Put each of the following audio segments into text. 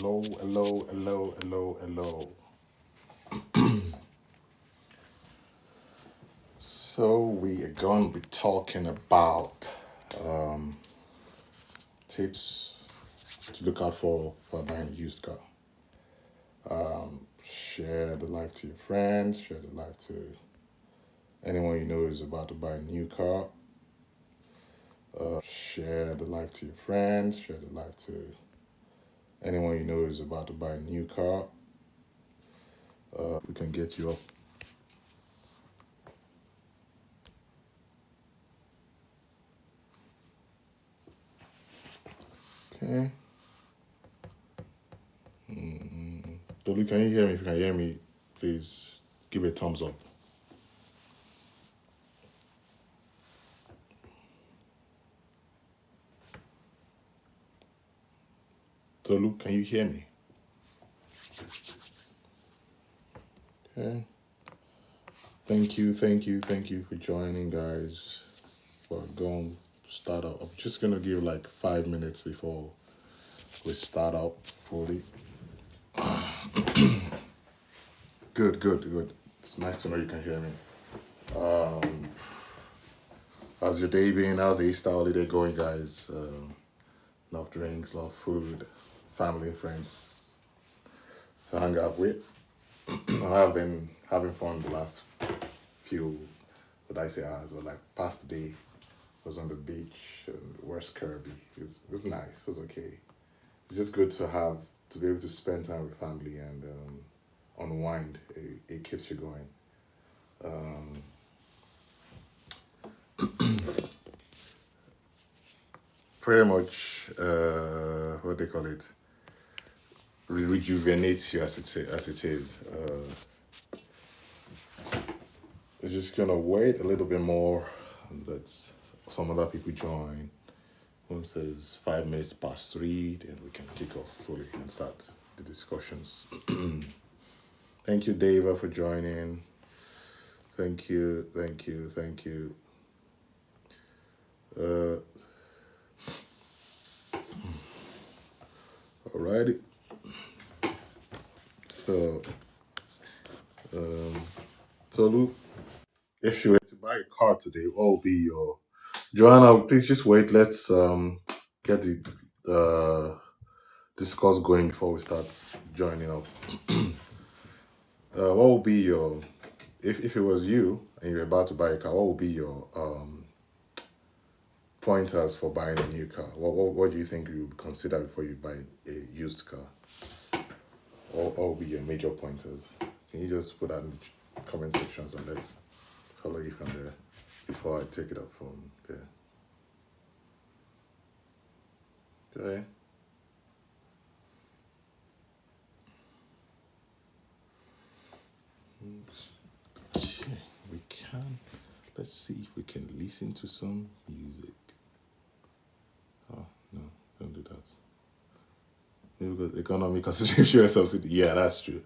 Hello, hello, hello, hello, hello. So we are going to be talking about tips to look out for buying a used car. Share the life to your friends. Share the life to anyone you know is about to buy a new car. Share the life to your friends. Share the life to anyone you know is about to buy a new car. We can get you up. Okay. Dolly, can you hear me? If you can hear me, please give a thumbs up. Tolu, can you hear me? Okay. Thank you for joining, guys. We're going to start up. I'm just going to give like 5 minutes before we start up fully. Good. It's nice to know you can hear me. How's your day been? How's the Easter holiday going, guys? Enough drinks, lot of food, family and friends to hang out with. I've been having fun the last few, what I say, hours, or like past day. I was on the beach in West Kirby. It was nice. It was okay. It's just good to be able to spend time with family and unwind. It keeps you going. Pretty much, what they call it, rejuvenates you as it is. It's just gonna wait a little bit more and let some other people join. Once it's 5 minutes past 3, then we can kick off fully and start the discussions. Thank you, Dava, for joining. Thank you. Alrighty. So, Tolu, if you were to buy a car today, what will be your Joanna? Please just wait. Let's get the discuss going before we start joining up. What will be your if it was you and you're about to buy a car? What would be your pointers for buying a new car? What do you think you would consider before you buy a used car? What will be your major pointers? Can you just put that in the comment sections and let's follow you from there before I take it up from there? Okay. Okay, we can. Let's see if we can listen to some music. Oh no, don't do that. Maybe because economy consideration subsidy. Yeah, that's true.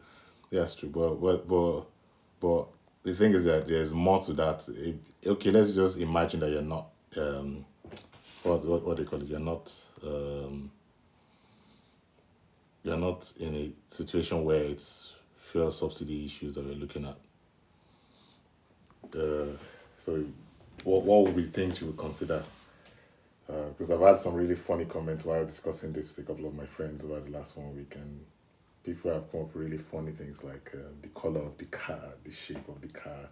That's true. But the thing is that there's more to that. Okay, let's just imagine that you're not what they call it. You're not in a situation where it's fuel subsidy issues that we're looking at. So what would be things you would consider? Because I've had some really funny comments while discussing this with a couple of my friends over the last 1 week, and people have come up with really funny things like the color of the car, the shape of the car,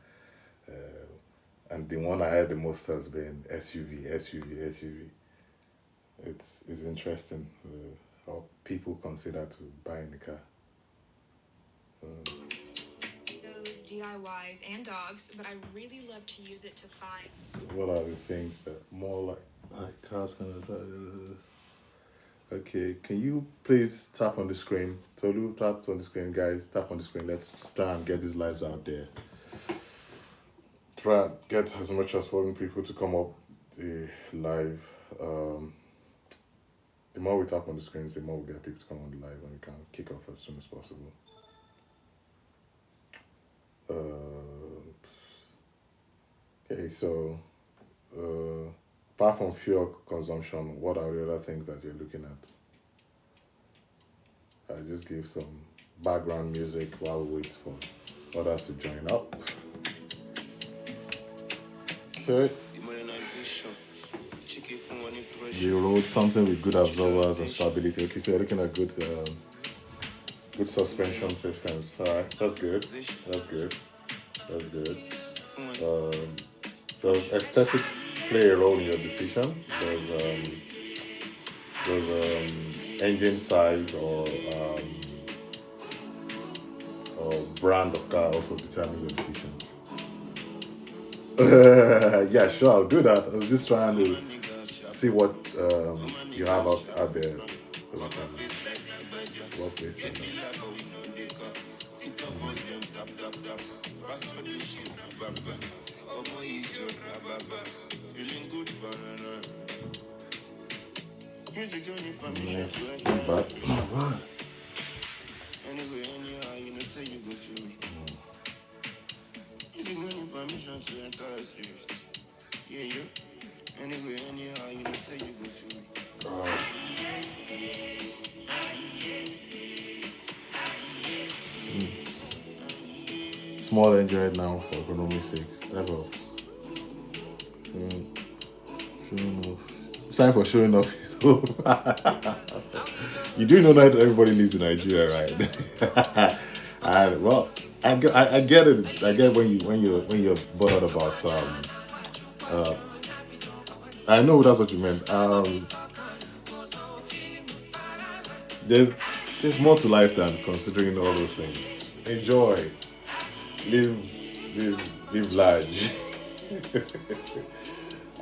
and the one I heard the most has been SUV. It's interesting how people consider to buying the car. Those DIYs and dogs, but I really love to use it to find. What are the things that more like cars gonna drive? Okay, can you please tap on the screen? Tolu, tap on the screen, guys. Tap on the screen. Let's try and get these lives out there. Try and get as much as possible people to come up the live. The more we tap on the screens, the more we get people to come on the live, and we can kick off as soon as possible. Okay, so apart from fuel consumption, what are the other things that you're looking at? I just give some background music while we wait for others to join up. Okay. You wrote something with good absorbers and stability. Okay, so you're looking at good suspension systems. All right, that's good. That's good. That's good. Um, does aesthetic play a role in your decision? Does engine size or brand of car also determine your decision? Yeah, sure, I'll do that. I was just trying to see what you have out there. So we can work with. Nice. Not bad. Not bad. Small engine right now for economy sake. Level. Showing off. It's time for showing off. You do know that everybody lives in Nigeria, right? And well, I get it. I get when you're bothered about. I know that's what you meant. There's there's more to life than considering all those things. Enjoy, live, live large.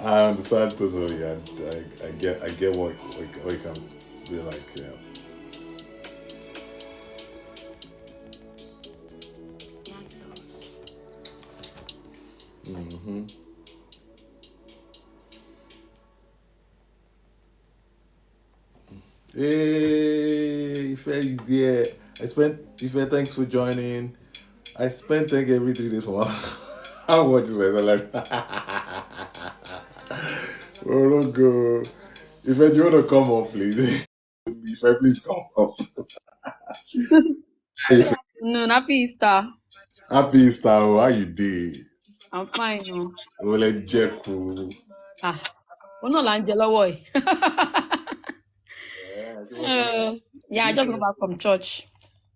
I understand totally, and I get what you can be like. Yeah. Hey, Ife is here. Ife, thanks for joining. I spent like every 3 days for my how much is my salary? Oh, don't go. If you want to come up, please. If please come up. If No, happy Easter. happy Easter, oh, how you doing? I'm fine. No. Well, Jeku. Ah, we're not like lọ́wọ́ ẹ̀. Yeah, Uh, yeah, I just got back from church.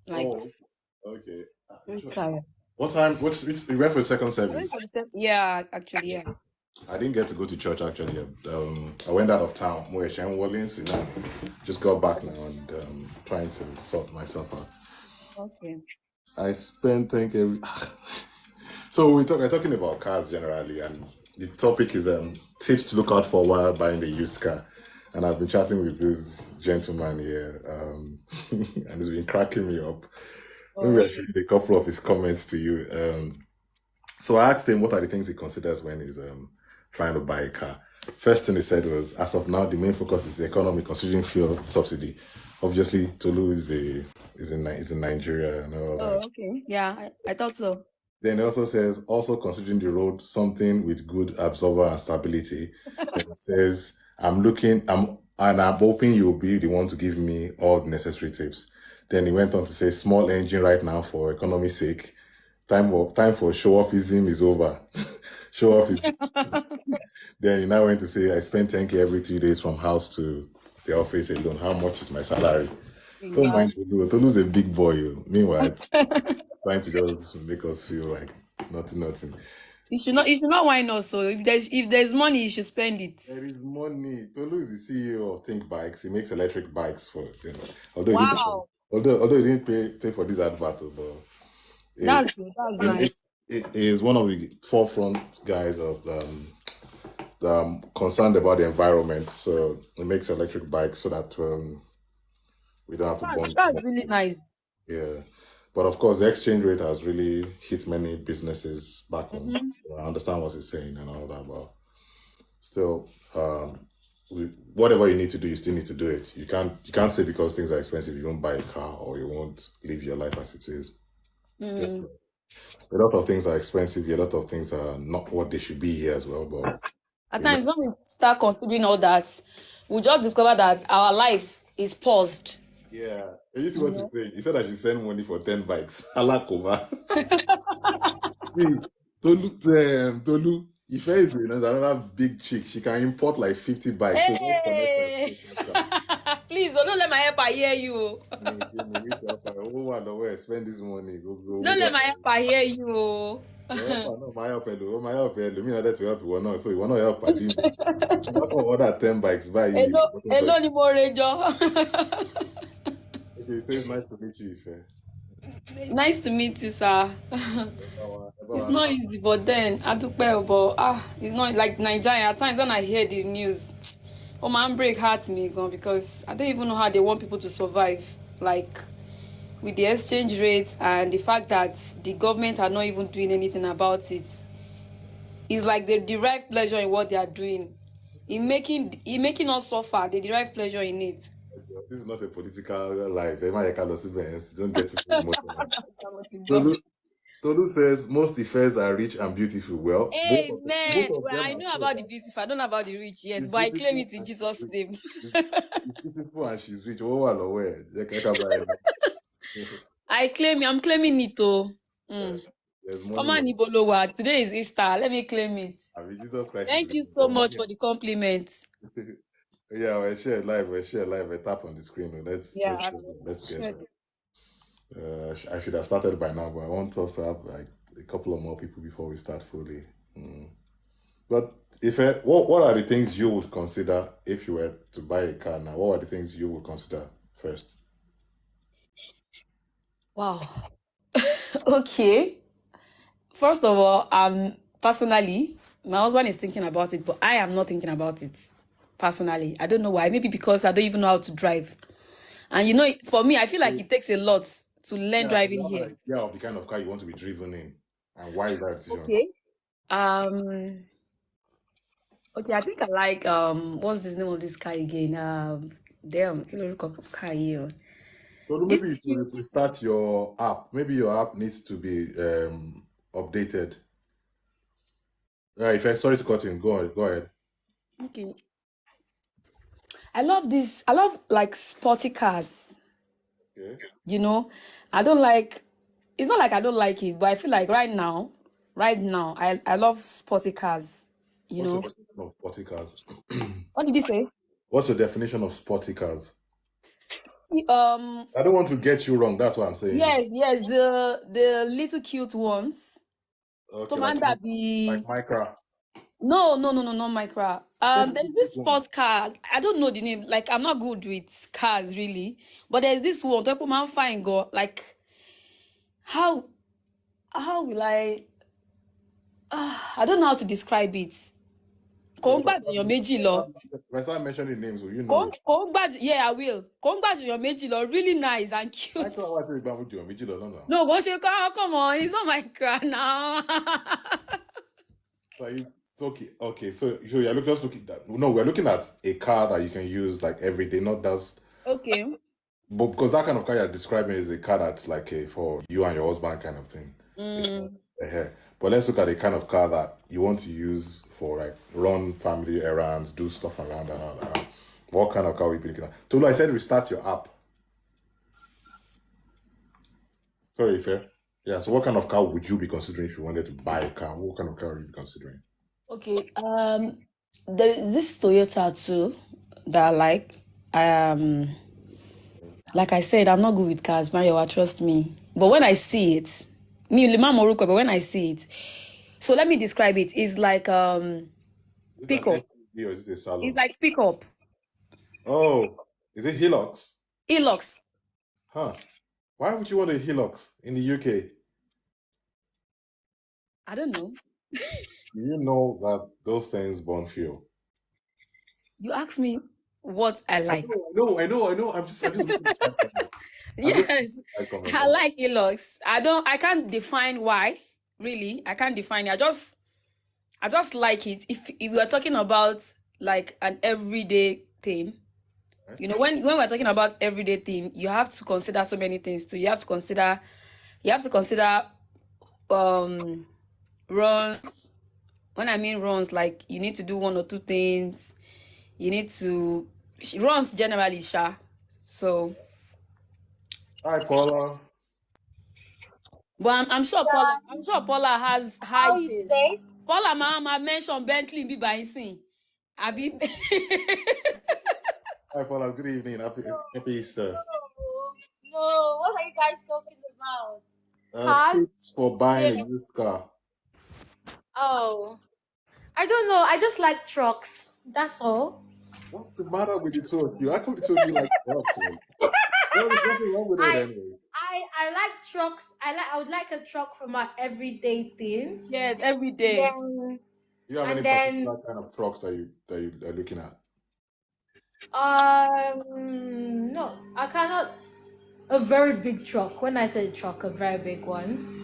Like, oh, okay. very tired. What time? You went for the second I went service? for the first. Yeah, actually, yeah. I didn't get to go to church actually. I went out of town. Where Shane Wallins, just got back now and trying to sort myself out. Okay. I spent think every. So we're talking about cars generally, and the topic is tips to look out for while buying a used car. And I've been chatting with this gentleman here, and he's been cracking me up. Maybe Oh, I should read a couple of his comments to you. So I asked him what are the things he considers when he's trying to buy a car. First thing he said was, as of now, the main focus is the economy, considering fuel subsidy. Obviously, Tolu is in Nigeria and all that. okay. Yeah, I thought so. Then it also says, also considering the road, something with good absorber and stability. Then it says, I'm hoping you'll be the one to give me all the necessary tips. Then he went on to say, small engine right now for economy's sake. Time for show offism is over. Show off is. Then he now went to say, I spend 10K every 3 days from house to the office alone. How much is my salary? Don't Wow. mind Tolu. Tolu's a big boy. Oh. Meanwhile, trying to just make us feel like nothing. You should not whine us. So if there's money, you should spend it. There is money. Tolu is the CEO of Think Bikes. He makes electric bikes for although he didn't Wow. although he didn't pay for this advert, but it, That's good. That's it, nice. it is one of the forefront guys of concerned about the environment. So he makes electric bikes so that we don't have to That's, burn too that's much. really nice. Yeah. But of course, the exchange rate has really hit many businesses back home. Mm-hmm. So I understand what he's saying and all that, but still, whatever you need to do, you still need to do it. You can't say because things are expensive, you won't buy a car or you won't live your life as it is. Yeah. Mm. A lot of things are expensive. A lot of things are not what they should be here as well. But At we know, times, when we start considering all that, we just discover that our life is paused. Yeah. And you see You what he know? said? He said I should send money for 10 bikes. Alakova. See, Tolu, Ife is another big chick. She can import like 50 bikes. So just connect her Hey! to Tesla. Please, oh, don't let my helper hear you. Give me, which helper? Oh, what the way? Spend this money. Go Don't make let up. my helper hear you. Your helper, no, my helper. Oh, my helper. Me not there to help you. No, so you want to help Paddy. I'm not going to order 10 bikes by you. Hello, Because hello, ni mo rejo. okay, it says nice to meet you, Ife. Nice to meet you, sir. It's not easy, but then Adupe, but it's not like Nigeria. At times when I hear the news, oh man, break heart me gone because I don't even know how they want people to survive. Like with the exchange rate and the fact that the government are not even doing anything about it. It's like they derive pleasure in what they are doing. In making us suffer, they derive pleasure in it. This is not a political life. Emma Yekalo Sibens, don't get people emotional. Go. Tolu, Tolu says most affairs are rich and beautiful. Well, both Amen. of Well, them I are know true. about the beautiful. I don't know about the rich yet, She's but I claim beautiful it in and she's Jesus' rich. name. She's, she's beautiful and she's rich. Oh, well, aware. I'm claiming it too. There's money Come on, in Ibolowa. Today is Easter. Let me claim it. I mean, Jesus Christ is Thank rich. you so There's much money. for the compliment. Yeah, we'll share live. We'll share live. A tap on the screen. Let's Yeah. let's get. I should have started by now, but I want us to have like a couple of more people before we start fully. But if what are the things you would consider if you were to buy a car now? What are the things you would consider first? Wow. Okay. First of all, personally, my husband is thinking about it, but I am not thinking about it. Personally, I don't know why. Maybe because I don't even know how to drive. And for me, I feel like it takes a lot to learn Yeah, driving you have here. an idea of the kind of car you want to be driven in, and why is that decision? Okay. Um. Okay, I think I like what's the name of this car again? Damn, kí lorúkọ car yìí o. So maybe This you should cute. restart your app. Maybe your app needs to be updated. If I sorry to cut in, go ahead. Okay. I love this. I love like sporty cars. Okay. You know, I don't like. It's not like I don't like it, but I feel like right now, I love sporty cars. You What's your know. definition of sporty cars? What did you say? What's your definition of sporty cars? Um. I don't want to get you wrong. That's what I'm saying. Yes. The little cute ones. Okay, Tomanda like be. Micra. No, not Micra. You said the There's this one. sports car. I don't know the name. Like, I'm not good with cars really, but there's this one. People man fine go like how will I? I don't know how to describe it. Kò ń gbàdúyàn méjì lọ. If I start mentioning names, will you Kò know ń it? kò ń gbàdú Yeah, I will. Kò ń gbàdúyàn méjì lọ. Really nice and cute. Micra, what you about with you? No. No, kò ń ṣe come on. It's not my car now. So it's okay. Okay, so you're just looking at no, we're looking at a car that you can use like every day, not just Okay. but because that kind of car you're describing is a car that's like a for you and your husband kind of thing. It's not a hair. But let's look at the kind of car that you want to use for like run family errands, do stuff around and all that. What kind of car will you be looking at? Tolu, I said restart your app. Sorry, fair. Yeah, so what kind of car would you be considering if you wanted to buy a car? What kind of car would you be considering? Okay. There is this Toyota too that I like. Like I said, I'm not good with cars, Mayowa, trust me. But when I see it, but when I see it, so let me describe it. It's like Is it an pickup. SUV or is it a It's salon? like pickup. Oh, is it Hilux? Hilux. Huh. Why would you want a Hilux in the UK? I don't know. Do you know that those things burn fuel? You asked me what I I like. know. I'm just looking at side comments. I'm just Yes, looking at side comments. I like Hilux. I can't define why. Really, I can't define it. I just like it. If we are talking about like an everyday thing, when we're talking about everyday thing, you have to consider so many things too. You have to consider runs. When I mean runs, like you need to do one or two things. You need to runs generally, sha. So Hi, Paula. But I'm sure Paula has high How are you taste. today? Paula Mama mentioned Bentley be by sin. Abi. Hi, Paula. Good evening. Happy Easter. No. What are you guys talking about? Cars? Tips for buying Yeah. a used car. Oh. I don't know. I just like trucks. That's all. What's the matter with the two of you? How come the two of you like trucks, man? There's nothing wrong with it I anyway. I like trucks. I would like a truck for my everyday thing. Yes, every day. Then Do you have any and then particular kind of trucks that you are looking at? no, I cannot a very big truck. When I say truck, a very big one.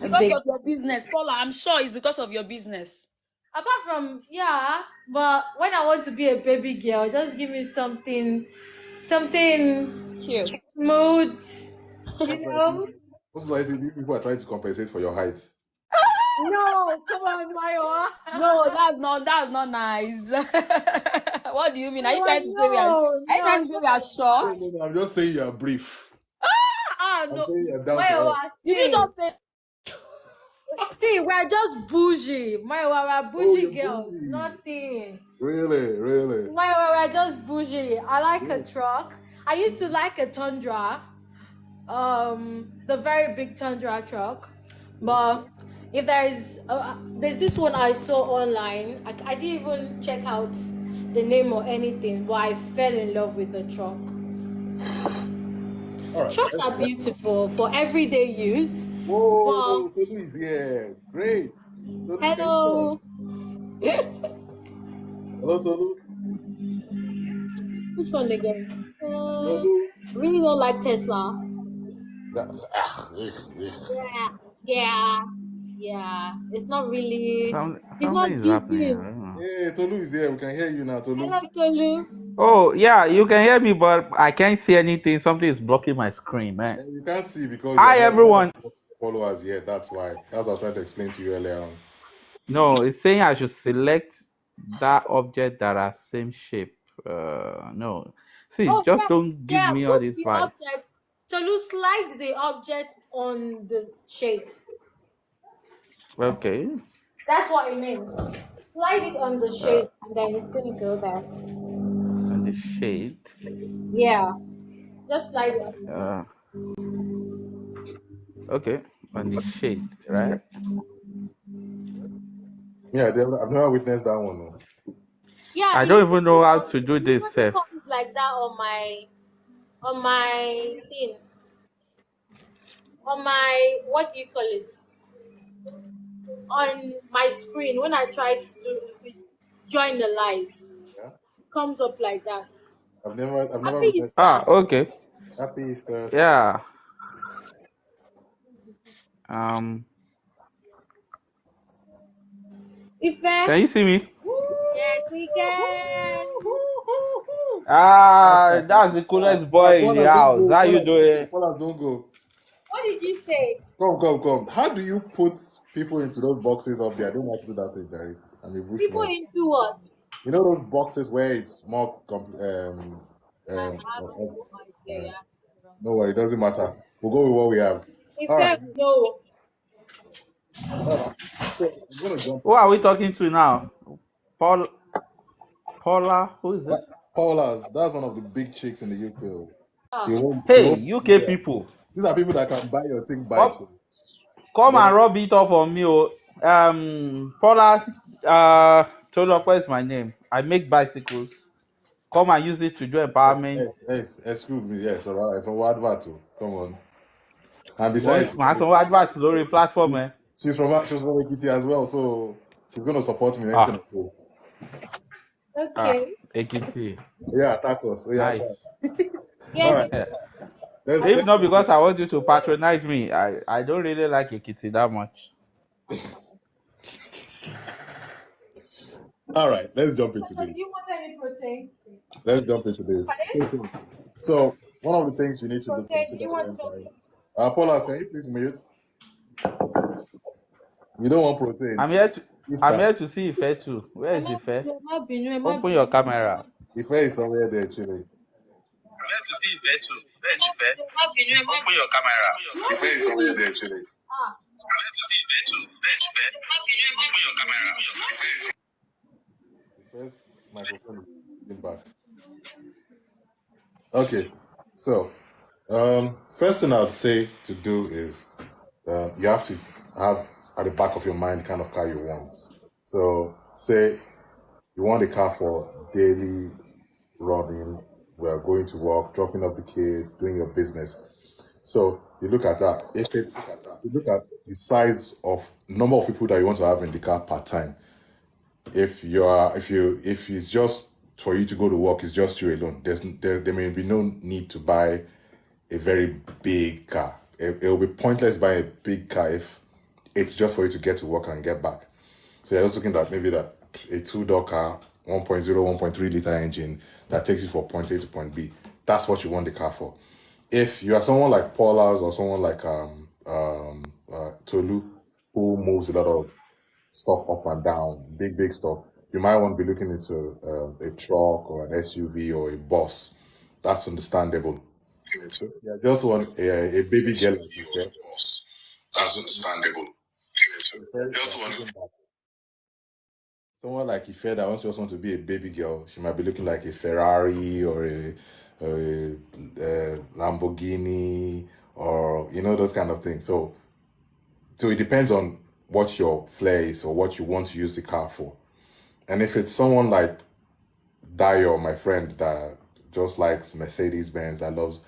A Because big of your business, Paula, I'm sure it's because of your business. apart from yeah, but when I want to be a baby girl, just give me something Cute. smooth, you Most likely, know. most likely, you people are trying to compensate for your height. No, come on, Mayo. No, that's not nice. What do you mean? Are you trying to say No, are you no, trying to say we are short? No, no, no. I'm just saying you're brief. I'm no. saying you're down to Mayo, earth. Did you just say see, we're just bougie. Mayo, we're Oh, bougie you're girls. bougie. Nothing. Really, really. Mayo, we're just bougie. I like a Yeah. truck. I used to like a Tundra. The very big Tundra truck, but if there's this one I saw online. I didn't even check out the name or anything, but I fell in love with the truck. All right. Trucks are beautiful for everyday use, but Whoa, Tolu is here. Great. Tolu, can you talk? hello. Hello, Tolu. Which one again? Tolu. Really don't like Tesla. Ugh. Yeah, yeah, yeah. It's not really. It's Something not is happening. I giving. don't know. Hey, Tolu is here. We can hear you now, Tolu. Hello, Tolu. Oh yeah, you can hear me, but I can't see anything. Something is blocking my screen, man. And you can't see because Hi you're not everyone. followers yet. That's why. That's what I was trying to explain to you earlier on. No, it's saying I should select that object that are same shape. No. See, Oh just yes, don't give yeah. me all Put these the vibes. object. So you slide the object on the shape. Okay. That's what it means. Slide it on the Uh, shape, and then it's gonna go there. and the shade. Yeah, just slide it on the shape. Uh, okay. On the shade, right? Yeah, I've never witnessed that one. No. Yeah, I it don't even usually know how comes. to do It this, usually Seth. comes like that on my thing on my what do you call it on my screen when I try to join the live. Yeah. Comes up like that. I've never Happy witnessed. Easter. Okay. Happy Easter. Yeah. Um. Ife. Can you see me? Yes, we can. Ah, that's the coolest boy in the Paula's don't house. go. How you Paula's don't go. doing? Paula's don't go. What did you say? Come, come, come. How do you put people into those boxes up there? I don't know how to do that thing, Gary. I'm a People bushman. into what? You know those boxes where it's more I um, have uh, no idea. uh, You're asking the wrong no person. worry, it doesn't matter. We'll go with what we have. All right. Ife, no. All right. So I'm gonna jump Who into are we this. talking to now? Paul, Paula, who is this? Paula's, that's one of the big chicks in the UK. She Ah. won't she Hey, won't UK yeah. people, These are people that can buy your thing bike. come, So come but and rub it off on me. Oh. Paula, Tolopa is my name. I make bicycles. Come and use it to do empowerment. excuse me, yes, all right. It's a word too. Come on. And Boy, besides, my son advert glory platform, eh? she's from Ekiti as well, so she's gonna support me in anything I Ah, do. Okay. Ekiti, Yeah, tacos. Oh yeah, try. nice. All Yes. right. Let's If let's not because I want you to patronize me, I don't really like Ekiti that much. all right, let's jump into Do you this. want any protein? Let's jump into this. So one of the things you need to look Protein. Do consider you want when buying. protein? Paula, can you please mute? We don't want protein. I'm here to This I'm time. here to see Ife too. Where is Ife? Ẹ má bínú, ẹ má Open your bínú. camera. Ife is somewhere there chilling. to see Ife too. Where's Ife? Open your camera. Ife is somewhere there actually. I'd like to see Ife too. Where's Ife? Open your camera. Ife's microphone is in back. Okay, so first thing I'd say to do is you have to have at the back of your mind the kind of car you want. So say you want a car for daily running, we're going to work, dropping off the kids, doing your business. So you look at that. If it's you look at the size of number of people that you want to have in the car per time. If it's just for you to go to work, it's just you alone. There may be no need to buy a very big car. It'll be pointless buying a big car if it's just for you to get to work and get back. So you're just looking at maybe that a two-door car, 1.0, 1.3 liter engine that takes you from point A to point B. That's what you want the car for. If you are someone like Paula's or someone like Tolu, who moves a lot of stuff up and down, big stuff, you might want to be looking into a truck or an SUV or a bus. That's understandable. Yeah, just want a baby girl like you said. That's understandable. Just want someone like Ife that just want to be a baby girl. She might be looking like a Ferrari or a Lamborghini or those kind of things. So it depends on what your flair is or what you want to use the car for. And if it's someone like Dio, my friend, that just likes Mercedes Benz, that loves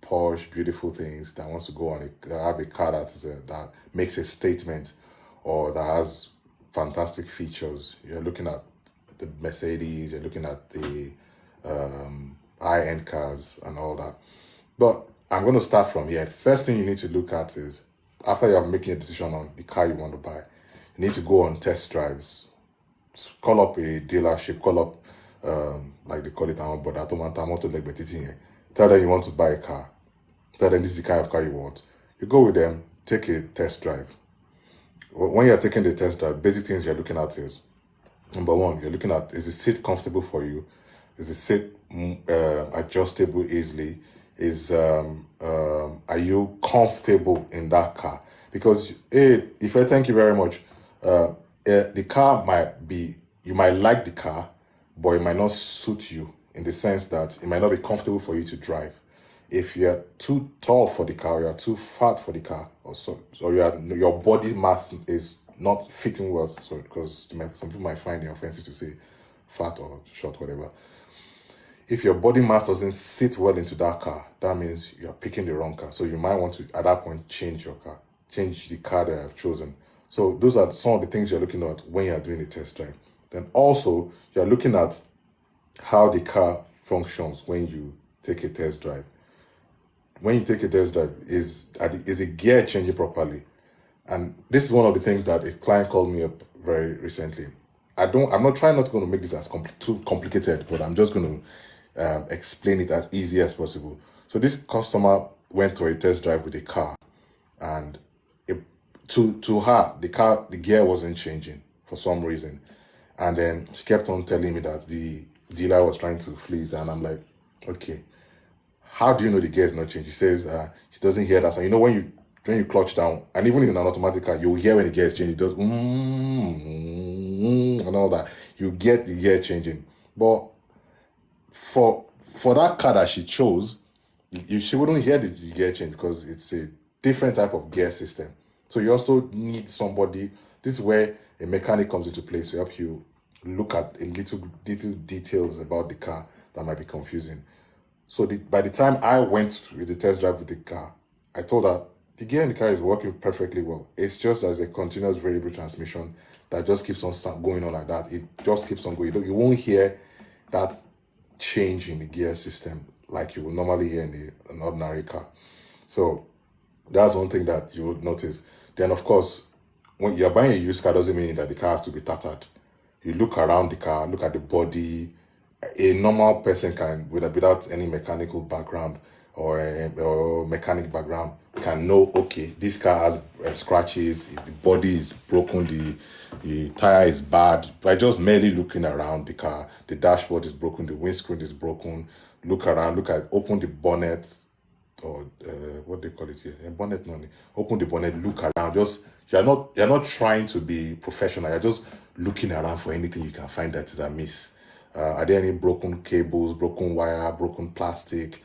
Porsche, beautiful things, that wants to go on have a car that makes a statement or that has fantastic features. You're looking at the Mercedes, you're looking at the high-end cars and all that. But I'm going to start from here. First thing you need to look at is, after you're making a decision on the car you want to buy, you need to go on test drives. Call up a dealership, call up like they call it, but I don't want to like tell them you want to buy a car. Tell them this is the kind of car you want. You go with them, take a test drive. When you're taking the test drive, basic things you're looking at is, number one, you're looking at, is the seat comfortable for you? Is the seat adjustable easily? Are you comfortable in that car? Because if I thank you very much, the car you might like the car, but it might not suit you in the sense that it might not be comfortable for you to drive. If you're too tall for the car, or you're too fat for the car, or your body mass is not fitting well, so because some people might find it offensive to say fat or short, whatever. If your body mass doesn't sit well into that car, that means you're picking the wrong car. So you might want to, at that point, change the car that you have chosen. So those are some of the things you're looking at when you're doing a test drive. Then also, you're looking at how the car functions when you take a test drive. When you take a test drive, is the gear changing properly? And this is one of the things that a client called me up very recently. I'm not trying not to make this as too complicated, but I'm just going to explain it as easy as possible. So this customer went to a test drive with a car, and to her, the gear wasn't changing for some reason. And then she kept on telling me that the dealer was trying to fleece, and I'm like, okay, how do you know the gear is not changing? She says she doesn't hear that. So when you clutch down, and even in an automatic car, you'll hear when the gear is changing. It does and all that. You get the gear changing. But for that car that she chose, she wouldn't hear the gear change because it's a different type of gear system. So you also need somebody. This is where a mechanic comes into place to help you look at a little details about the car that might be confusing. So by the time I went with the test drive with the car, I told her the gear in the car is working perfectly well. It's just as a continuous variable transmission that just keeps on going on like that. It just keeps on going. You won't hear that change in the gear system like you will normally hear in an ordinary car. So that's one thing that you will notice. Then, of course, when you're buying a used car, doesn't mean that the car has to be tattered. You look around the car, look at the body. A normal person can, without any mechanical background, or mechanic background can know, okay, this car has scratches, the body is broken, the tire is bad. By just merely looking around the car, the dashboard is broken, the windscreen is broken. Look around, open the bonnet, or what they call it here, bonnet, no, open the bonnet, look around. Just you're not trying to be professional. You're just looking around for anything you can find that is amiss. Are there any broken cables, broken wire, broken plastic,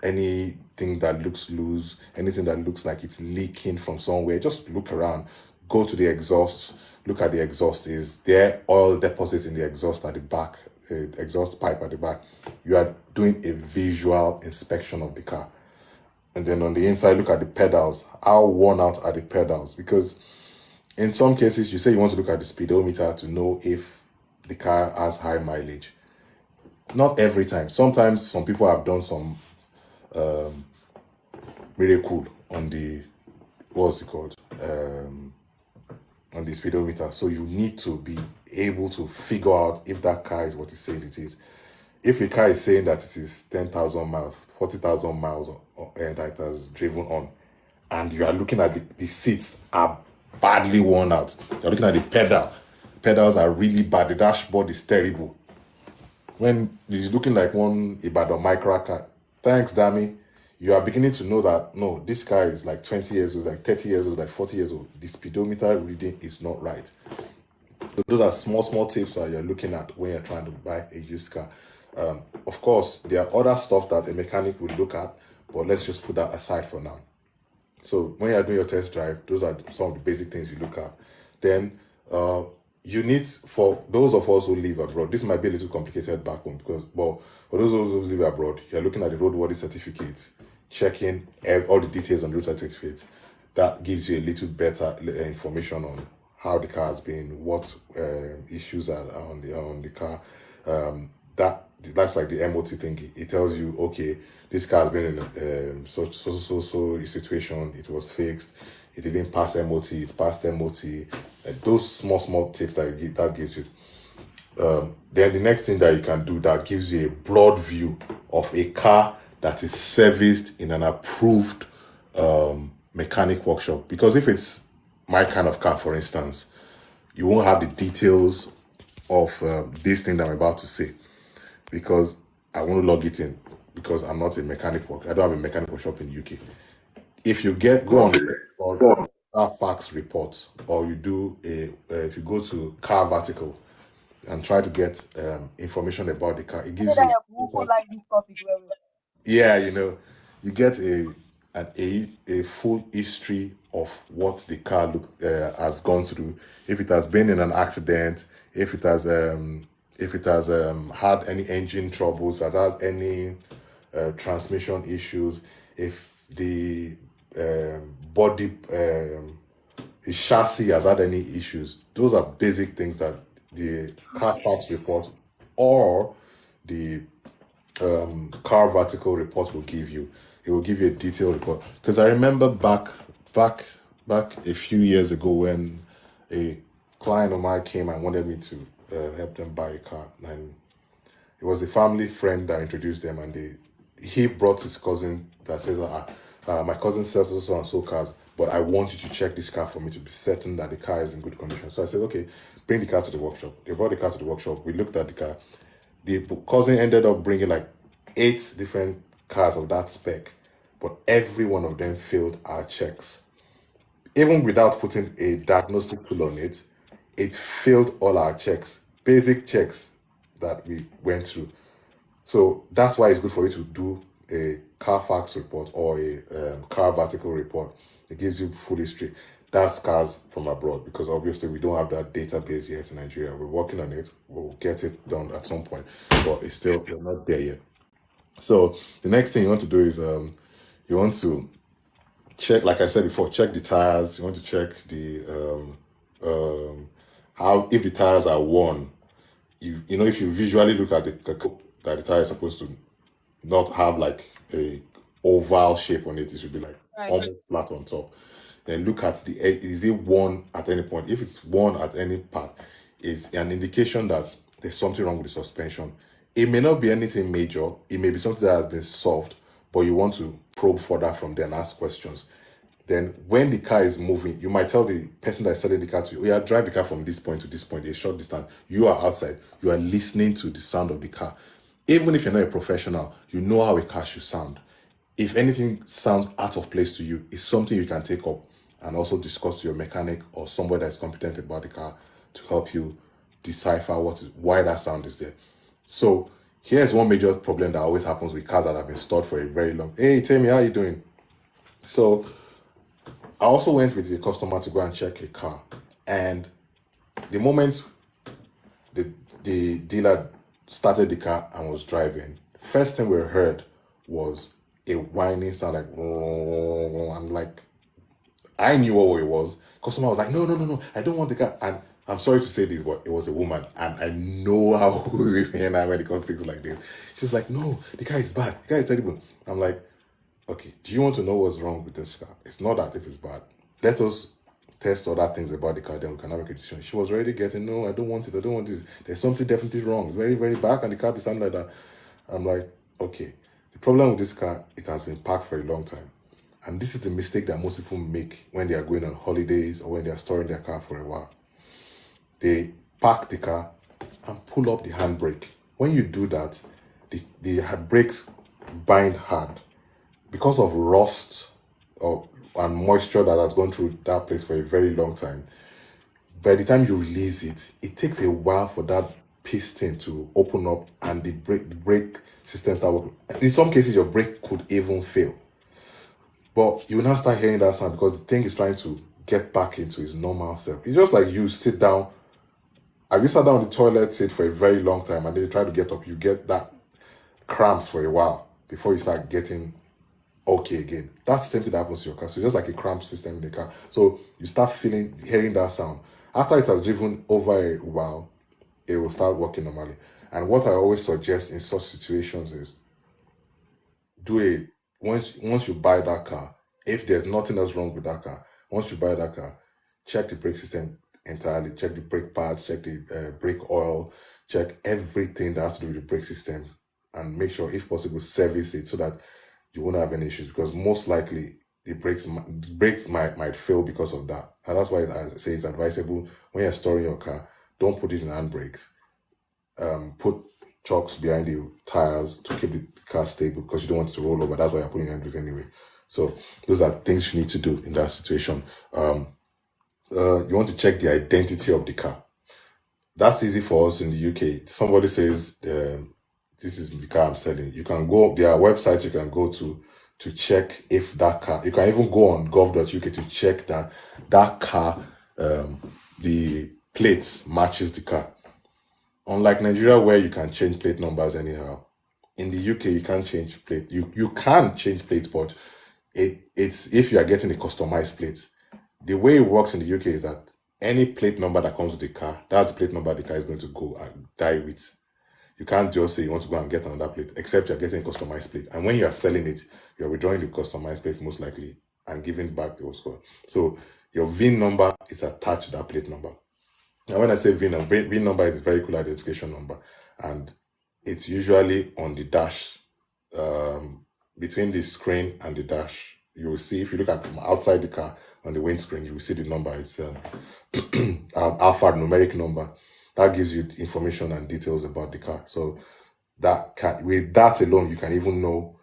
anything that looks loose, anything that looks like it's leaking from somewhere? Just look around. Go to the exhaust. Look at the exhaust. Is there oil deposit in the exhaust at the back, exhaust pipe at the back? You are doing a visual inspection of the car. And then on the inside, look at the pedals. How worn out are the pedals? Because in some cases, you say you want to look at the speedometer to know if the car has high mileage. Not every time. Sometimes some people have done some miracle on the, what's it called? On the speedometer. So you need to be able to figure out if that car is what it says it is. If a car is saying that it is 10,000 miles, 40,000 miles, and that it has driven on, and you are looking at the seats are badly worn out, you're looking at the pedals are really bad, the dashboard is terrible. When it's looking like one Ibadan Micra car, thanks, Dami, you are beginning to know that, no, this car is like 20 years old, like 30 years old, like 40 years old. The speedometer reading is not right. So those are small tips that you're looking at when you're trying to buy a used car. Of course, there are other stuff that a mechanic would look at, but let's just put that aside for now. So when you're doing your test drive, those are some of the basic things you look at. Then you need, for those of us who live abroad, this might be a little complicated back home, because, but for those of us who live abroad, you're looking at the roadworthy certificate, checking all the details on the road certificate. That gives you a little better information on how the car has been, what issues are on the car. That's like the MOT thing. It tells you, okay, this car has been in so situation. It was fixed. It didn't pass MOT. It passed MOT. Those small tips that gives you. Then the next thing that you can do that gives you a broad view of a car that is serviced in an approved mechanic workshop. Because if it's my kind of car, for instance, you won't have the details of this thing that I'm about to say, because I want to log it in, because I'm not a mechanic work. I don't have a mechanic workshop in the UK. If you go on Carfax report, or you do if you go to Car Vertical and try to get information about the car, it gives you like this topic very well. yeah, you get a full history of what the car has gone through. If it has been in an accident, if it has had any engine troubles, that has any transmission issues, if the body, the chassis has had any issues. Those are basic things that the Carfax report or the Car Vertical report will give you. It will give you a detailed report. Because I remember back a few years ago, when a client of mine came and wanted me to help them buy a car, and it was a family friend that introduced them, and he brought his cousin that says, my cousin sells so and so cars, but I want you to check this car for me to be certain that the car is in good condition. So I said, okay, bring the car to the workshop. They brought the car to the workshop. We looked at the car. The cousin ended up bringing like 8 different cars of that spec, but every one of them failed our checks. Even without putting a diagnostic tool on it, it failed all our checks, basic checks that we went through. So that's why it's good for you to do a Carfax report or a Car Vertical report. It gives you full history. That's cars from abroad, because obviously we don't have that database yet in Nigeria. We're working on it. We'll get it done at some point, but we're not there yet. So the next thing you want to do is you want to check, like I said before, check the tires. You want to check the how, if the tires are worn. If you visually look at that the tire is supposed to not have like a oval shape on it. It should be like almost flat on top. Then look at is it worn at any point? If it's worn at any part, it's an indication that there's something wrong with the suspension. It may not be anything major. It may be something that has been solved, but you want to probe further from there and ask questions. Then when the car is moving, you might tell the person that is selling the car to you, oh yeah, drive the car from this point to this point, a short distance. You are outside, you are listening to the sound of the car. Even if you're not a professional, you know how a car should sound. If anything sounds out of place to you, it's something you can take up and also discuss to your mechanic or somebody that is competent about the car to help you decipher why that sound is there. So here's one major problem that always happens with cars that have been stored for a very long. Hey, Tammy, how you doing? So I also went with the customer to go and check a car, and the moment the dealer started the car and was driving, first thing we heard was a whining sound like, oh, I'm like, I knew what it was. Customer was like, no, I don't want the car. And I'm sorry to say this, but it was a woman, and I know how women are when it comes to things like this. She was like, no, the car is bad. The car is terrible. I'm like, okay, do you want to know what's wrong with this car? It's not that if it's bad. Let us test other things about the car, then we can make a decision. She was already getting, no, I don't want it. I don't want this. There's something definitely wrong. It's very, very bad, and the car be sounding like that. I'm like, okay. The problem with this car, it has been parked for a long time. And this is the mistake that most people make when they are going on holidays or when they are storing their car for a while. They park the car and pull up the handbrake. When you do that, the brakes bind hard because of rust and moisture that has gone through that place for a very long time. By the time you release it, it takes a while for that piston to open up and the brake system start working. In some cases, your brake could even fail. But you will now start hearing that sound because the thing is trying to get back into its normal self. It's just like you sit down. Have you sat down on the toilet seat for a very long time and then you try to get up? You get that cramps for a while before you start getting okay again. That's the same thing that happens to your car. So just like a cramp system in the car. So you start hearing that sound. After it has driven over a while, it will start working normally. And what I always suggest in such situations is once you buy that car, if there's nothing else wrong with that car, once you buy that car, check the brake system entirely, check the brake pads, check the brake oil, check everything that has to do with the brake system, and make sure, if possible, service it so that you won't have any issues, because most likely the brakes might fail because of that. And that's why I say it's advisable when you're storing your car, don't put it in handbrakes. Put chocks behind the tires to keep the car stable because you don't want it to roll over. That's why you're putting handbrake anyway. So those are things you need to do in that situation. You want to check the identity of the car. That's easy for us in the UK. Somebody says, this is the car I'm selling. You can go, there are websites you can go to check if that car, you can even go on gov.uk to check that car, the plates matches the car. Unlike Nigeria, where you can change plate numbers anyhow, in the UK you can't change plate. You can change plates, but it's if you are getting a customized plate. The way it works in the UK is that any plate number that comes with the car, that's the plate number the car is going to go and die with. You can't just say you want to go and get another plate, except you're getting a customized plate. And when you are selling it, you're withdrawing the customized plate most likely and giving back the old score. So your VIN number is attached to that plate number. Now, when I say VIN number is a vehicle identification number, and it's usually on the dash, between the screen and the dash. You will see, if you look at from outside the car on the windscreen, you will see the number. It's alphanumeric number that gives you information and details about the car. So with that alone, you can even know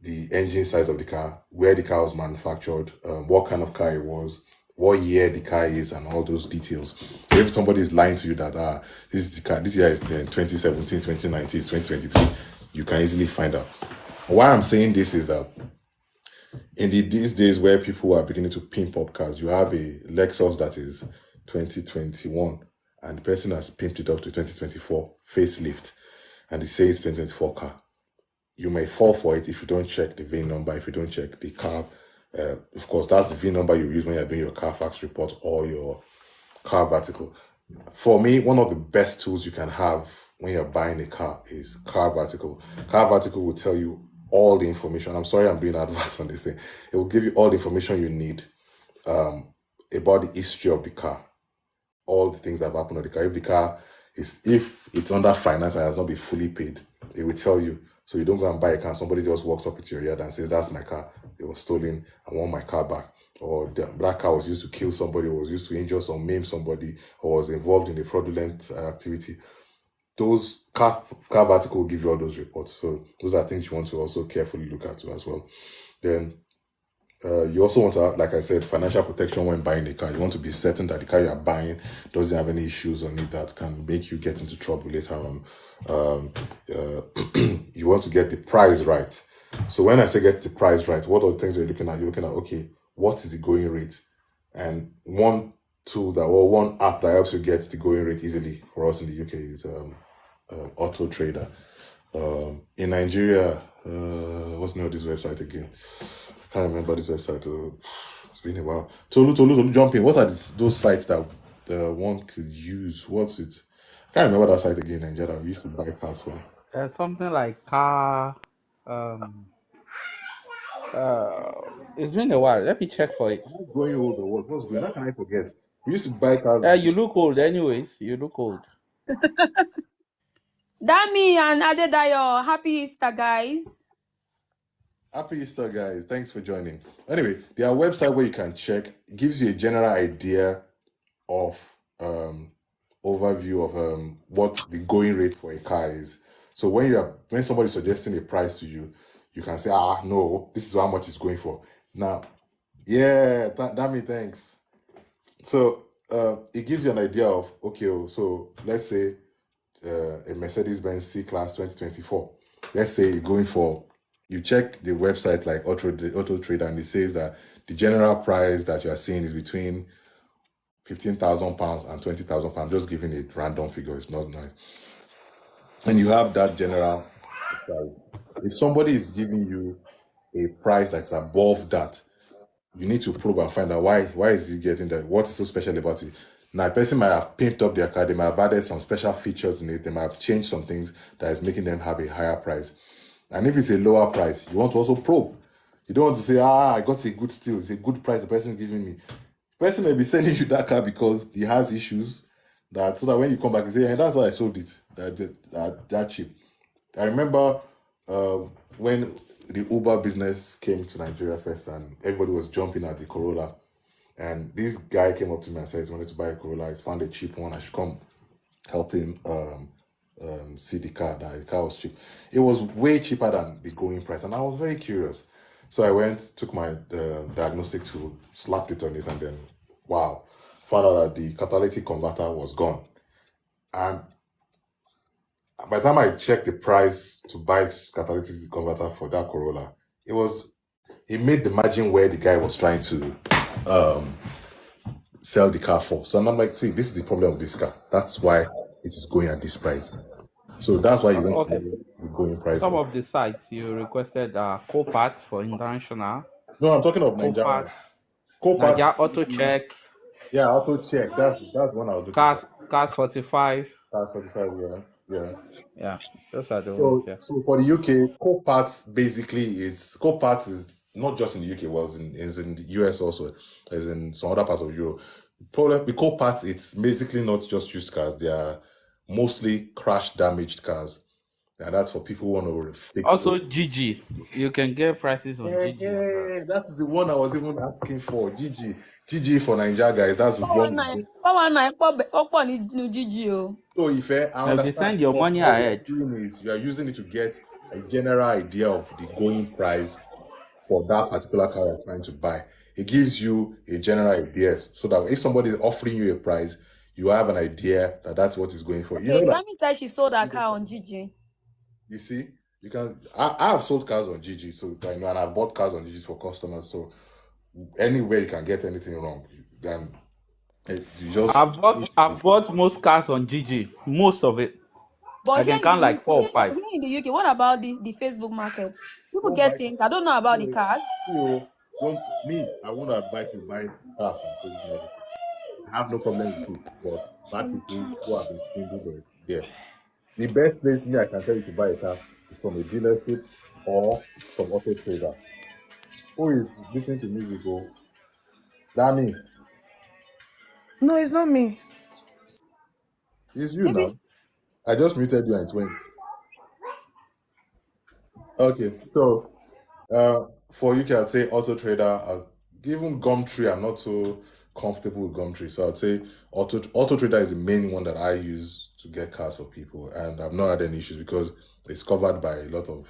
the engine size of the car, where the car was manufactured, what kind of car it was, what year the car is, and all those details. So if somebody is lying to you that this is the car, this year is 2017, 2019, 2023, you can easily find out. Why I'm saying this is that in these days where people are beginning to pimp up cars, you have a Lexus that is 2021 and the person has pimped it up to 2024 facelift and it says 2024 car. You may fall for it if you don't check the VIN number, if you don't check the car. Of course, that's the VIN number you use when you're doing your Carfax report or your Carvertical. For me, one of the best tools you can have when you're buying a car is Carvertical. Carvertical will tell you all the information. I'm sorry I'm being advanced on this thing. It will give you all the information you need about the history of the car, all the things that have happened on the car. If it's under finance and has not been fully paid, it will tell you So you don't go and buy a car, somebody just walks up to your yard and says, "That's my car. It was stolen. I want my car back." Or that car was used to kill somebody, or was used to injure or maim somebody, or was involved in a fraudulent activity. Those car vertical will give you all those reports. So those are things you want to also carefully look at as well. Then you also want to have, like I said, financial protection when buying a car. You want to be certain that the car you are buying doesn't have any issues on it that can make you get into trouble later on. You want to get the price right. So when I say get the price right, what are the things you're looking at? You're looking at, okay, what is the going rate? And one app that helps you get the going rate easily for us in the UK is Auto Trader. In Nigeria, what's the name of this website again? I can't remember this website. It's been a while. Tolu, jump in. What are those sites that one could use? What's it? I can't remember that site again in Nigeria that we used to buy cars from. Something like car. It's been a while. Let me check for it. What's going old or what? What's going? How can I forget? We used to buy cars. You look old, anyways. You look old. Dami and Adedayo, happy Easter, guys. Happy Easter, guys. Thanks for joining. Anyway, their website where you can check, it gives you a general idea of overview of what the going rate for a car is. So when somebody's suggesting a price to you, you can say, no, this is how much it's going for. Now, yeah, Dami, thanks. So it gives you an idea of, okay, so let's say a Mercedes-Benz C-Class 2024. Let's say it's going for, you check the website like Auto Trader, and it says that the general price that you are seeing is between £15,000 and £20,000. Just giving a random figure, it's not nice. And you have that general price. If somebody is giving you a price that's above that, you need to probe and find out why is he getting that? What is so special about it? Now, a person might have pimped up their car, they might have added some special features in it, they might have changed some things that is making them have a higher price. And if it's a lower price, you want to also probe. You don't want to say, I got a good steal, it's a good price the person is giving me. The person may be selling you that car because he has issues, so that when you come back, you say, that's why I sold it, that cheap. I remember when the Uber business came to Nigeria first and everybody was jumping at the Corolla. And this guy came up to me and said he wanted to buy a Corolla. He's found a cheap one. I should come help him see the car. That the car was cheap. It was way cheaper than the going price. And I was very curious. So I went, took my diagnostic tool, slapped it on it, and then, wow, found out that the catalytic converter was gone. And by the time I checked the price to buy catalytic converter for that Corolla, it made the margin where the guy was trying to sell the car for. So I'm like, see, this is the problem with this car. That's why it is going at this price. So that's why you went to the going price. Some of the sites you requested Copart for international. No, I'm talking of Nigeria. Copart, Nigeria Auto Check. Yeah, Auto Check. That's one I was looking for. Cars 45. Cars 45, yeah. Yeah, those are the ones. Yeah. So for the UK, Copart basically Copart is not just in the UK, well, it's in the US also, as in some other parts of Europe. Problem with Copart, it's basically not just used cars; they are mostly crash damaged cars, and that's for people who want to fix. Also, Gigi, you can get prices on Gigi. Yeah, that is the one I was even asking for. Gigi for Nigeria guys. That's the one. So if I understand, if you send your money ahead, you are using it to get a general idea of the going price for that particular car you're trying to buy. It gives you a general idea so that if somebody is offering you a price, you have an idea that that's what it's going for. Okay, Dami said she sold her car on Gigi. You see, you can. I have sold cars on Gigi, so I know, and I've bought cars on Gigi for customers. So anywhere you can get anything wrong, then you just. I've bought most cars on Gigi, most of it. But I can count like 4 or 5. In the UK, what about the Facebook market? People get things. I don't know about the cars. I won't advise you buy cars from Facebook market. I have no problem with it, but bad people who have been swindled there. The best place I can tell you to buy a car is from a dealership or from Auto Trader. Who is listening to music? Dami. No, it's not me. It's you now. I just muted you and it went. Okay, so for UK, I'd say Auto Trader. Even Gumtree, I'm not so comfortable with Gumtree, so I'd say Auto Trader is the main one that I use to get cars for people, and I've not had any issues because it's covered by a lot of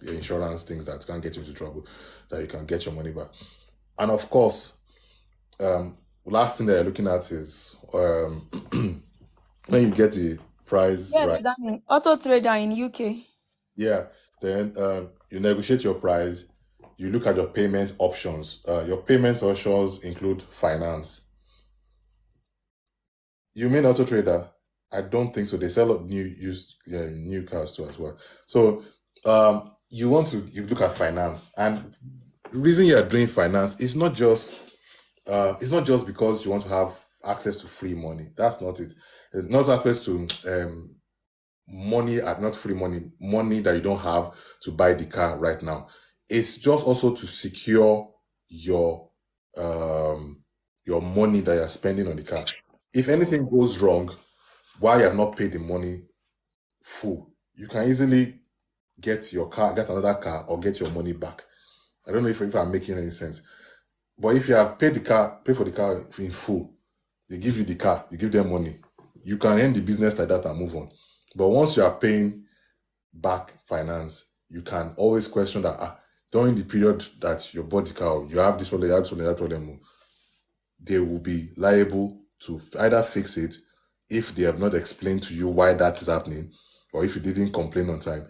insurance things that can get you into trouble, that you can get your money back. And of course, last thing that you're looking at is when you get the price Yes, right. that mean Auto Trader in UK. Yeah, then you negotiate your price. You look at your payment options. Your payment options include finance. You mean Auto Trader? I don't think so. They sell new cars too as well. So you look at finance, and the reason you are doing finance is not just because you want to have access to free money. That's not it. It's not access to money, not free money that you don't have to buy the car right now. It's just also to secure your money that you're spending on the car. If anything goes wrong while you have not paid the money full, you can easily get another car, or get your money back. I don't know if I'm making any sense. But if you have pay for the car in full, they give you the car, you give them money, you can end the business like that and move on. But once you are paying back finance, you can always question that during the period that you bought the car, you have this problem, you have this problem, that problem. They will be liable to either fix it if they have not explained to you why that is happening, or if you didn't complain on time.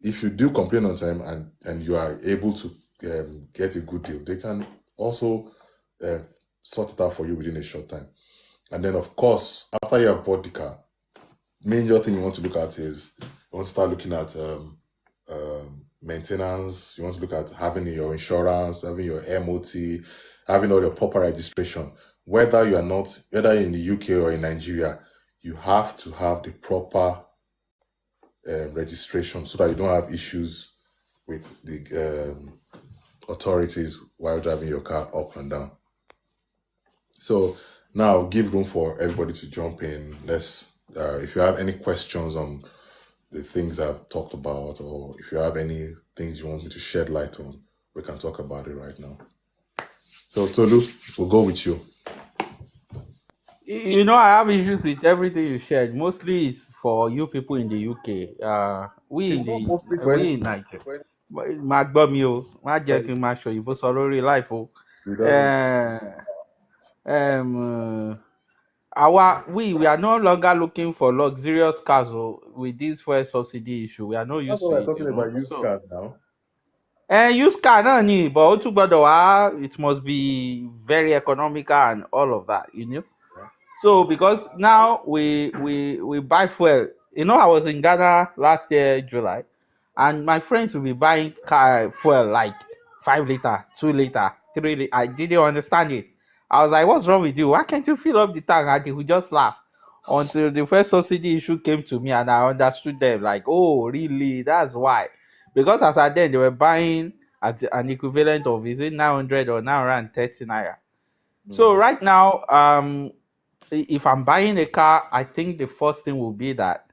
If you do complain on time and you are able to get a good deal, they can also sort it out for you within a short time. And then, of course, after you have bought the car, major thing you want to look at is you want to start looking at maintenance. You want to look at having your insurance, having your MOT, having all your proper registration. Whether in the UK or in Nigeria, you have to have the proper registration so that you don't have issues with the authorities while driving your car up and down. So now give room for everybody to jump in. If you have any questions on the things I've talked about, or if you have any things you want me to shed light on, we can talk about it right now. So Tolu, we'll go with you. You know, I have issues with everything you shared. Mostly it's for you people in the UK. It's not mostly for We any. in Nigeria. Má gbọ́ mi o, má jẹ́ Sorry, kí n máa ṣòyìnbó sọ lórí life o. it doesn't. We are no longer looking for luxurious cars with this fuel subsidy issue. We are not That's used what to we're it, talking about. Used So, cars now. used car náà ni, but ó tún gbọ́dọ̀ wá, it must be very economical and all of that, Yeah. So because now we buy fuel. I was in Ghana last year, July, and my friends will be buying car fuel like 5 liter, 2 liter, 3 liter. I didn't understand it. I was like, "What's wrong with you? Why can't you fill up the tank?" And they would just laugh until the first subsidy issue came to me, and I understood them. Like, oh, really? That's why. Because as at then they were buying at an equivalent of, is it 900 or 930 naira. So right now, if I'm buying a car, I think the first thing will be that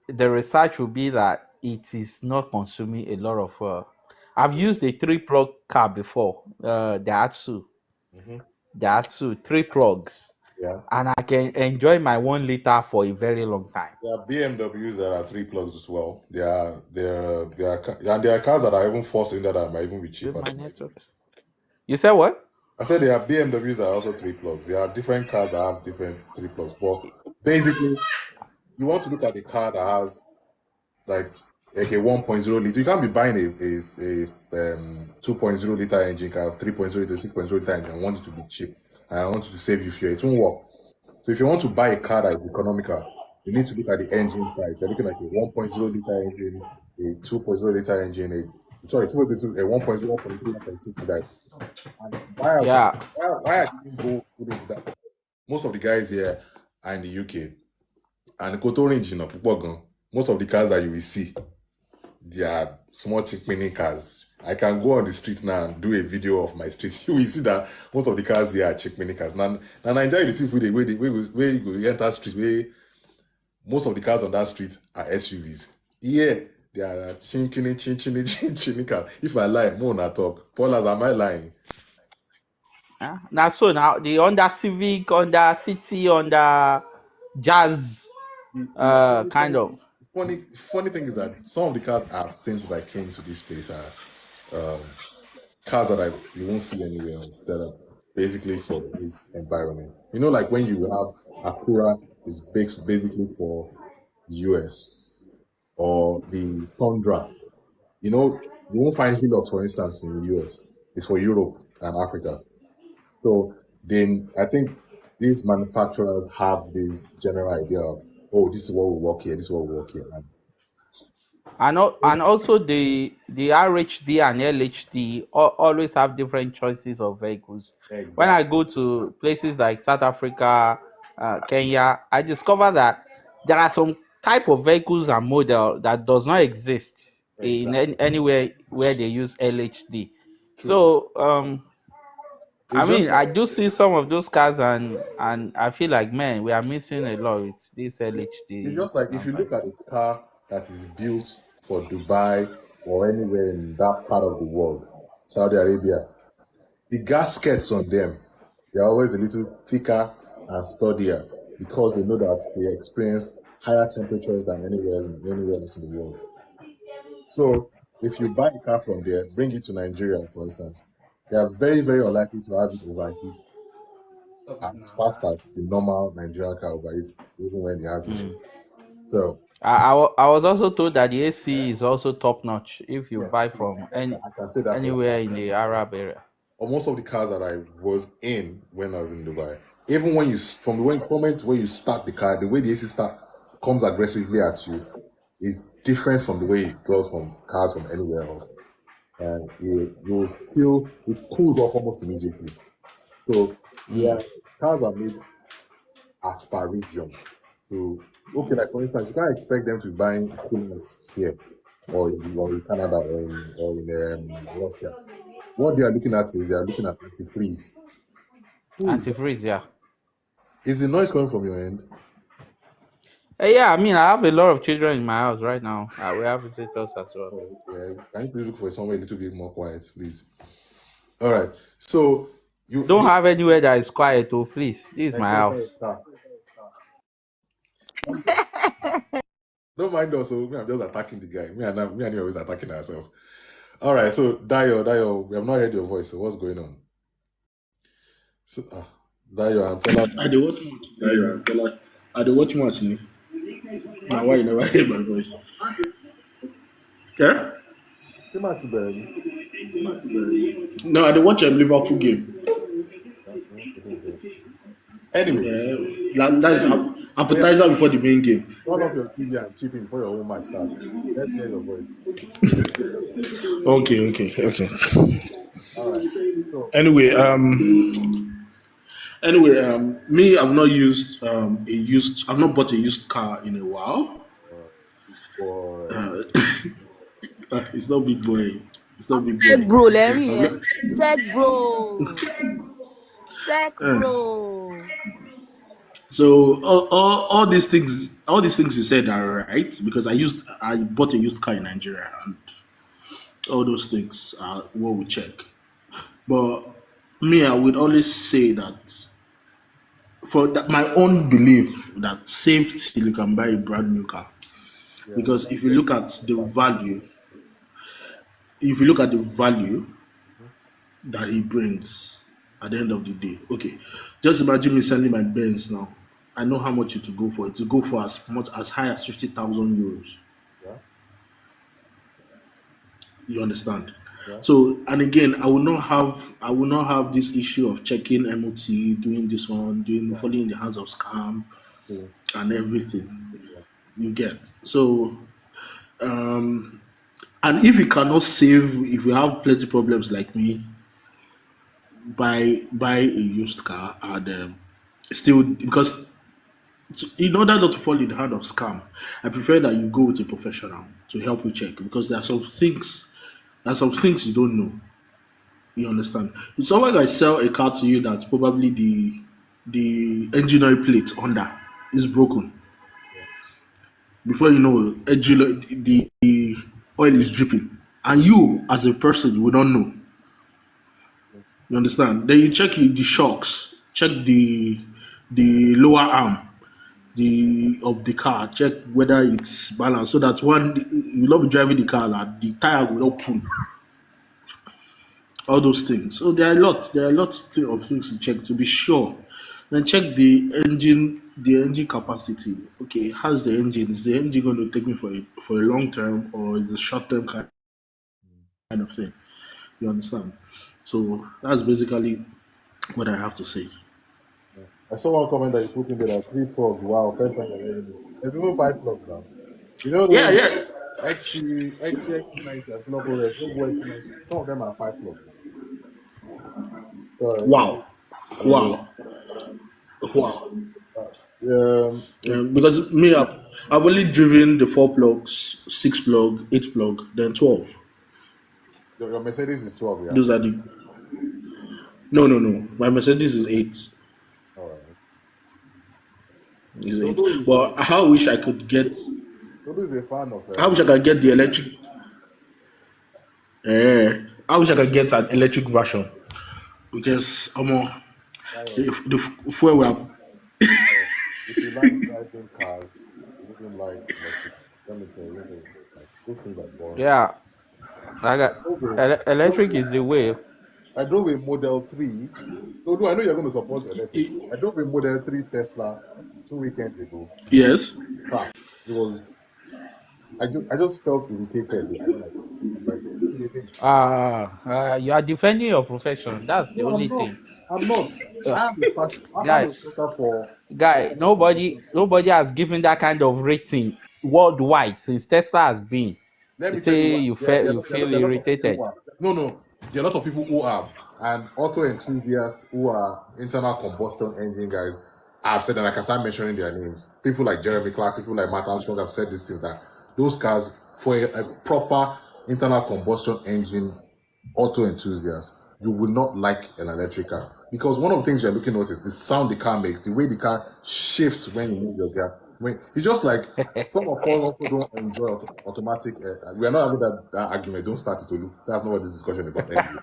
the research will be that it is not consuming a lot of fuel. I've used a 3-plug car before, the Atsu. The Atsu, 3 plugs. Yeah. And I can enjoy my 1 liter for a very long time. There are BMWs that are 3 plugs as well. There are cars that are even 4-cylinder that might even be cheaper. You said what? I said there are BMWs that are also 3 plugs. There are different cars that have different 3 plugs. But basically, you want to look at the car that has like a 1.0 liter. You can't be buying a 2.0 liter engine car, 3.0 liter, 6.0 liter engine. I want it to be cheap. And I want it to save you fuel. It won't work. So if you want to buy a car that is economical, you need to look at the engine side. So you're looking at a 1.0 liter engine, a 2.0 liter engine, a 1.0, 1.3, 1.6 liter. And why I didn't go into that? Most of the guys here are in the UK, and Koto range, most of the cars that you will see, they are small chick mini cars. I can go on the street now and do a video of my street. You will see that most of the cars here are chick mini cars. Now Nigeria, you see where you go enter street, where most of the cars on that street are SUVs. Yeah, they are chinchini, chinchini, chinchini car. If I lie, more not talk. Paulus, am I lying? Now so now the Honda Civic, Honda City, Honda Jazz, The funny, kind of. funny thing is that some of the cars I've seen since I came to this place are um, cars that you won't see anywhere else that are basically for this environment. You know, like when you have Acura is basically for US or the Tundra. You know, you won't find Hilux, for instance, in the US. It's for Europe and Africa. So then I think these manufacturers have this general idea of, oh, this is what will work here, this is what will work here. And also the RHD and LHD always have different choices of vehicles. When I Exactly. go to places like South Africa, Kenya, I discover that there are some type of vehicles and model that does not exist in Exactly. anywhere where they use LHD. True. So I It's mean, just I like do see some of those cars, and I feel like, man, we are missing a lot with this it's LHD just like if you look at a car that is built for Dubai or anywhere in that part of the world, Saudi Arabia, the gaskets on them, they're always a little thicker and sturdier because they know that they experience higher temperatures than anywhere else in the world. So if you buy a car from there, bring it to Nigeria, for instance, they are very, very unlikely to have it overheat as fast as the normal Nigerian car overheats, even when it has issue. Mm. So I was also told that the AC is also top notch if you yes, buy it is. from I can say that for a anywhere fact. in the Arab area. Most of the cars that I was in when I was in Dubai, even when from the moment where you start the car, the way the AC start comes aggressively at you is different from the way it does from cars from anywhere else. And you feel it cools off almost immediately. So Mm. yeah, cars are made as per region. So okay, like for instance, you can't expect them to be buying coolants here or in Canada or in Russia. What they are looking at is they are looking at antifreeze. Who is that? Antifreeze, yeah. Is the noise coming from your end? Yeah, I mean, I have a lot of children in my house right now. We have visitors as well. Oh, okay. Can you please look for somewhere a little bit more quiet, please? All right. So you Don't have anywhere that is quiet, oh, please. This is my enter your house. car. Don't mind us. So me, I'm just attacking the guy. Me and you always attacking ourselves. All right. So Dio, we have not heard your voice. So what's going on? So, Dio and Paula. I do watch much. I do watch much. Now why you never hear my voice? Yeah? Max Berry. No, I do watch a Liverpool game. Anyway, Yeah, that is appetizer before the main game. turn off your TV and chip in before your own match starts. Let's hear your voice. Okay. All right. So Anyway, me, I've not used I've not bought a used car in a while. uh, boy, Uh, it's not big boy. It's not big Tech boy. bro, lẹ́rìn I've yẹn. not, Tech bro. Tech uh, bro. so all these things you said are right because I bought a used car in Nigeria and all those things are what we check. But me, I would always say that for that, my own belief that save till you can buy a brand new car. yeah, Because if you look at the value that it brings at the end of the day, okay, just imagine me selling my Benz now. I know how much it will go for. It will go for as much as high as 50,000 euros. yeah, You understand? yeah, So, and again, I will not have this issue of checking MOT, doing this one, doing yeah. falling in the hands of scam True. and everything. You get. So, um, and if you cannot save, if you have plenty problems like me, buy a used car and still because in order not to fall in the hand of scam, I prefer that you go with a professional to help you check because there are some things you don't know. You understand? If someone guy sell a car to you that probably the engine oil plate under is broken, Before you know, the oil is dripping, and you as a person you will not know. You understand? Then you check the shocks, check the lower arm the of the car, check whether it's balanced, so that one you will not be driving the car like the tire will not pull. All those things. So there are lots of things to check to be sure. Then check the engine capacity. Okay, how's the engine? Is the engine going to take me for a long term, or is it short term kind of thing? You understand? So that's basically what I have to say. I saw one comment that you put in there that 3 plugs. Wow, first time I'm hearing this. There's even 5 plugs now. You know Yeah, those yeah. XC90 and Global Res, Global XC90. Some of them are 5 plugs now. So Wow, yeah, wow, wow. it, Because me, I've only driven the 4 plugs, 6 plug, 8 plug, then 12. your Mercedes is 12, yeah. Those are the no, no, no. My Mercedes is 8. All right. Is 8. Dodo But Dodo is a fan of how wish I could get the electric. I wish I could get an electric version because Dayo. the fuel were If you like driving cars, you wouldn't like electric. Let me tell you, like those things are boring. Yeah, I got I drove electric is the way. I drove a Model 3. Dodo, I know you're going to support electric. I drove a Model 3 Tesla 2 weekends ago. yes. Crap. It was I just felt irritated when I drove. I'm like, what do you think? You are defending your profession. That's the No, I'm only not. thing. I'm not. Uh, I'm guy, a sucker for guy, internal nobody combustion engine. nobody has given that kind of rating worldwide since Tesla has been. Let You me tell you say what. There, you there feel are a lot of people who irritated. are. No, no. There are a lot of people who have, and auto enthusiasts who are internal combustion engine guys. I've said, and I can start mentioning their names. People like Jeremy Clarkson, people like Matt Armstrong have said these things that those cars for a proper internal combustion engine auto enthusiast, you will not like an electric car because one of the things you're looking at is the sound the car makes, the way the car shifts when you move your gear. When it's just like some of us also don't enjoy automatic. We are not having that argument. Don't start it to look. That's not what this discussion is about anyway.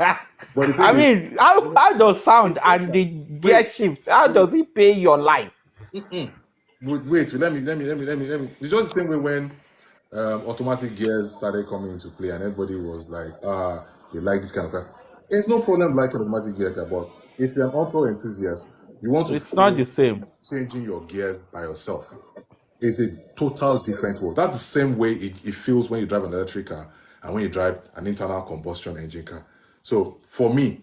But the I thing is, mean, how does sound it's just and like the gear wait, shift? How wait, does it pay your life? wait. Let me. It's just the same way when automatic gears started coming into play, and everybody was like, they like this kind of car. There's no problem liking automatic gear car, but if you're an auto enthusiast, you want to It's not the feel same. changing your gears by yourself. It's a total different world. That's the same way it feels when you drive an electric car and when you drive an internal combustion engine car. So for me,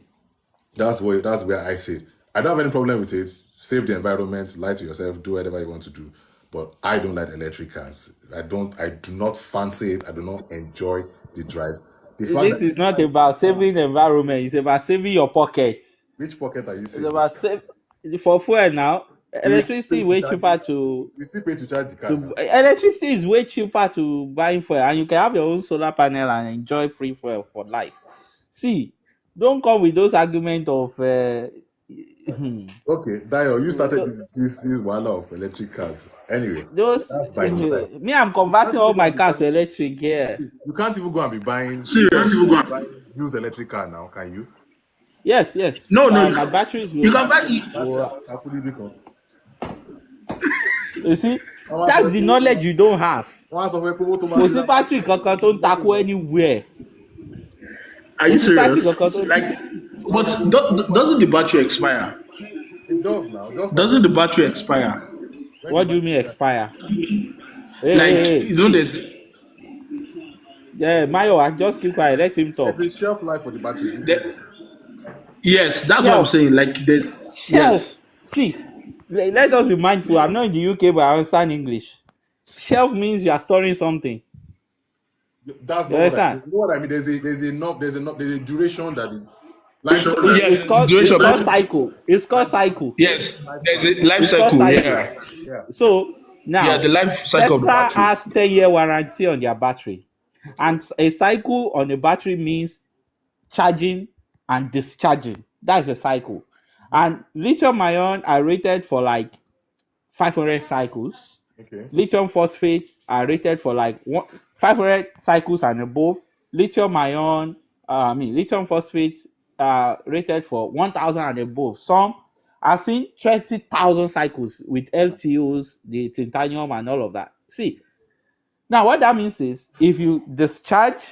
that's where I say it. I don't have any problem with it. Save the environment, lie to yourself, do whatever you want to do. But I don't like electric cars. I do not fancy it. I do not enjoy the drive. The fact This that is not about saving the environment. It's about saving your pocket. which pocket are you It's saving? about save for fuel now. You will still pay Electricity to way charge cheaper to you still pay to charge the car now. electricity is way cheaper to buying fuel, and you can have your own solar panel and enjoy free fuel for life. See, don't come with those arguments of Okay, Dio, you started this wala of electric cars. Anyway, those that's by the side. me. I'm You can't converting all even go my and be cars to buying. electric. Yeah. You can't even go and be buying. You can't Serious. even go and be buying used electric car now, can you? Yes. Yes. No, no, My batteries you can buy it. Battery will. Akuli Beacon. You see, Wọ́n á sọ that's pé the knowledge you don't have. owó tó máa Kò rí sí lára battery kankan tó ń takò anywhere. Are Kò you sí battery serious? kankan tó. Like, wọ́n á but sọ pé doesn't the battery expire? it does now, just like Doesn't the battery expire? when the What do you battery mean dies. expire? Hey, hey, Like, hey. there's Yeah, Mayo, I just keep quiet. Let him There's talk. a shelf life for the batteries, isn't there? the, yes, that's what I'm Shelf, saying. Like, there's shelf. yes. See, let us be mindful. I'm not in the UK, but I understand English. Shelf means you are storing something. That's You not what I understand? mean. You know what I mean? There's a duration that the life cycle. Yes, It's there's a called duration. cycle. It's called Life cycle. Yes, there's a lifespan. life It's called cycle. cycle. Yeah, Yeah, yeah. So yeah, now the life cycle of the Tesla battery. has 10-year warranty on their battery, Okay. and a cycle on a battery means charging and discharging. That's a cycle. And lithium ion are rated for like 500 cycles, Okay. Lithium phosphate are rated for like 500 cycles and above. Lithium ion, lithium phosphate rated for 1,000 and above. Some I've seen 20,000 cycles with LTOs, the titanium and all of that. See, now what that means is if you discharge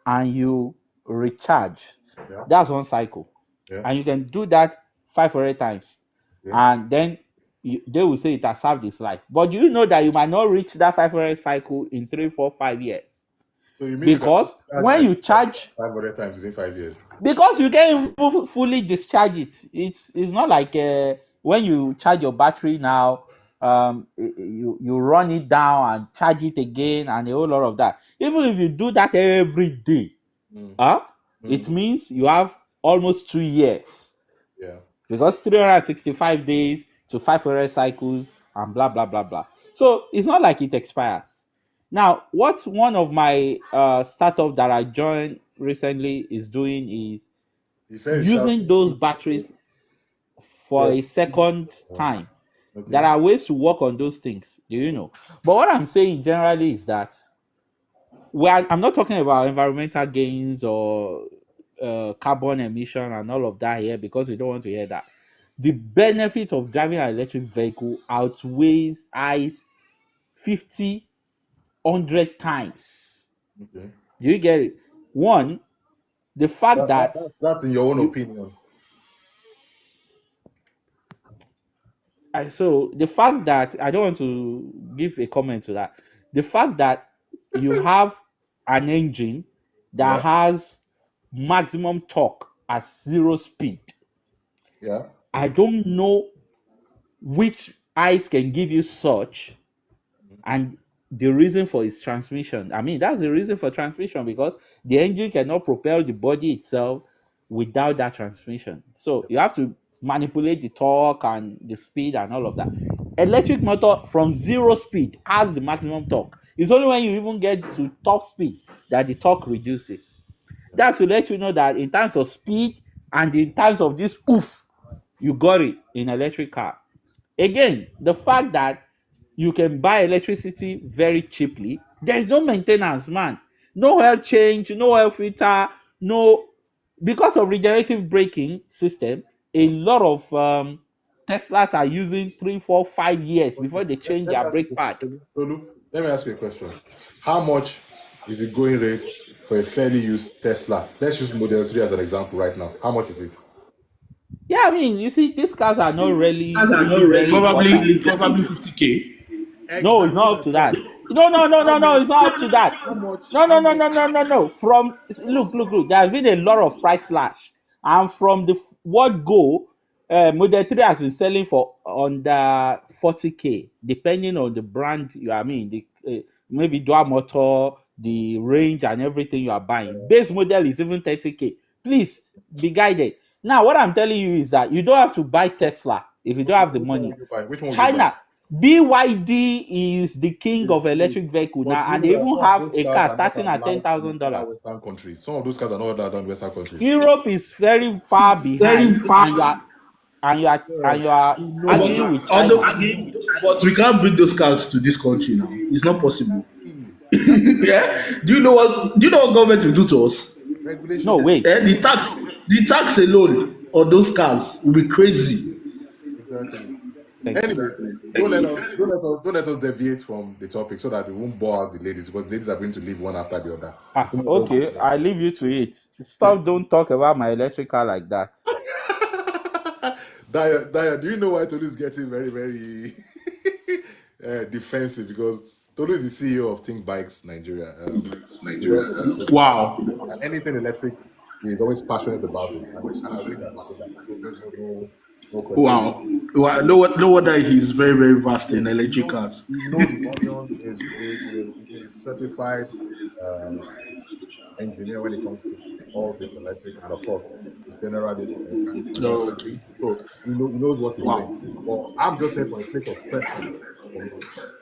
and you recharge, Yeah. that's one cycle. Yeah. And you can do that 500 times. Yeah. And then they will say it has served its life. But you know that you might not reach that 500 cycle in 3, 4, 5 years. So you mean you can Because charge when and you charge, 500 times within 5 years? because you can fully discharge it. It's not like when you charge your battery now, you run it down and charge it again and a whole lot of that. Even if you do that every day, Mm. it means you have almost 2 years, Yeah. because 365 days to 500 cycles and blah blah blah blah. So it's not like it expires. Now, what one of my startup that I joined recently is doing is You said it's using those batteries for yeah. a second time. Okay. There are ways to work on those things, do you know? But what I'm saying generally is that, well, I'm not talking about environmental gains or carbon emission and all of that here, because we don't want to hear that. The benefit of driving an electric vehicle outweighs eyes 50, 100 times. Okay. Do you get it? One, the fact that That's in your own you, opinion. so the fact that I don't want to give a comment to that. The fact that you have an engine that Yeah. has maximum torque at 0 speed. Yeah. I don't know which eyes can give you such, and the reason for its transmission. I mean, that's the reason for transmission, because the engine cannot propel the body itself without that transmission. So you have to manipulate the torque and the speed and all of that. Electric motor from 0 speed has the maximum torque. It's only when you even get to top speed that the torque reduces. That's to let you know that in terms of speed and in terms of this oof, you got it in electric car. Again, the fact that you can buy electricity very cheaply, there's no maintenance, man. No oil change, no oil filter, no. Because of regenerative braking system, a lot of Teslas are using 3, 4, 5 years before they change Let me their ask brake you, pad. Tolu, let me ask you a question. How much is the going rate for a fairly used Tesla? Let's use Model 3 as an example right now. How much is it? Yeah, I mean, you see, these cars are not really very important. Probably 50K. No, it's Exactly not my up to that. point. No, no, no, How no, no, much? it's not up to that. How much? No, How no, no, much? no, no, no, no. From look. There has been a lot of price slash, and from the word go, Model 3 has been selling for under 40K, depending on the brand you are. I mean, the maybe dual motor, the range, and everything you are buying. Base model is even 30K. Please be guided. Now, what I'm telling you is that you don't have to buy Tesla if you don't Okay, have so the which one money. will you buy? Which one will you buy? China, BYD is the king Wait, of wait. electric vehicle But now, do you and know they that even some of have those a cars car are not starting at ten allowed in thousand other dollars. Western countries? Some of those cars are not allowed in Western countries. Europe is very far behind, and you are You know But arguing that. with China. but we can't bring those cars to this country now. It's not possible. That's Yeah. Do you know what government will do to us? No, regulations. wait. The tax alone on those cars will be crazy. Exactly. Thank you. Anyway, don't let us deviate from the topic so that we won't bore out the ladies, because the ladies are going to leave one after the other. Okay, I leave you to it. Stop! Don't talk about my electric car like that. Daya, do you know why Tolu is getting very, very defensive? Because Tolu is the CEO of Think Bikes Nigeria. He loves electric cars, Wow. and anything electric, he's always passionate about it, and I really appreciate that. So no question. Wow. Wow. No wonder he's very, very vast Yeah, in electric cars. he knows his onions. Is a certified uh, engineer when it comes to all things electric, and of course, generally mechanical No. engineering. So he knows what he's doing. Wow. But I'm just saying for the sake of preference for me.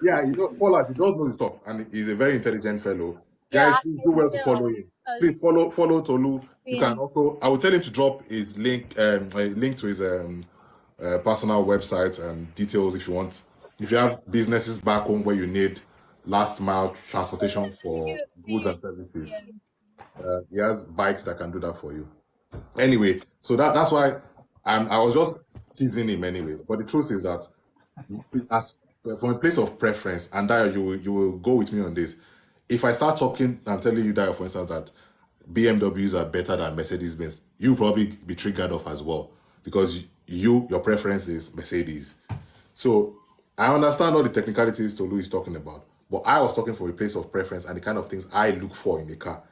Yeah, Paula, he does know his stuff, and he's a very intelligent fellow. Yeah, Guys, I please do can well to follow tell. him. Please Because follow Tolu. You can being also, I will tell him to drop his link, a link to his personal website and details if you want if you have businesses back home where you need last mile transportation for goods and services, he has bikes that can do that for you. Anyway, so that's why I was just teasing him anyway. But the truth is that as from a place of preference, and Dio, you will go with me on this. If I start talking, I'm telling you, Dio, for instance, that BMWs are better than Mercedes Benz, you probably be triggered off as well because your preference is Mercedes. So I understand all the technicalities Tolu is talking about, but I was talking from a place of preference and the kind of things I look for in a car.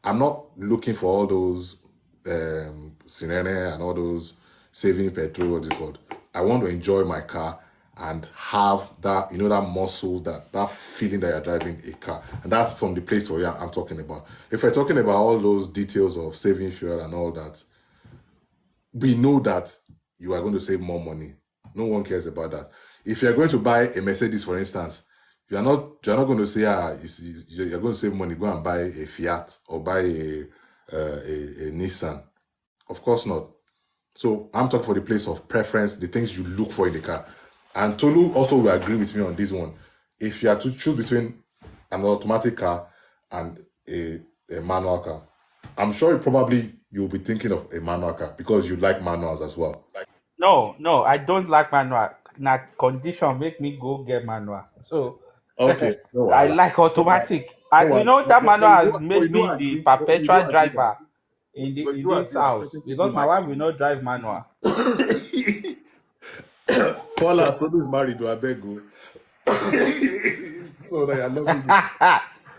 I'm not looking for all those Sirene and all those saving petrol, what's it called. I want to enjoy my car and have that, that muscle, that feeling that you're driving a car. And that's from the place where I'm talking about. If we're talking about all those details of saving fuel and all that, we know that you are going to save more money. No one cares about that. If you're going to buy a Mercedes, for instance, you're not going to say, you're going to save money, go and buy a Fiat or buy a Nissan. Of course not. So I'm talking for the place of preference, the things you look for in the car. And Tolu also will agree with me on this one. If you are to choose between an automatic car and a manual car, I'm sure you'll be thinking of a manual car because you like manuals as well. No, I don't like manual. Na condition make me go get manual. So Okay, no, I like automatic. That manual has made me the perpetual driver in this house because my wife will not drive manual. Paula, so is married to Abego. So that I love you.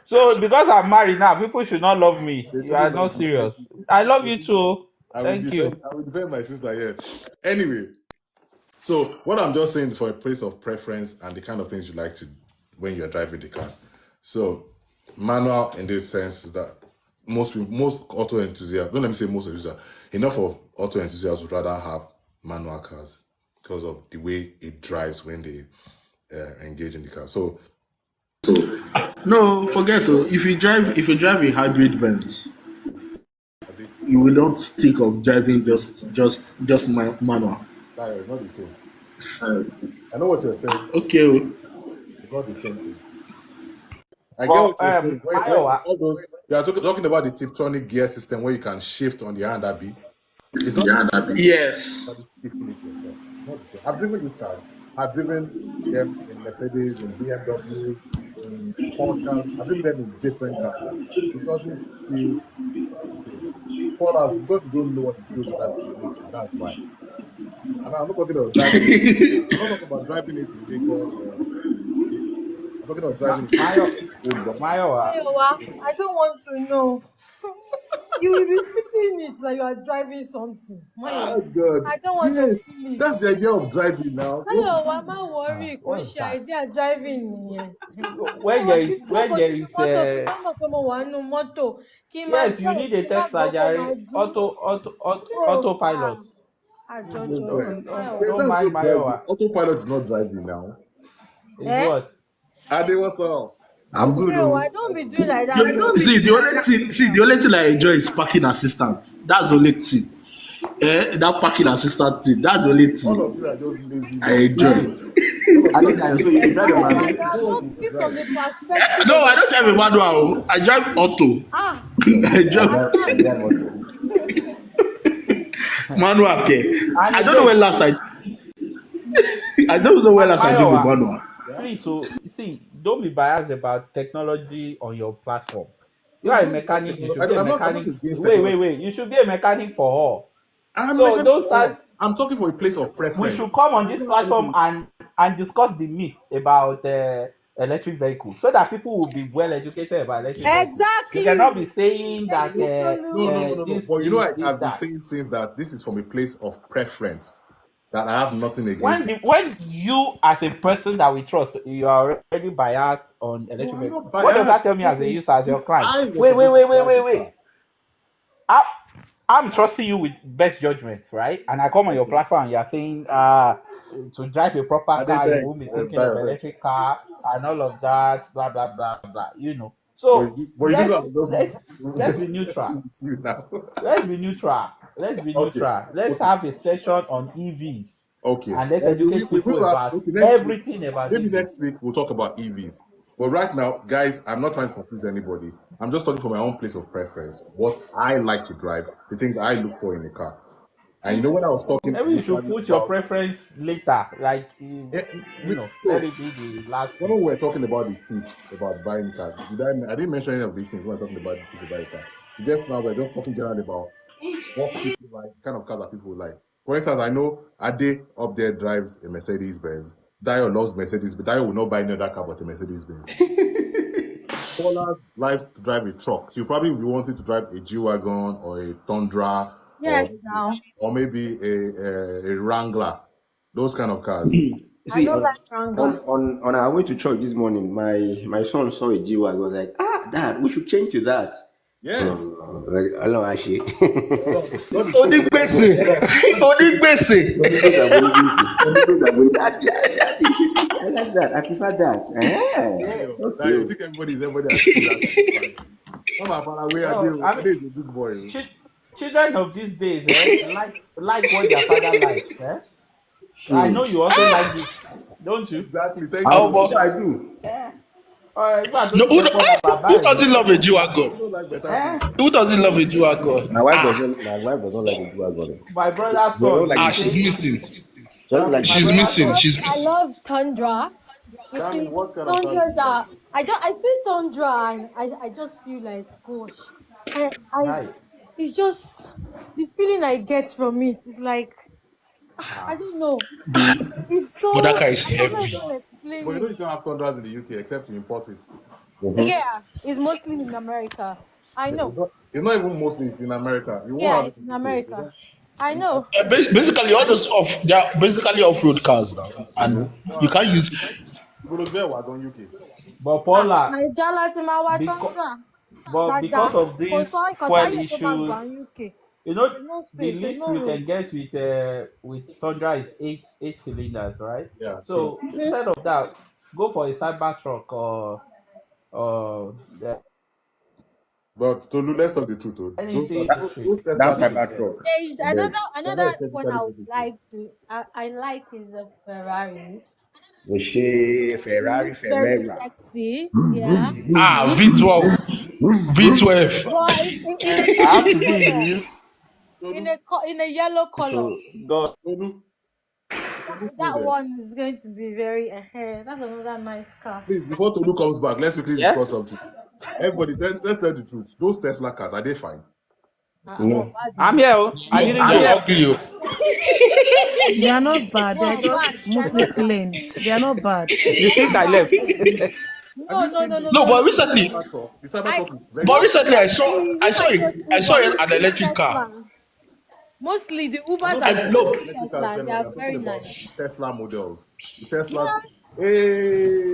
So because I'm married now, people should not love me. You are not serious. I love you too. Thank you. I will defend my sister here. Anyway, so what I'm just saying is for a place of preference and the kind of things you like to when you're driving the car. So manual in this sense is that most auto enthusiasts, don't let me say most enthusiasts, enough of auto enthusiasts would rather have manual cars because of the way it drives when they engage in the car. So No, forget it. If you drive a hybrid Benz, you will not think of driving just manual. it's not the same. I know what you're saying. Okay. It's not the same thing. I get what you're saying. You are talking about the Tiptronic gear system where you can shift on the A&B. It's not the same. Yes. Shifting it yourself. Not the same. I've driven these cars. I've driven them in Mercedes, in BMWs, in Porsche. I've driven them in different cars. It doesn't feel the same. Because you don't know what it feels like to drive it. That's why. And I'm not talking about driving it. I'm not talking about driving it in Lagos or I'm talking about driving it in Mayowa, I don't want to know. You will be feeling it like you are driving something. Oh God. I don't want to feel it. That's the idea of driving now. Mayowa, má worry, kò ṣe idea driving nìyẹn. When there is Yes, you need a Tesla, Jerry. Autopilot. Don't mind Mayowa. Autopilot is not driving now. It's what? Ade, what's up? I'm good. I don't be doing like that. The only thing I enjoy is parking assistant. That's the only thing. That parking assistant thing. That's the only thing. All of you are just lazy. I enjoy. So you drive a manual? Don't be from the perspective. No, I don't drive a manual. I drive auto. I drive manual. Okay. I don't know when last I. I don't know when last I drove a manual. Please, so see, don't be biased about technology on your platform. You are a mechanic. You should be a mechanic. Wait. You should be a mechanic for all. I'm talking for a place of preference. We should come on this platform and discuss the myth about electric vehicles so that people will be well educated about electric vehicles. Exactly. You cannot be saying that. No. But I've been saying since that this is from a place of preference. That I have nothing against it. When you, as a person that we trust, you are already biased on electric vehicles. What does that tell me as a user, as your client? Wait. I'm trusting you with best judgment, right? And I come on your platform and you're saying to drive a proper car, you won't be thinking of electric car and all of that, blah, blah, blah, blah, So let's be neutral. Let's be neutral. Let's have a session on EVs. Okay. and let's Well, educate we people will about okay, everything about maybe EVs. next week we'll talk about EVs. But right now, guys, I'm not trying to confuse anybody. I'm just talking from my own place of preference. What I like to drive, the things I look for in a car. And you know when I was talking Maybe you should initially put your about preference later, like yeah, let so it be the last when thing. we were talking about the tips about buying cars, I didn't mention any of these things when we're talking about the tips to buy a car. Just now we're just talking generally about what people like, kind of cars that people like. For instance, I know Ade up there drives a Mercedes Benz. Dio loves Mercedes, but Dio will not buy any other car but a Mercedes Benz. Paula likes to drive a truck. She'll probably be wanting to drive a G-Wagon or a Tundra Yes, now. or maybe a Wrangler. Those kind of cars. I See, don't like Wrangler. on our way to church this morning, my son saw a G-Wagon. Was like, Dad, we should change to that. Yes. Like, I don't actually. God is so Odigbese. Odigbese. I like that. I prefer that. Like, you think everybody has seen that. Come on, far away. No, I mean, Ade is a big boy. children of these days, like what their father likes. I know True. you also like it, don't you? Exactly. Thank How Oh, you. so but I do. Yeah. Ìgbà tó no, ti jẹ́ pọ́nà bàbá who ẹ̀ ló doesn't love a You G-Wagon? don't like better Eh? things. Who doesn't love a G-Wagon? My wife does not like the G-Wagon. My brother's They don't son, like he the She's say, missing. She doesn't like my She's brother's missing. son, She's I missing. love Tundra. You Tell me, see, what kind of car do Tundras you like? are. I see Tundra and I just feel like, gosh, I hi. it's just the feeling I get from it is like I don't know. It's But that so car is I cannot heavy. even explain But you know you it. can't have Tundras in the UK except to import it. Yeah, it's mostly in America. I know. It's not even mostly, it's in America. You won't Yeah, have it's it in in the UK. America. I know. Basically, all those they are basically off-road cars now, and you can't use. You go to Wagon UK. But Ah, Paula, Naija ti máa wá because Tundra. because Dáadáa. of this Kò fuel sáyè tó bá issues, gbà ní UK. you know, There's no the space, there's least no we room. can get with Tundra is eight cylinders, right? Yeah, true. So instead of that, go for a Cybertruck or But Tolu, let's talk the truth. Oh. anything electric. Those Tesla That cars, type of truck. There is Like, another they're not one aesthetically I would pleasing. like to I like is a Ferrari. Rocher, It Ferrari, looks very Fermera. sexy, yeah. V12, V12. But in a I have yellow to be in color, the Tolu, in a yellow color. so God. Tolu, stay That there. one is going to be very that's another nice car. Please, before Tolu comes back, let's quickly Yeah. discuss something. Everybody, let's tell the truth. Those Tesla cars, are they fine? Well, No. bad I'm now. here. Oh. I didn't They're go. ugly. Oh. They are not bad. They're Well, bad. just They're mostly not bad. plain. They are not bad. You think I left? Have No, you no, seen no, no, No, no, but no. recently, Cybertruck? The I Cybertruck is very but nice. recently, mostly if I saw Ubers, an even electric car. Tesla. Mostly the I'm Ubers not and talking I the about no. electric cars Tesla, they generally. are I'm talking very about nice. Tesla models. The Yeah, Tesla.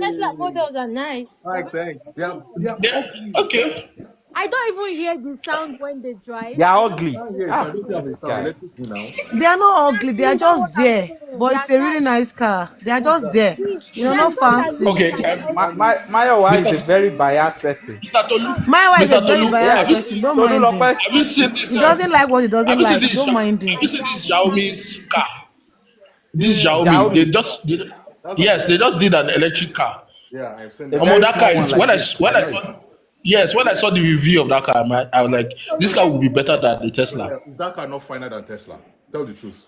Tesla Hey, models are nice. They're Mike, very thanks. They are Yeah, ugly. okay. I don't even hear the sound when they drive. They I are just ugly. Ah, hear the yes, I Ah, don't have a this sound. guy. Electric now. They are not ugly. They are Exactly, that's what just I'm there. saying. But They it's are a really nice. nice car. They are Who's just that? there. They are Not not that fancy. Okay, looking like Mayowa is Mr. a very biased person. Mr. Tolu, My wife is a Mr. very Tolu, biased Yes. person. Don't Tolu mind him. Lope. have you seen this? He doesn't like what he Have doesn't you seen like. this? Don't mind him. Have you seen this Xiaomi's car? This Yeah, Xiaomi, Xiaomi. that's an yes, they electric. just did an electric car. Yeah, I've seen A that. Omo, very that car small one is like this. when I I know it. saw yes, when I saw the review of that car, I was like, this car will be better than the Tesla. Is that car not finer than Tesla? Tell the truth.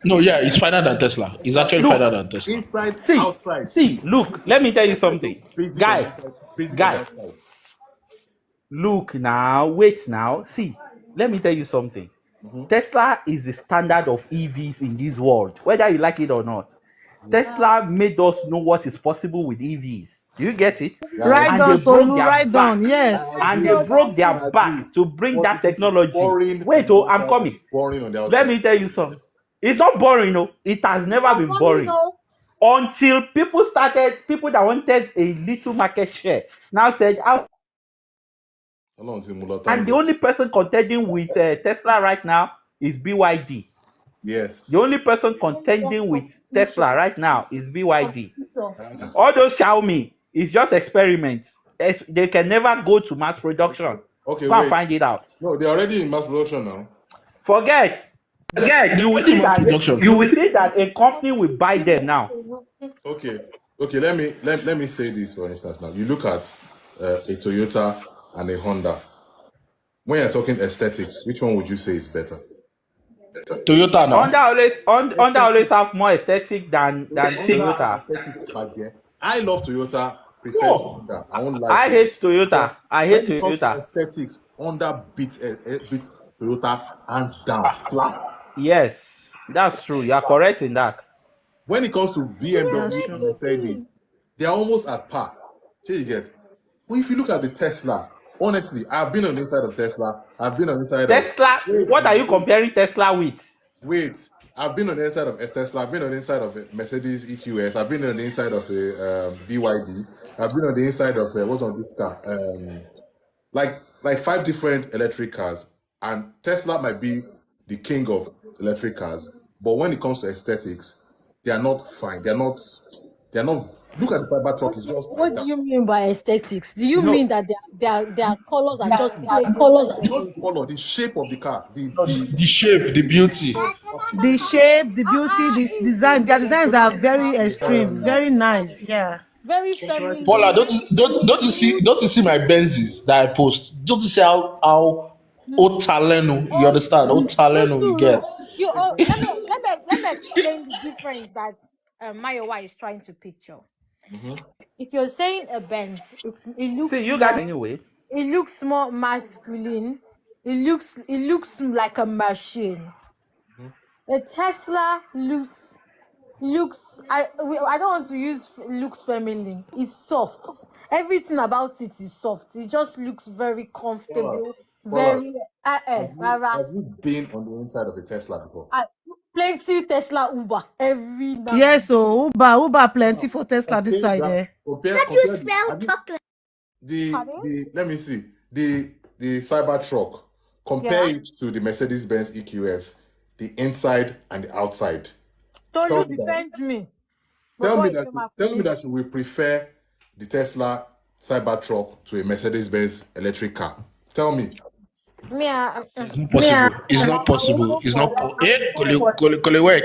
No, yeah, it's finer than Tesla. It's actually finer Look, than Tesla. Inside, see, outside. look, let me tell you Tesla is so something. basic on the Guy, inside, basic on the guy, outside. look now, wait now. See, let me tell you something. Mhm. Tesla is the standard of EVs in this world, whether you like it or not. Tesla made us know what is possible with EVs. Do you get it? Yeah, I Right And agree. they on, broke Tolu. their Right back. on. I Yes. And agree. they broke their I agree. back to bring But that it is technology. boring on Wait, the oh, I'm inside and coming. boring on the Let outside. me tell you something. It's not boring, no. It has never not been boring, boring. Until people that wanted a little market share now said, Ọlọ́run ti mú lọ tán and the yìí. only person contending with Tesla right now is BYD. Yes. The only person Only one contending with competition. Tesla right now is BYD. Competitor. All those Xiaomi is just experiments. They can never go to mass production. Okay, Go and wait. find it out. No, they're already in mass production now. Forget. Yeah, you will see that a company will buy them now. Okay, let me say this for instance. Now you look at a Toyota and a Honda. When you're talking aesthetics, which one would you say is better? Toyota now. Honda always have more aesthetic than Honda has Toyota. aesthetics back there. I love Toyota, prefer to Oh, Honda. I won't lie I to you. hate Toyota. But I hate when it comes to Toyota. aesthetics, Honda beats Toyota hands down, flat. Yes, that's true. You are correct in that. When it comes to That's BMW and true. Mercedes, they are almost at par. See, you get. But if you look at the Tesla, honestly, I've been on the inside of Tesla. I've been on the inside of. Tesla. What are you comparing Tesla with? Wait, I've been on the inside of a Tesla. I've been on the inside of a Mercedes EQS. I've been on the inside of a BYD. I've been on the inside of what's on this car? Like 5 different electric cars. And Tesla might be the king of electric cars, but when it comes to aesthetics, they are not fine. They're not. They're not. Look at the Cybertruck. It's just like What do that. you mean by aesthetics? Do you No, mean that their colors are just plain inside the Not the face? color, the shape of the car, the shape, the beauty. The shape, the beauty, this design, their designs are very extreme, very nice. Yeah. Very Paula, feminine. don't you see my Benzes that I post? Don't you see how Otaleno, you Oh, understand? Otaleno you Usuru. get. You let me explain the difference that Mayowa is trying to picture. Mhm. If you're saying a Benz, it see looks you guys more anyway. it looks more masculine. It looks like a machine. Mhm. A Tesla looks I don't want to use looks feminine. It's soft. Everything about it is soft. It just looks very Paula, comfortable. Paula, Very rara. have you been on the inside of a Tesla before? I, plenty Tesla Uber every now and Yes, so Uber plenty Now, for Tesla this compare side that. there. Compare have you, pardon? the let me see the Cybertruck. Compare Yeah. it to the Mercedes-Benz EQS, the inside and the outside. Tell Tolu me that. defends me. But Tell me boy, that. Tell me that you will prefer the Tesla Cybertruck to a Mercedes-Benz electric car. Tell me. me, It's not possible. It's not I will possible. go It's for not. Kole work.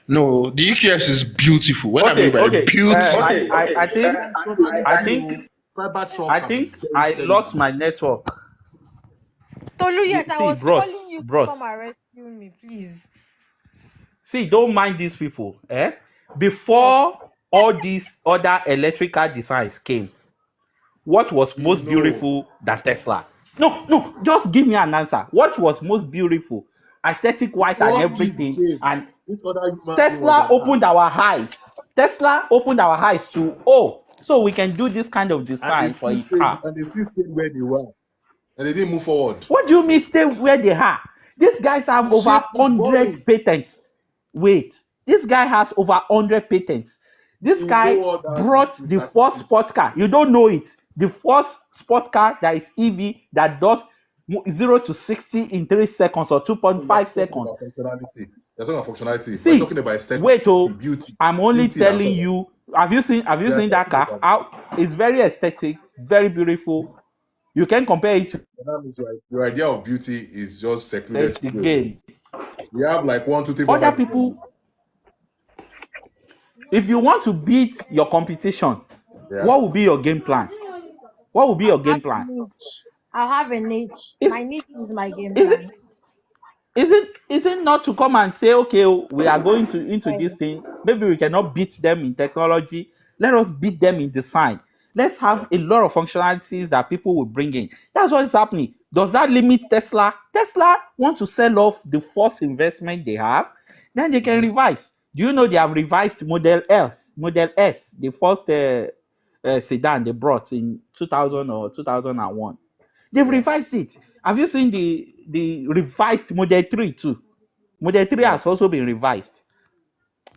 No, the EQS is beautiful. What I mean by Okay. beauty. I think I'm telling I think you, Cybertruck I can be think very, I very lost good. my network. Tolu. Yes, I See, was calling bros, you to bros. come and rescue me, please. See, don't mind these people. Yes. Before all these other electrical designs came, what was We most know beautiful than Tesla? No, just give me an answer. What was most beautiful, aesthetic wise and before Eve everything? came, And which other human being was Tesla on opened Earth? our eyes. Tesla opened our eyes to, so we can do this kind of design for a car. And they still stayed where they were, and they didn't move forward. What do you mean stay where they are? These guys have The over shape is 100 boring. patents. Wait, this guy has over 100 patents. This In no guy order is brought the the first certificate. sports car. You don't know it. The first sports car that is EV that does 0 to 60 in 3 seconds or So you're 2.5 talking seconds. about functionality. You're talking about functionality. We're See, talking about aesthetic, wait, beauty, I'm only beauty. That's telling all. you. Have you We are seen that talking car? about. How it's very aesthetic, very beautiful. You can compare it to That means your idea of beauty is just secluded it's to the you. game. We have like 1, 2, 3, 4, Other 5. people, if you want to beat your competition, Yeah. what will be your game plan? What will be your I game have a plan? niche. I have a niche. Is My niche is my game is it plan. is it not to come and say, okay, we are going to into this thing? Maybe we cannot beat them in technology. Let us beat them in design. Let's Yeah. have a lot of functionalities that people will bring in. That's what is happening. Does that limit Tesla? Tesla want to sell off the first investment they have, then they can revise. Do you know they have revised Model S, the first sedan they brought in 2000 or 2001? They've Yeah. revised it. Have you seen the revised Model 3 too? Model 3 Yeah. has also been revised.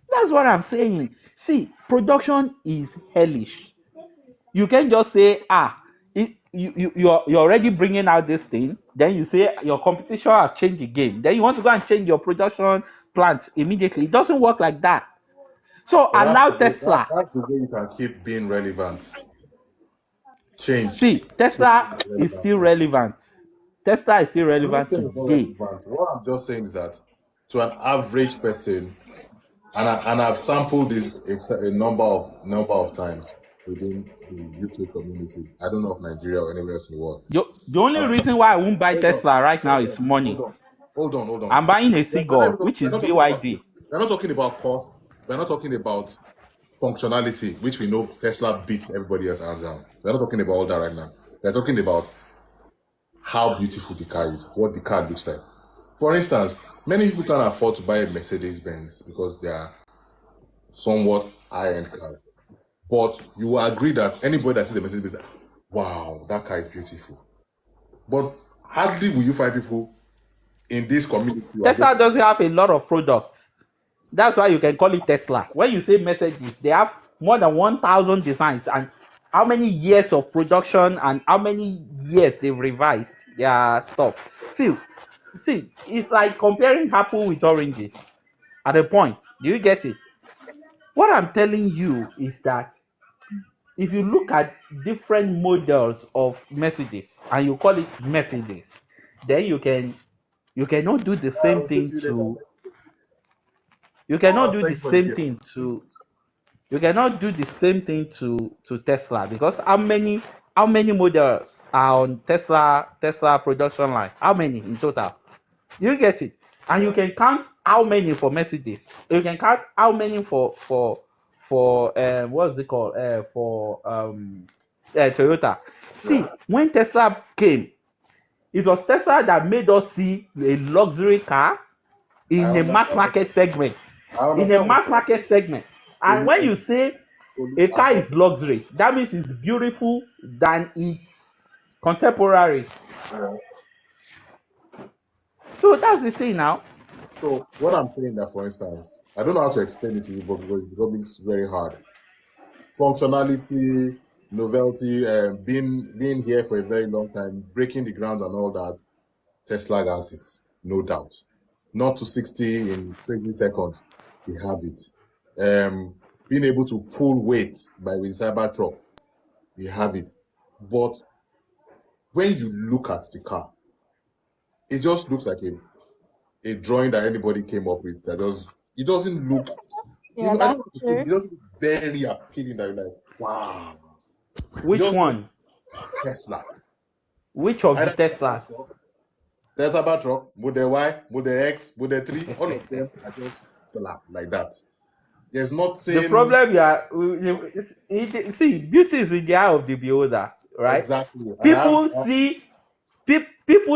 That's what I'm saying. See, production is hellish. You can just say, you're already bringing out this thing. Then you say your competition has changed the game. Then you want to go and change your production plant immediately. It doesn't work like that. So But allow Tesla. that's the way you can keep being relevant. Change. See, Keep Tesla being is relevant. still relevant. Tesla is still I'm not relevant saying it's not today. relevant. What I'm just saying is that to an average person, and I've sampled this a number of times within the UK community. I don't know if Nigeria or anywhere else in the world. The only I've reason why I won't buy Tesla right now is money. Hold on. I'm buying a Seagull, which is BYD. We're not talking about cost. We're not talking about functionality, which we know Tesla beats everybody else hands down. We're not talking about all that right now. We're talking about how beautiful the car is, what the car looks like. For instance, many people can't afford to buy a Mercedes-Benz because they are somewhat high-end cars. But you will agree that anybody that sees a Mercedes-Benz, like, wow, that car is beautiful. But hardly will you find people in this community. Tesla doesn't have a lot of products. That's why you can call it Tesla. When you say Mercedes, they have more than 1,000 designs, and how many years of production and how many years they've revised their stuff. See, it's like comparing apple with oranges at a point. Do you get it? What I'm telling you is that if you look at different models of Mercedes and you call it Mercedes, then you cannot do the same thing to Tesla, because how many models are on Tesla production line? How many in total? You get it? And you can count how many for Mercedes. You can count how many for what's it called? For Toyota. See, when Tesla came, it was Tesla that made us see a luxury car in a mass market segment. And when you say a car is luxury, that means it's beautiful than its contemporaries. So that's the thing now. So what I'm saying that, for instance, I don't know how to explain it to you, but it's becoming very hard. Functionality, novelty, being here for a very long time, breaking the ground and all that, Tesla has it, no doubt. Not to 60 in 20 seconds, they have it. Being able to pull weight with Cybertruck, they have it. But when you look at the car, it just looks like a drawing that anybody came up with. It doesn't look. Yeah, that's true. It doesn't look very appealing. That you're like, wow. Which one? Tesla. Which of the Teslas? There's Cybertruck, Model Y, Model X, Model 3. All of them are just like that. There's nothing. The problem see, beauty is in the eye of the beholder, right? Exactly. People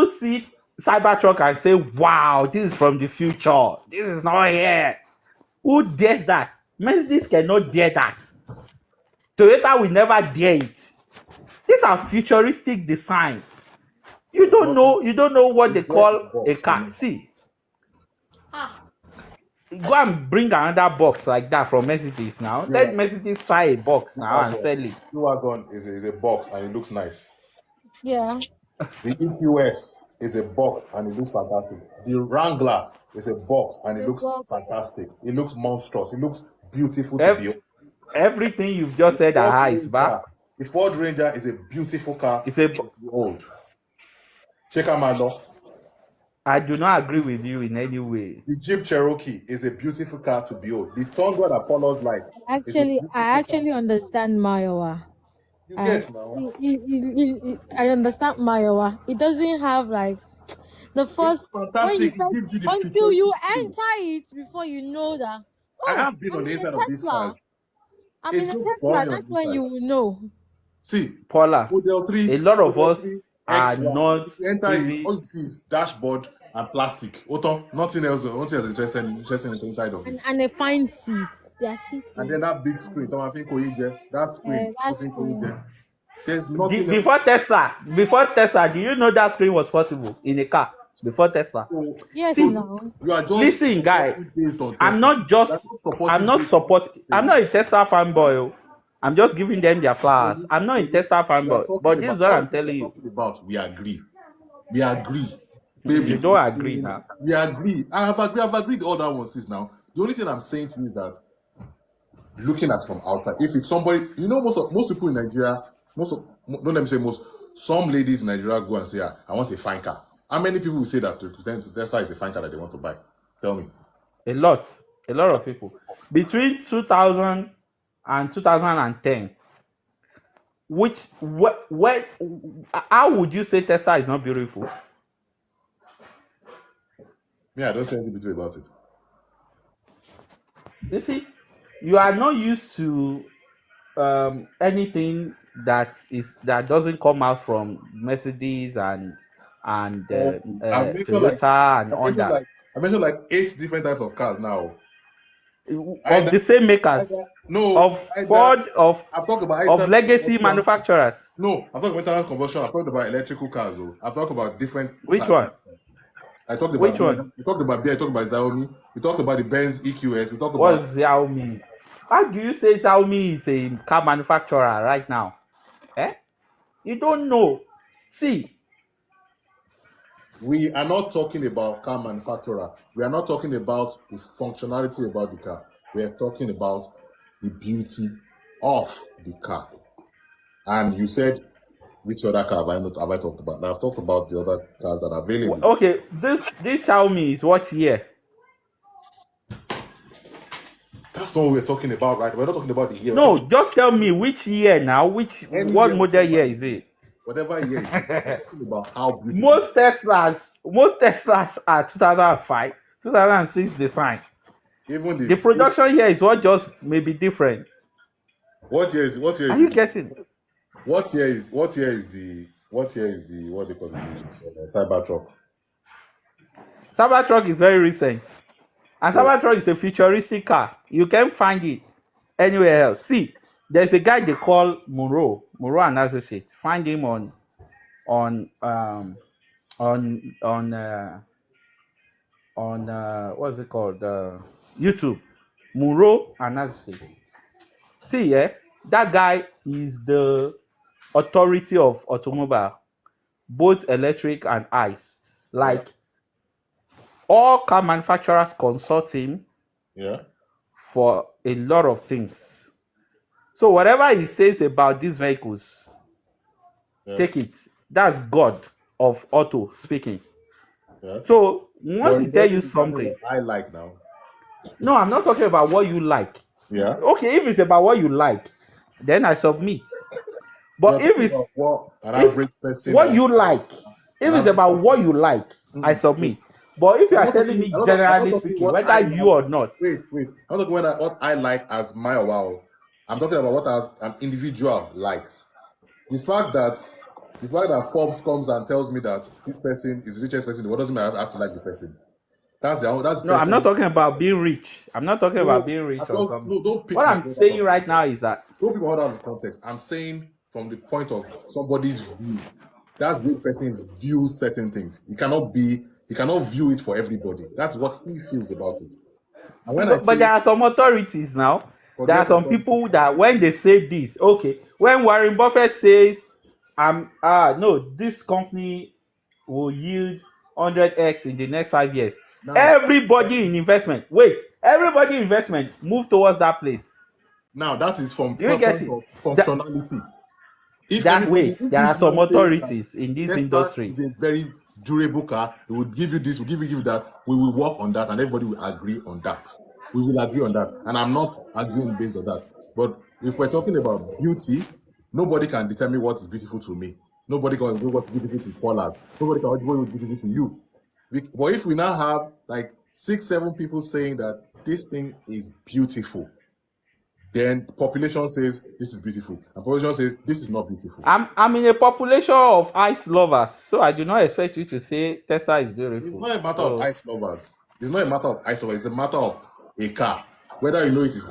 see Cybertruck and say, wow, this is from the future. This is not here. Who dares that? Mercedes cannot dare that. Toyota will never dare it. These are futuristic design. You don't know what they call a car. See, go and bring another box like that from Mercedes now. Let Mercedes try a box now and sell it. G-Wagon is a box and it looks nice. Yeah. The EQS is a box and it looks fantastic. The Wrangler is a box and it looks fantastic. It looks monstrous. It looks beautiful to be. Everything you've just said is back. The Ford Ranger is a beautiful car. It's old. Check out my law. I do not agree with you in any way. The Jeep Cherokee is a beautiful car to behold. The Tundra that Paulos like. I actually understand Mayowa. You get now. I understand Mayowa. It doesn't have like the first until you enter it before you know that. Oh, I have been on the inside of this car. I'm in a Tesla. That's when you will know. See, Paula, Model 3, a lot of us are X1. not. Enter it, all you see is dashboard and plastic. Nothing else. Nothing else interesting inside of it. And a fine seat. Their seats. And then that big screen. That screen. There's nothing. Before Tesla, do you know that screen was possible in a car? Before Tesla. Yes, no. You are just listen, guy. I'm not a Tesla fanboy. I'm just giving them their flowers. I'm not a Tesla fanboy, but this is what I'm telling you. We agree. Baby, you don't agree now. We agree. I've agreed all that ones is now. The only thing I'm saying to you is that looking at from outside, if it's somebody, most people in Nigeria, don't let me say most, some ladies in Nigeria go and say, I want a fine car. How many people will say that to Tesla is a fine car that they want to buy? Tell me. A lot of people. Between 2000 and 2010, how would you say Tesla is not beautiful? Yeah, I don't say anything between about it. You see, you are not used to anything that doesn't come out from Mercedes and Toyota and Honda I mentioned like 8 different types of cars now. of the same makers, of Ford, of legacy manufacturers. No, I'm talking about internal combustion. I'm talking about electrical cars. I've talked about different. Which one? I talked about Which one? We talked about BYD, I talked about Xiaomi. We talked about the Benz EQS. We talked What about Xiaomi? How do you say Xiaomi is a car manufacturer right now? You don't know. See, we are not talking about car manufacturer. We are not talking about the functionality about the car. We are talking about the beauty of the car. And you said, which other car have I talked about? I've talked about the other cars that are available. Okay, this Xiaomi is what year? That's not what we're talking about, right? We're not talking about the year. No, just tell me which year now. What model year is it? Whatever year it is, we're talking about how beautiful. Most Teslas are 2005, 2006 design. Even the production year is what just may be different. What year is Are you getting? What year is the what they call it, the Cybertruck? Cybertruck is very recent. And Cybertruck is a futuristic car. You can't find it anywhere else. See, there's a guy they call Munro and Associates. Find him on what's it called? YouTube. Munro and Associates. See, that guy is the authority of automobile, both electric and ICE. Like, all car manufacturers consult him for a lot of things. So whatever he says about these vehicles, take it. That's God of auto speaking. So once he tell you something, I like now. No, I'm not talking about what you like. Okay, if it's about what you like, then I submit. But if it's what you like, if it's about what you like, I submit. But if you are telling me generally speaking, whether you or not. Wait. I'm not talking about what I like as my wow. I'm talking about what as an individual likes. The fact that Forbes comes and tells me that this person is the richest person in the world doesn't mean I have to like the person. No, I'm not talking about being rich. I'm not talking about being rich or something. No, don't pick what I'm saying right now is that don't pick my word out of context. I'm saying from the point of somebody's view. That's the way the person views certain things. He cannot view it for everybody. That's what he feels about it. And but there are some authorities now. There are some people that when they say this, okay, when Warren Buffett says, no, this company will yield 100x in the next 5 years. Now, everybody in investment move towards that place. Now that is from functionality. There are some authorities in this industry. Is a very durable car. It will give you this, will give you that. We will work on that, and everybody will agree on that. We will agree on that, and I'm not arguing based on that. But if we're talking about beauty, nobody can determine what is beautiful to me. Nobody can do what's beautiful to Paula's. Nobody can do what's beautiful to you. But if we now have like 6-7 people saying that this thing is beautiful, then population says this is beautiful, and population says this is not beautiful. I'm in a population of ICE lovers, so I do not expect you to say Tesla is beautiful. It's not a matter of ICE lovers. It's not a matter of ICE lovers. It's a matter of a car. Whether you know it is,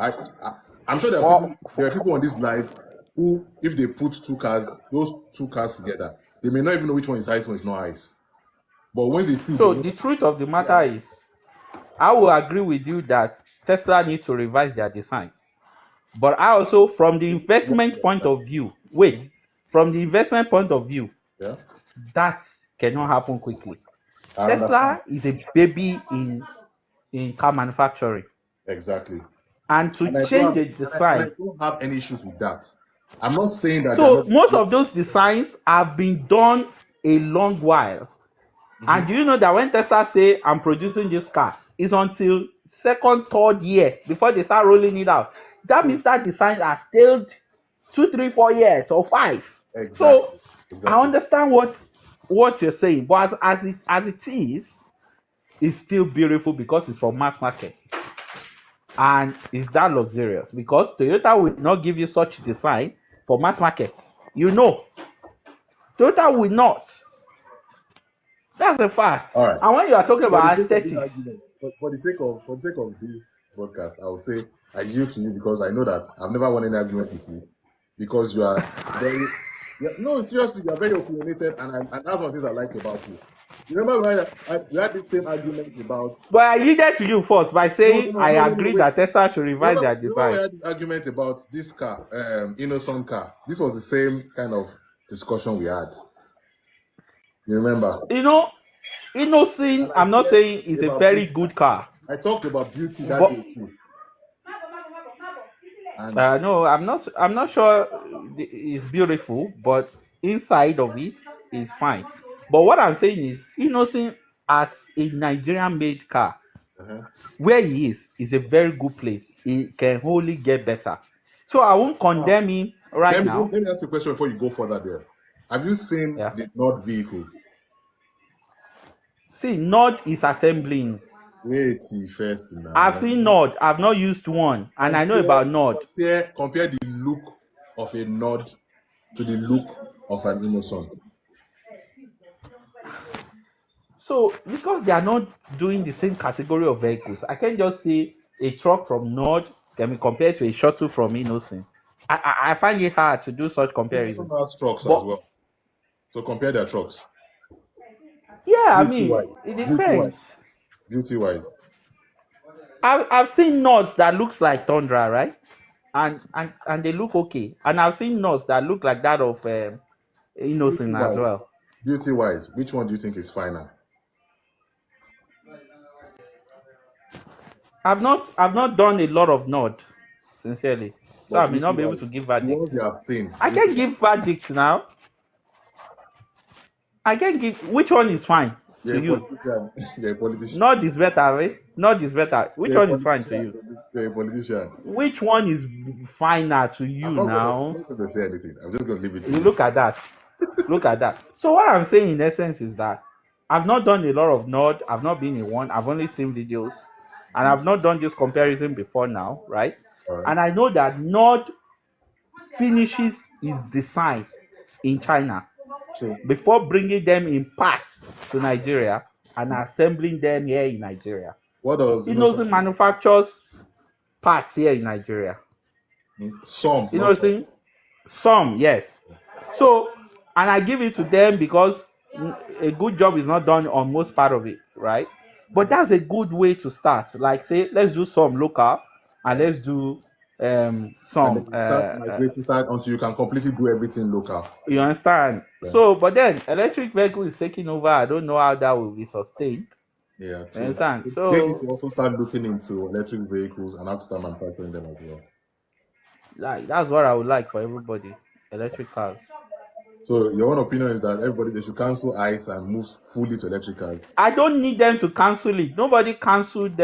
I'm sure there are people on this live who, if they put those two cars together, they may not even know which one is ICE, one is not ICE. But when they see, the truth of the matter is, I will agree with you that Tesla needs to revise their designs. But I also, from the investment point of view, that cannot happen quickly. Tesla is a baby in car manufacturing. Exactly. And to change the design, I don't have any issues with that. I'm not saying that. So most of those designs have been done a long while. And do you know that when Tesla say, I'm producing this car, is until second, third year before they start rolling it out. That means that designs are still 2, 3, 4 years or 5. Exactly. So I Exactly. understand what you're saying, but as it is, it's still beautiful because it's for mass market and it's that luxurious because Toyota will not give you such design for mass market. Toyota will not. That's a fact. All right. And when you are talking For the about sake of this aesthetics, argument, for the sake of this broadcast, I will say I yield to you because I know that I've never won any argument with you because you are very no, seriously, you are very opinionated, and that's one of the things I like about you. You remember when we had the same argument about? but I yielded to you first by saying I agree wait. that Tesla should revise their Remember design. we had this argument about this car, Innocent car. This was the same kind of discussion we had. You remember? Innocent, I'm not saying it's a very good car. I talked about beauty that day too. No, I'm not sure it's beautiful, but inside of it is fine. But what I'm saying is, Innocent as a Nigerian-made car, where he is a very good place. It can only get better. So I won't condemn him now. Let me ask you a question before you go further there. Have you seen the Nord vehicle? See, Nord is assembling. Wait first now. I've seen Nord. I've not used one, and I know about Nord. Compare the look of a Nord to the look of an Innocent. So, because they are not doing the same category of vehicles, I can't just say a truck from Nord can be compared to a shuttle from Innocent. I find it hard to do such comparison. Innocent has trucks as well. So compare their trucks. Yeah, I mean, it depends. Beauty-wise. I've seen Nords that looks like Tundra, right? And they look okay. And I've seen Nords that look like that of Innocent as well. Beauty-wise, which one do you think is finer? I've not done a lot of Nord, sincerely. So I may not be able to give verdict. The ones you have seen. I can give verdict now. I can give which one is fine to you. You're a politician. Nord is better, right? Nord is better. Which one is fine to you? You're a politician. Which one is finer to you now? I'm not going to say anything. I'm just going to leave it to you. Look at that. Look at that. So what I'm saying in essence is that I've not done a lot of Nord. I've not been in one. I've only seen videos. And I've not done this comparison before now, right? And I know that Nord finishes his design in China before bringing them in parts to Nigeria and assembling them here in Nigeria. What does Innocent manufactures parts here in Nigeria? Some. Some, yes. So, and I give it to them because a good job is not done on most part of it, right? But that's a good way to start. Like, say, let's do some local and let's do some. Start until you can completely do everything local. You understand? Yeah. So, but then electric vehicle is taking over. I don't know how that will be sustained. Yeah, true. You understand? So they need to also start looking into electric vehicles and how to start manufacturing them as well. Like, that's what I would like for everybody. Electric cars. So your own opinion is that they should cancel ICE and move fully to electric cars? I don't need them to cancel it. Nobody canceled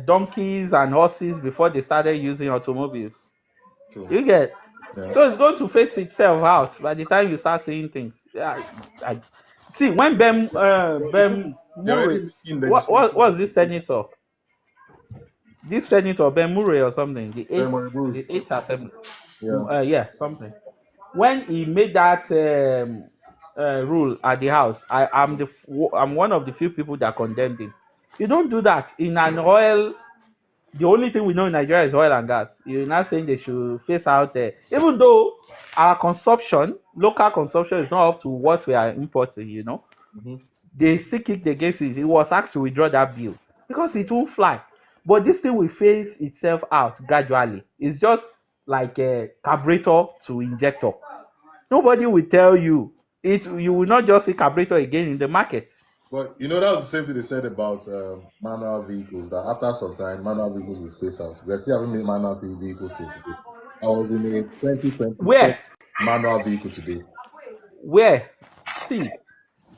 donkeys and horses before they started using automobiles. True. You get? Yeah. So it's going to face itself out by the time you start seeing things. See, when Ben Murray, what's this senator? This senator Ben Murray or something? The 8th Assembly. Yeah, something. When he made that rule at the House, I'm one of the few people that condemned him. You don't do that in an oil. The only thing we know in Nigeria is oil and gas. You're not saying they should phase out there, even though our local consumption, is not up to what we are importing. Mm-hmm. They still kicked against it. It was asked to withdraw that bill because it won't fly. But this thing will phase itself out gradually. It's just like a carburetor to injector. Nobody will tell you it. You will not just see carburetor again in the market. But that was the same thing they said about manual vehicles. That after some time, manual vehicles will phase out. We are still having made manual vehicles till today. I was in a 2020 manual vehicle today. Where? See,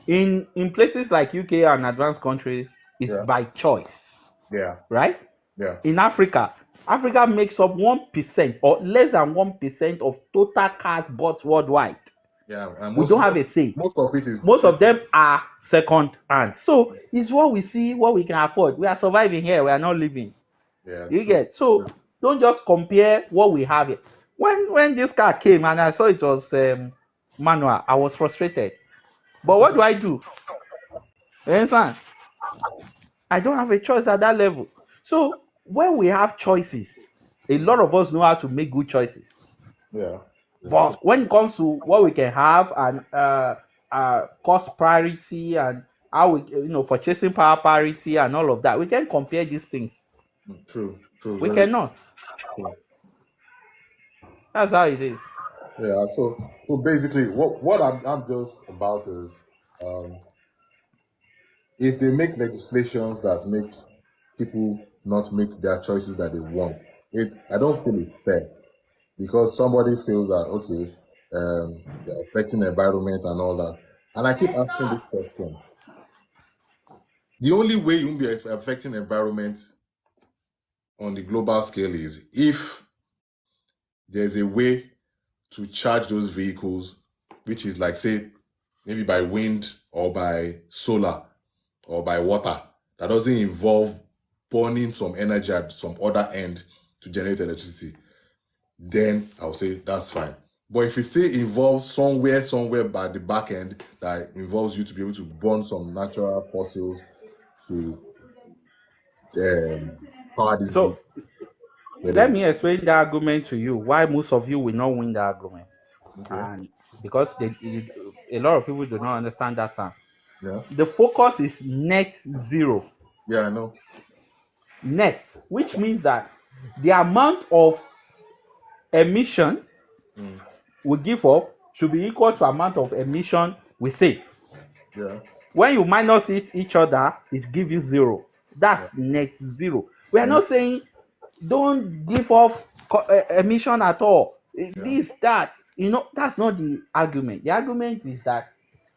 in places like UK and advanced countries, is Yeah. by choice, Yeah. right? Yeah. In Africa, Africa makes up 1% or less than 1% of total cars bought worldwide. Yeah. And We don't have a say. most of it is Most of them are second hand. So it's what we see, what we can afford. We are surviving here. We are not living. Yeah. You True. get? So don't just compare what we have here. When this car came and I saw it was manual, I was frustrated. But what do I do? You understand? I don't have a choice at that level. So when we have choices, a lot of us know how to make good choices. Yeah. Yeah, true. But when it comes to what we can have and cost parity and how we, purchasing power parity and all of that, we can compare these things. True. True. We Very cannot. true. That's how it is. Yeah. So basically, what I'm just about is, if they make legislations that make people not make their choices that they want, I don't feel it's fair, because somebody feels that, okay, they're affecting the environment and all that. And I keep asking this question: the only way you won't be affecting the environment on the global scale is if there's a way to charge those vehicles, which is like, say, maybe by wind or by solar or by water, that doesn't involve burning some energy at some other end to generate electricity. Then I'll say that's fine. But if it still involves somewhere by the back end that involves you to be able to burn some natural fossils to power this So vehicle, then let me explain the argument to you why most of you will not win the argument. okay. And because a lot of people do not understand that term. Yeah. The focus is net zero. Yeah, I know. Net, which means that the amount of emission we give up should be equal to amount of emission we save. Yeah. When you minus each other, it gives you zero. That's net zero. We are not saying don't give off emission at all. This, that, that's not the argument. The argument is that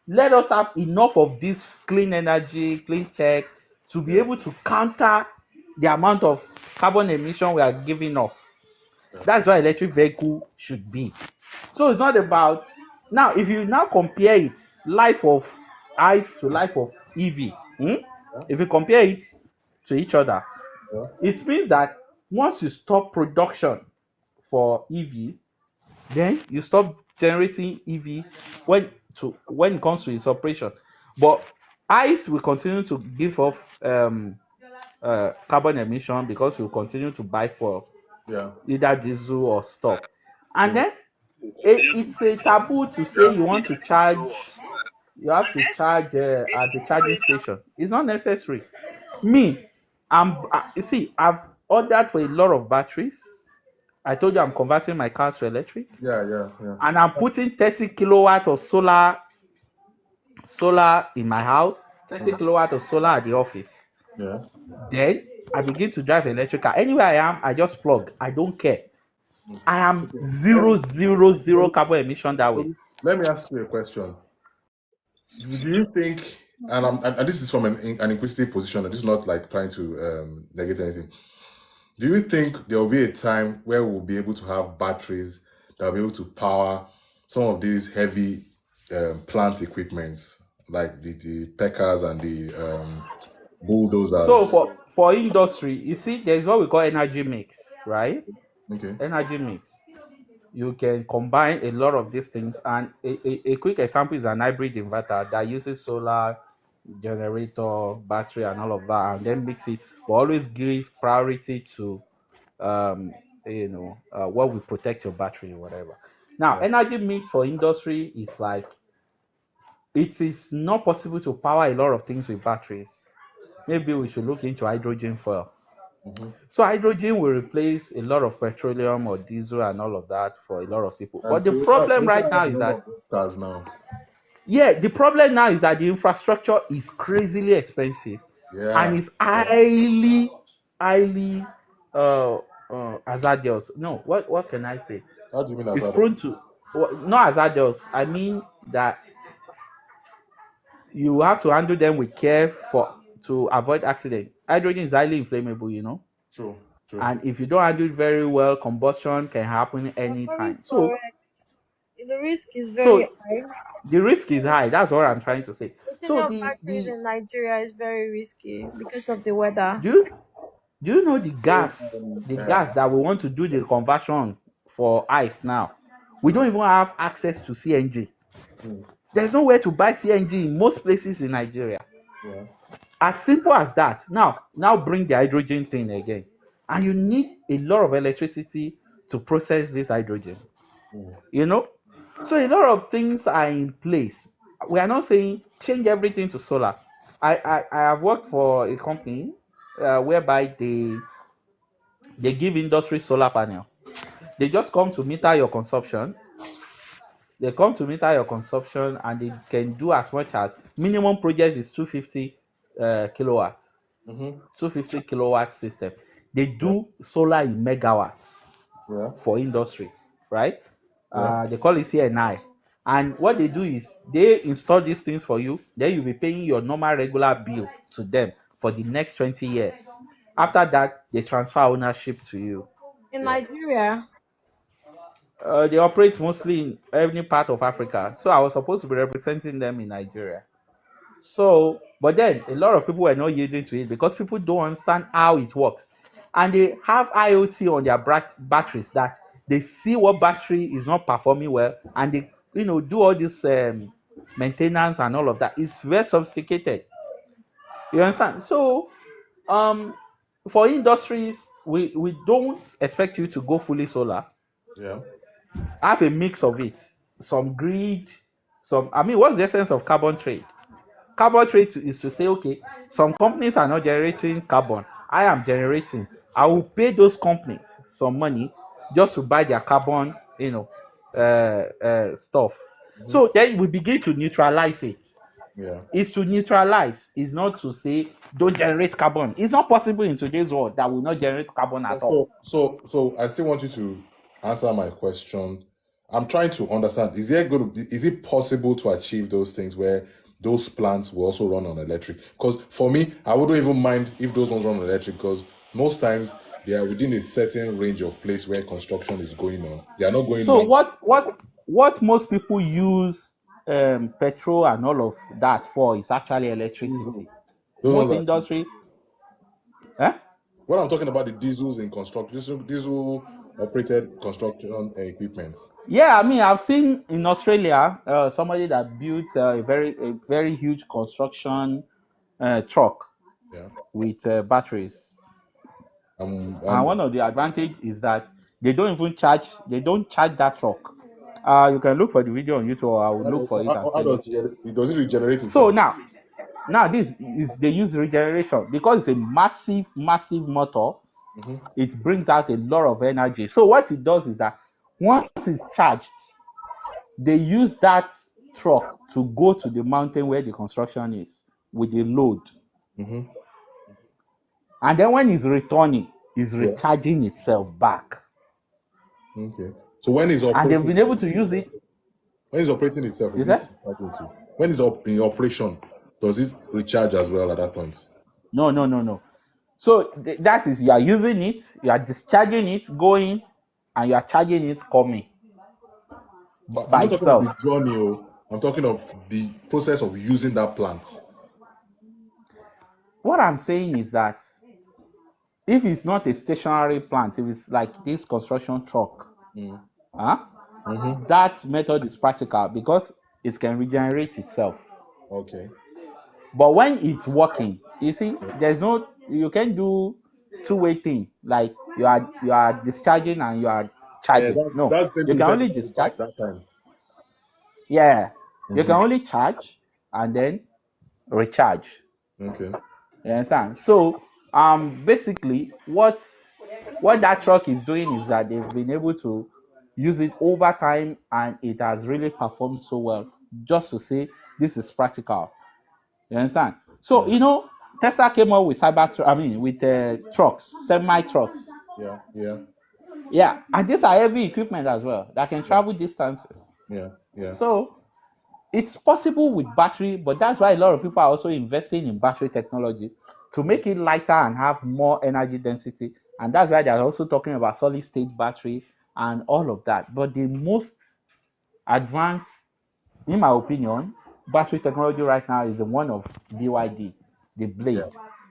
let us have enough of this clean energy, clean tech to be able to counter the amount of carbon emission we are giving off. That's what electric vehicle should be. So it's not about, now if you now compare it, life of ICE to life of EV, if you compare it to each other, it means that once you stop production for EV, then you stop generating EV when it comes to its operation. But ICE will continue to give off carbon emission because we will continue to buy for either diesel or stuff. And then it's a taboo to say you want to charge, you have to charge at the charging station. It's not necessary. Me, you see, I've ordered for a lot of batteries. I told you I'm converting my cars to electric. Yeah. And I'm putting 30 kilowatt of solar in my house, 30 kilowatt of solar at the office. Yeah. Then I begin to drive electric car. Anywhere I am, I just plug. I don't care. I am zero carbon emission that way. Let me ask you a question. Do you think, and this is from an inquisitive position, and this is not like trying to negate anything. Do you think there will be a time where we'll be able to have batteries that will be able to power some of these heavy plant equipments, like the peckers and the bulldozers? So for industry, you see, there's what we call energy mix, right? Okay. Energy mix. You can combine a lot of these things, and a quick example is an hybrid inverter that uses solar, generator, battery, and all of that, and then mix it. But always give priority to what will protect your battery or whatever. Now, energy mix for industry is like, it is not possible to power a lot of things with batteries. Maybe we should look into hydrogen fuel. So hydrogen will replace a lot of petroleum or diesel and all of that for a lot of people. But the problem right now is that the problem now is that the infrastructure is crazily expensive, and it's highly hazardous. No, what can I say? How do you mean It's hazardous? prone to, not hazardous. I mean that you have to handle them with care to avoid accident. Hydrogen is highly inflammable, you know. True. And if you don't handle it very well, combustion can happen anytime. So The risk is very so high. the risk is high. That's what I'm trying to say. Putting So up batteries the in Nigeria is very risky because of the weather. do you do you know the Yes, gas that we want to do the conversion for ice now? We don't even have access to CNG. There's nowhere to buy CNG in most places in Nigeria. yeah. As simple as that. Now bring the hydrogen thing again. And you need a lot of electricity to process this hydrogen. You know? So a lot of things are in place. We are not saying change everything to solar. I have worked for a company whereby they give industry solar panel. They just come to meter your consumption. They come to meter your consumption and they can do as much as minimum project is 250 kilowatts. 250 kilowatt system. They do solar in megawatts for industries, right? They call it CNI. And what they do is they install these things for you, then you'll be paying your normal regular bill to them for the next 20 years. After that, they transfer ownership to you. In Nigeria, They operate mostly in every part of Africa. So I was supposed to be representing them in Nigeria. So, but then a lot of people were not yielding to it because people don't understand how it works. And they have IoT on their batteries that they see what battery is not performing well and they, do all this maintenance and all of that. It's very sophisticated. You understand? So, um, for industries, we don't expect you to go fully solar. Yeah. Have a mix of it. Some grid, what's the essence of carbon trade? Carbon trade is to say, okay, some companies are not generating carbon. I am generating. I will pay those companies some money just to buy their carbon, stuff. So then we begin to neutralize it. Yeah. It's to neutralize. It's not to say don't generate carbon. It's not possible in today's world that will not generate carbon at all. So I still want you to answer my question. I'm trying to understand, is it possible to achieve those things where those plants will also run on electric? Because for me, I wouldn't even mind if those ones run on electric, because most times they are within a certain range of place where construction is going on. They are not going So long. what most people use petrol and all of that for is actually electricity. Those Most ones are, industry, eh? what I'm talking about, the diesels in construction, diesel operated construction equipment. Yeah, I've seen in Australia somebody that built a very huge construction truck Yeah. with batteries. And And one of the advantage is that they don't charge that truck. You can look for the video on YouTube, or I will look for it and how send it. does it regenerate So itself? now this is they use regeneration because it's a massive motor. It brings out a lot of energy. So what it does is that once it's charged, they use that truck to go to the mountain where the construction is with the load. And then when it's returning, it's recharging itself back. Okay. So when it's And operating, they've been able to use it. when it's operating itself, Is is it that? when it's in operation, does it recharge as well at that point? No. So that is, you are using it, you are discharging it, going, and you are charging it coming. But I'm By not talking of itself. the journey. I'm talking of the process of using that plant. What I'm saying is that if it's not a stationary plant, if it's like this construction truck, that method is practical because it can regenerate itself. Okay. But when it's working, you see, you can do two-way thing. Like you are discharging and you are charging. That's the same You thing you can said only about the discharge. bike that time. Yeah, you can only charge and then recharge. Okay. You understand? So basically what that truck is doing is that they've been able to use it over time and it has really performed so well, just to say this is practical. You understand? So Tesla came up with trucks, semi trucks. Yeah. And these are heavy equipment as well that can travel distances. Yeah. So it's possible with battery, but that's why a lot of people are also investing in battery technology to make it lighter and have more energy density. And that's why they're also talking about solid state battery and all of that. But the most advanced, in my opinion, battery technology right now is the one of BYD, the Yeah, Blade.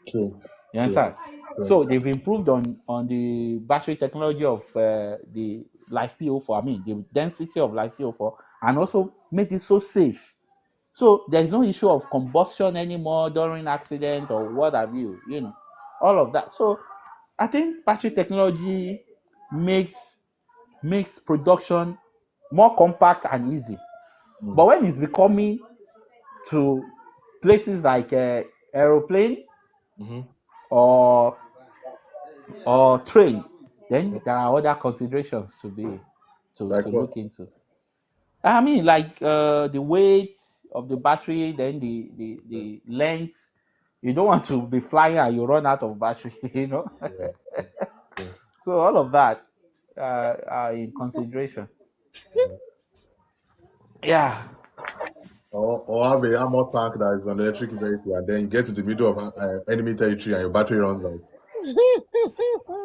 true, You true, understand? true. So they've improved on the battery technology of the Life PO4. I mean, the density of Life PO4, and also made it so safe. So there is no issue of combustion anymore during accident or what have you. You know, all of that. So I think battery technology makes makes production more compact and easy. But when it's becoming to places like aeroplane Mm-hmm. or train, then there are other considerations to be Like to what? look into. I mean, like the weight of the battery, then the length. You don't want to be flying and you run out of battery, you know. Yeah, true. So all of that are in consideration. Yeah. Or have a armor tank that is an electric vehicle, and then you get to the middle of enemy territory and your battery runs out.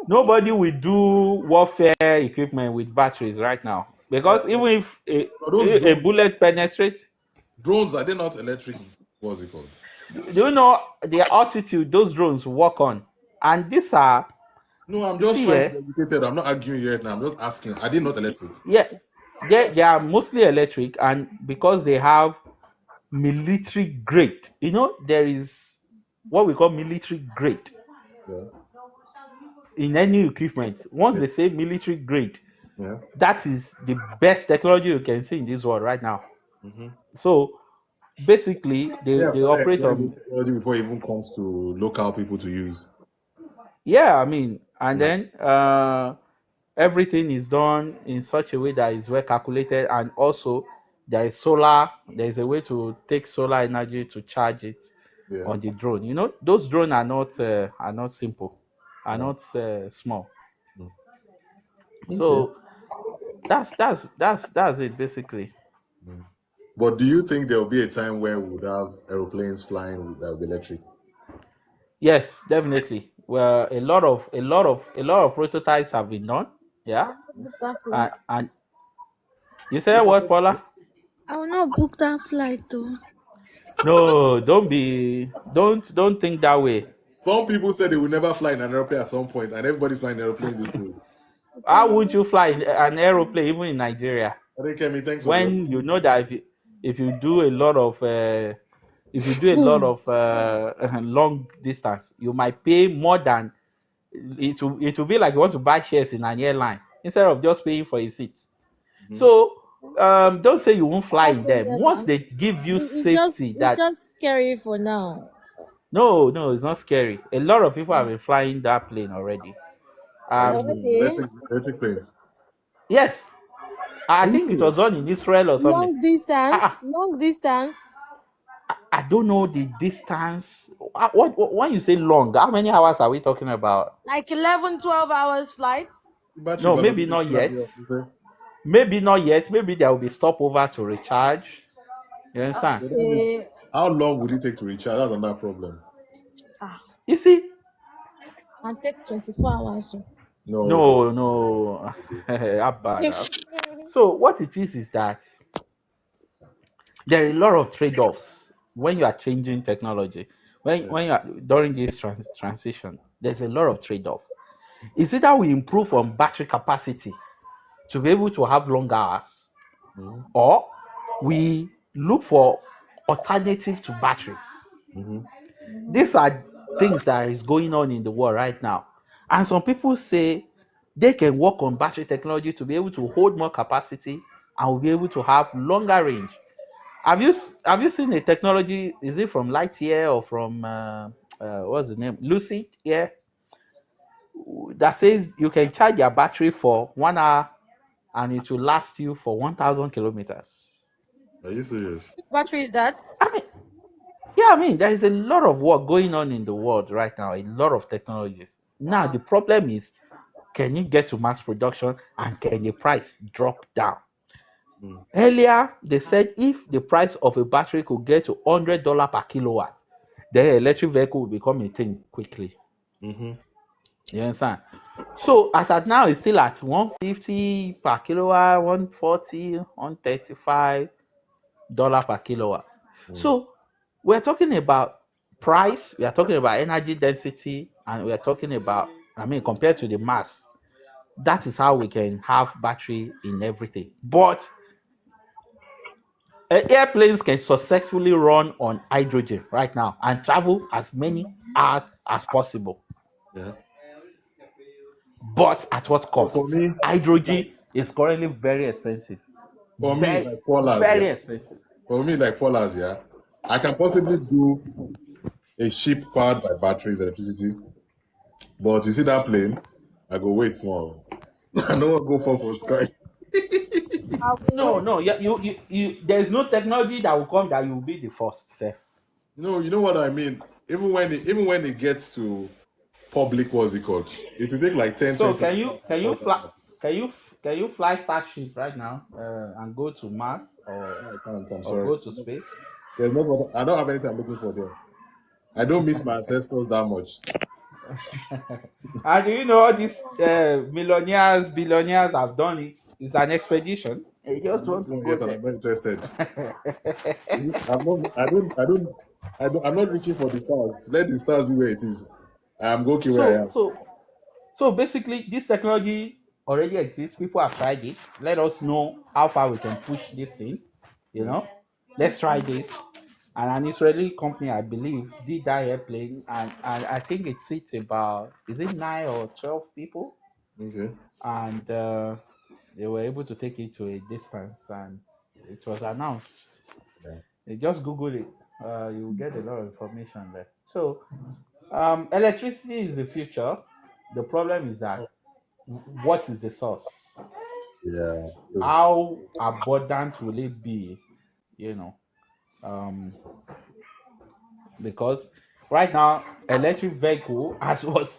Nobody will do warfare equipment with batteries right now Uh, because even if so those a bullet penetrates, drones are they not electric? What's it called? do you know the altitude those drones work on? And these are, No, I'm just see, trying to be educated. I'm not arguing yet now. I'm just asking. Are they not electric? yeah, they are mostly electric, and because they have military grade, you know, there is what we call military grade Yeah, in any equipment. Once yeah, they say military grade, yeah. that is the best technology you can see in this world right now. Mm-hmm. So basically, They they have started operate employing this on, technology before it even comes to local people to use. yeah, I mean, and Yeah. then everything is done in such a way that is well calculated, and also there is solar. There is a way to take solar energy to charge it Yeah. on the drone. You know, those drones are not simple, are Yeah. not small. Mm. Okay. So that's it basically. Mm. But do you think there will be a time where we would have aeroplanes flying that will be electric? Yes, definitely. Well, a lot of prototypes have been done. Yeah, I will not book that flight. and you said what, Paula? I will not book that flight though. No, don't think that way. Some people said they will never fly in an aeroplane at some point, and everybody's flying airplanes these days. How would you fly an aeroplane even in Nigeria I think Kemi, thanks for the when you know that if you do a lot of long distance, you might pay more than it will be like you want to buy shares in an airline instead of just paying for a seat. Mhm. So don't say you won't fly in them. Once Whatsoever. they give you It's just safety it's that just scary for now. no, it's not scary. A lot of people have been flying that plane already. Are you serious? Already Electric planes? Yes, I Are you think it was serious? done in Israel or something. Ah, long distance. I don't know the distance. What when you say long, how many hours are we talking about? Like 11, 12 hours flights. The battery No, gonna maybe be not battery yet. off, is there? Maybe not yet. Maybe there will be stopover to recharge. You understand? But that means, Okay. how long would it take to recharge? That's another problem. Ah, You see? can take 24 hours. No, it No. How bad. So what it is that there are a lot of trade-offs when you are changing technology. yeah. When you are during this transition, there's a lot of trade-off. Is it that we improve on battery capacity to be able to have long hours, Mm-hmm. or we look for alternative to batteries? Mm-hmm. These are things that is going on in the world right now. And some people say they can work on battery technology to be able to hold more capacity and will be able to have longer range. Have you seen a technology? Is it from Lightyear or from what's the name? Lucid? Yeah, that says you can charge your battery for 1 hour and it will last you for 1,000 kilometers. Are you serious? Which battery is that? I mean, yeah, I mean, there is a lot of work going on in the world right now, a lot of technologies. Now, Wow. the problem is, can you get to mass production and can the price drop down? Earlier, they said if the price of a battery could get to $100 per kilowatt, then electric vehicle will become a thing quickly. You understand? So as at now, it's still at 150 per kilowatt, 140, $135 per kilowatt. So we're talking about price, we are talking about energy density, and we are talking about, compared to the mass, that is how we can have battery in everything. But airplanes can successfully run on hydrogen right now and travel as many hours as possible. Yeah. But at what So cost? Hydrogen is currently very expensive. for me, Very, like Paula's, yeah. very expensive. For me, like Paula's, yeah. I can possibly do a ship powered by batteries, electricity. But you see that plane, I go wait small. I don't go for sky. No, yeah, there's no technology that will come that you will be the first, sir. No, you know what I mean. Even when it gets to public, what's it called? It will take like 10, So 20. can you fly Starship right now and go to Mars No, I can't. I'm or sorry. go to space? There's not what I don't have anything I'm looking for there. I don't miss my ancestors that much. And do you know all these millionaires, billionaires have done it? It's an expedition. They just I'm not want to doing go it and there. I'm not interested. I'm not reaching for the stars. Let the stars be where it is. I'm okay where I So am. so so basically, this technology already exists. People have tried it. Let us know how far we can push this thing. You Yeah. know, let's try this. And an Israeli company, I believe, did that airplane, and I think it seats about, is it 9 or 12 people? Okay. And they were able to take it to a distance, and it was announced. Yeah. You just Google it. You will get a lot of information there. So, electricity is the future. The problem is that what is the source? Yeah. How abundant will it be? You know, um, because right now, electric vehicle, as was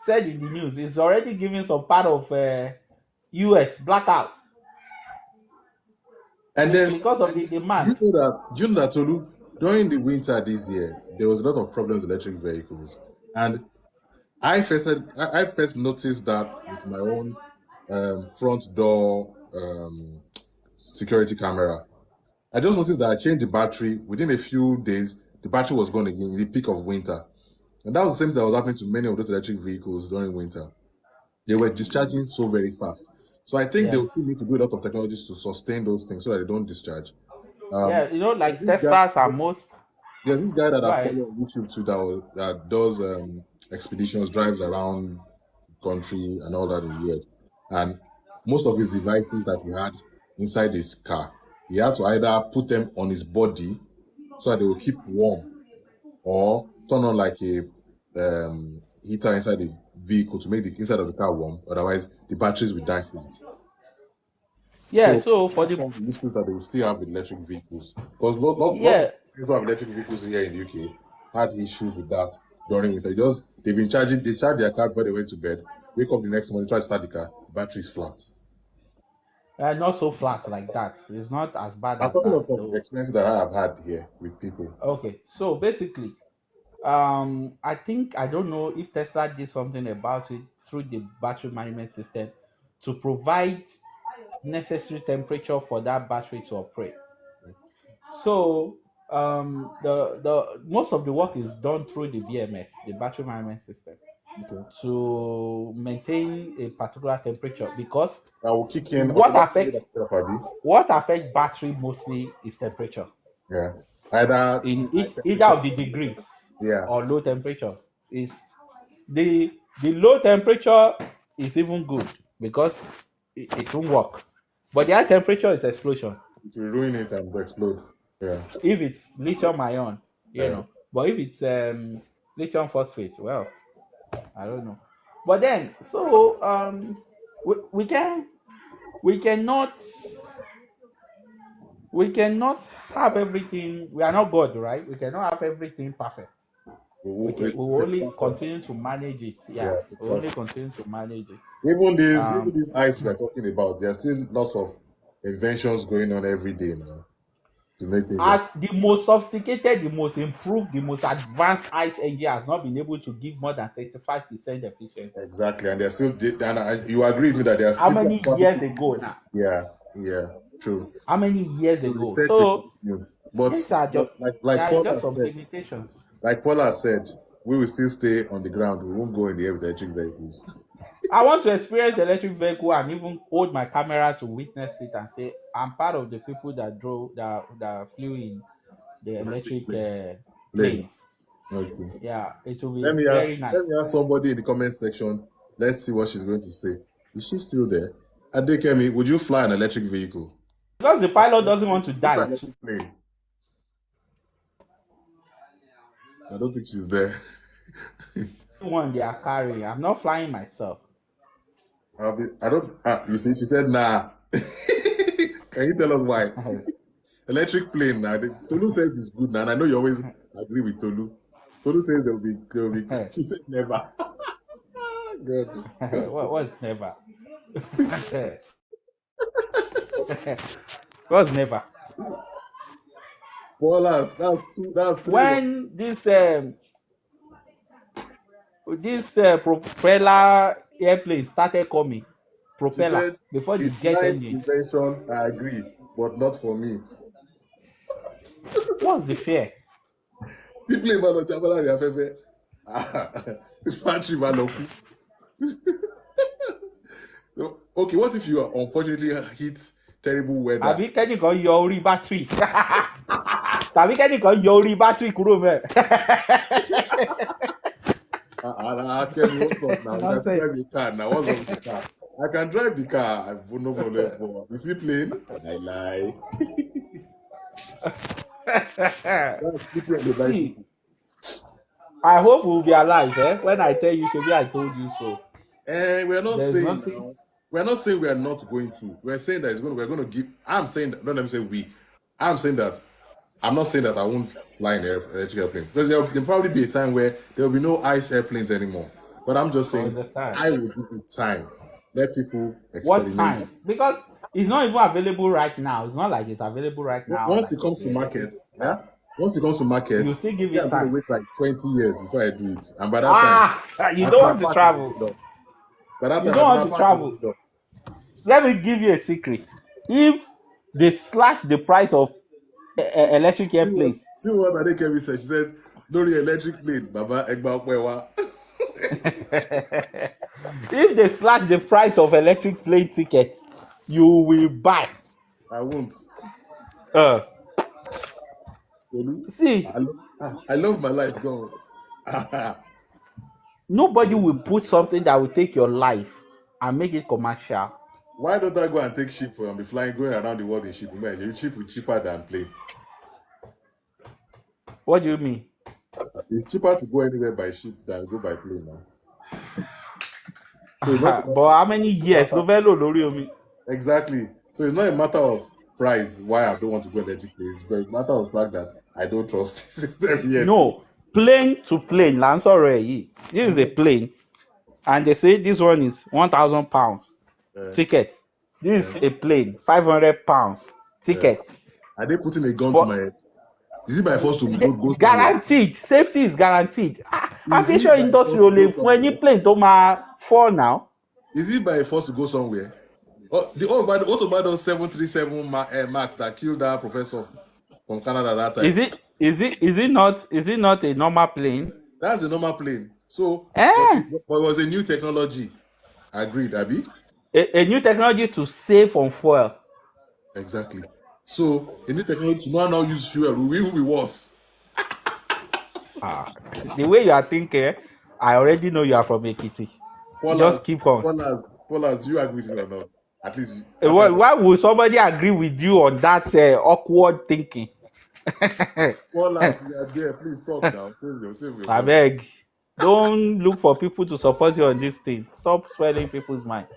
said in the news, is already giving some part of US blackout And then because of the demand. do you know that Tolu, during the winter this year, there was a lot of problems with electric vehicles. And I first noticed that with my own front door security camera. I just noticed that I changed the battery within a few days. The battery was gone again in the peak of winter, and that was the same thing that was happening to many of those electric vehicles during winter. They were discharging so very fast. So I think they Yeah, will still need to do a lot of technologies to sustain those things so that they don't discharge. yeah. There's Like this guy. Teslas are most. There's this guy that Go I ahead. follow on YouTube too that does expeditions, drives around country and all that in the US. And most of his devices that he had inside his car, he had to either put them on his body so that they will keep warm, or turn on like a heater inside the vehicle to make the inside of the car warm. Otherwise, the batteries will die flat. Yeah. So So for that's the one of the issues that they will still have with electric vehicles. Because lots of yeah people who have electric vehicles here in the UK had issues with that during winter. They charge their car before they went to bed, wake up the next morning, try to start the car, the battery is flat. not so flat like that. It's not as bad I'm as talking that of some though. experiences that I have had here with people. Okay. So basically, I think, I don't know if Tesla did something about it through the battery management system to provide necessary temperature for that battery to operate. So the most of the work is done through the BMS, the battery management system, Okay. to maintain a particular temperature, because That will kick in what automatically affects by itself, Abi. what affects battery mostly is temperature, Yeah. Either in high either temperature. of the degrees, Yeah. or low temperature. Is the low temperature is even good because it won't work, but the high temperature is explosion. It will ruin it and explode. Yeah. If it's lithium ion, Yeah. but if it's lithium phosphate, well, I don't know. But then, so we can we cannot we cannot have everything. We are not God, right? We cannot have everything perfect. We It's will a only process. continue to manage it. Yeah, Yeah, it's a we only process. continue to manage it. Even Um, these ice we are talking about, there are still lots of inventions going on every day now to make things As better. the most sophisticated, the most improved, the most advanced ICE engine has not been able to give more than 35% efficiency. Exactly, and they're still. You agree with me that there's How people many are years people. ago now? Yeah, true. How many years So ago? research will So continue, but these are just like there are Paul just has some said, limitations. we will still stay on the ground. We won't go in the air with electric vehicles. I want to experience electric vehicle and even hold my camera to witness it and say I'm part of the people that drove that flew in the Electric electric plane. plane. Okay. Yeah, it will be Let me ask. very nice. Let me ask somebody in the comment section. Let's see what she's going to say. Is she still there? Adekemi, would you fly an electric vehicle? Because the pilot doesn't want to die. Electric plane. I don't think she's there. One they are carrying. I'm not flying myself. I don't. You see, she said nah. Can you tell us why? Electric plane. Now, Tolu says it's good now, and I know you always agree with Tolu. Tolu says there will be. She said never. Good. What's never? What's never? Ballers. That's two. That's three. When this propeller airplane started coming, She propeller said before the it's jet nice engine. invention. I agree, but not for me. What's the fear? People in Balo Jabala de Afefe. Factory Baloku. Okay, what if you unfortunately hit terrible weather? Àbí kẹ́nìkan yọ orí bátìrì tàbí kẹ́nìkan yọ orí bátìrì kúrò mẹ́. Kemi, what's up now? You can drive the car now. What's up with the car? I can drive the car. I put no problem. But is he playing? I lie. That's sleeping on the See, bicycle. I hope we'll be alive, when I tell you, Shebi, I told you so. We're not There's saying nothing. now. We're not saying we are not going to. We're saying that we're going to give. I'm saying that. Don't let me say we. I'm saying that. I'm not saying that I won't fly in an electric airplane because there will probably be a time where there will be no ice airplanes anymore. But I'm just saying I will give it time. Let people experiment. What time? Because it's not even available right now. It's not like it's available right now. Once it comes to market, once it comes to market, you still give I'm it going to time. wait like 20 years before I do it. And by that time, You don't want to travel. By that You time, don't want to travel. Let me give you a secret. If they slash the price of electric airplanes, see what Adekemi said. She says, "Lori electric plane, Baba Egba Okwewa." if they slash the price of electric plane tickets, you will buy. I won't. See, I love my life. Go. Nobody will put something that will take your life and make it commercial. Why don't I go and take ship and be flying, going around the world in ship? Ship is cheaper than plane. What do you mean? It's cheaper to go anywhere by ship than go by plane now. So but how many years? Exactly. So it's not a matter of price why I don't want to go electric planes, but a matter of fact that I don't trust the system yet. No, plane to plane. This is a plane, and they say this one is £1,000 ticket. This is a plane, £500 ticket. Are they putting a gun to my head? Is it by force to go guaranteed? Safety is guaranteed. Aviation industry only for any plane to fall now. Is it by force to go somewhere? Oh, the Otobado 737 Max that killed that professor from Canada that time. Is it not a normal plane? That's a normal plane. So but it was a new technology. Agreed, Abi? A new technology to save on fuel. Exactly. So a new technology to now use fuel will even be worse. The way you are thinking, I already know you are from Ekiti. Just keep on. Paulus, you agree with me or not? At least. Why would somebody agree with you on that awkward thinking? Paulus, you are there. Please talk now. Save your I beg. Don't look for people to support you on this thing. Stop swelling people's mind.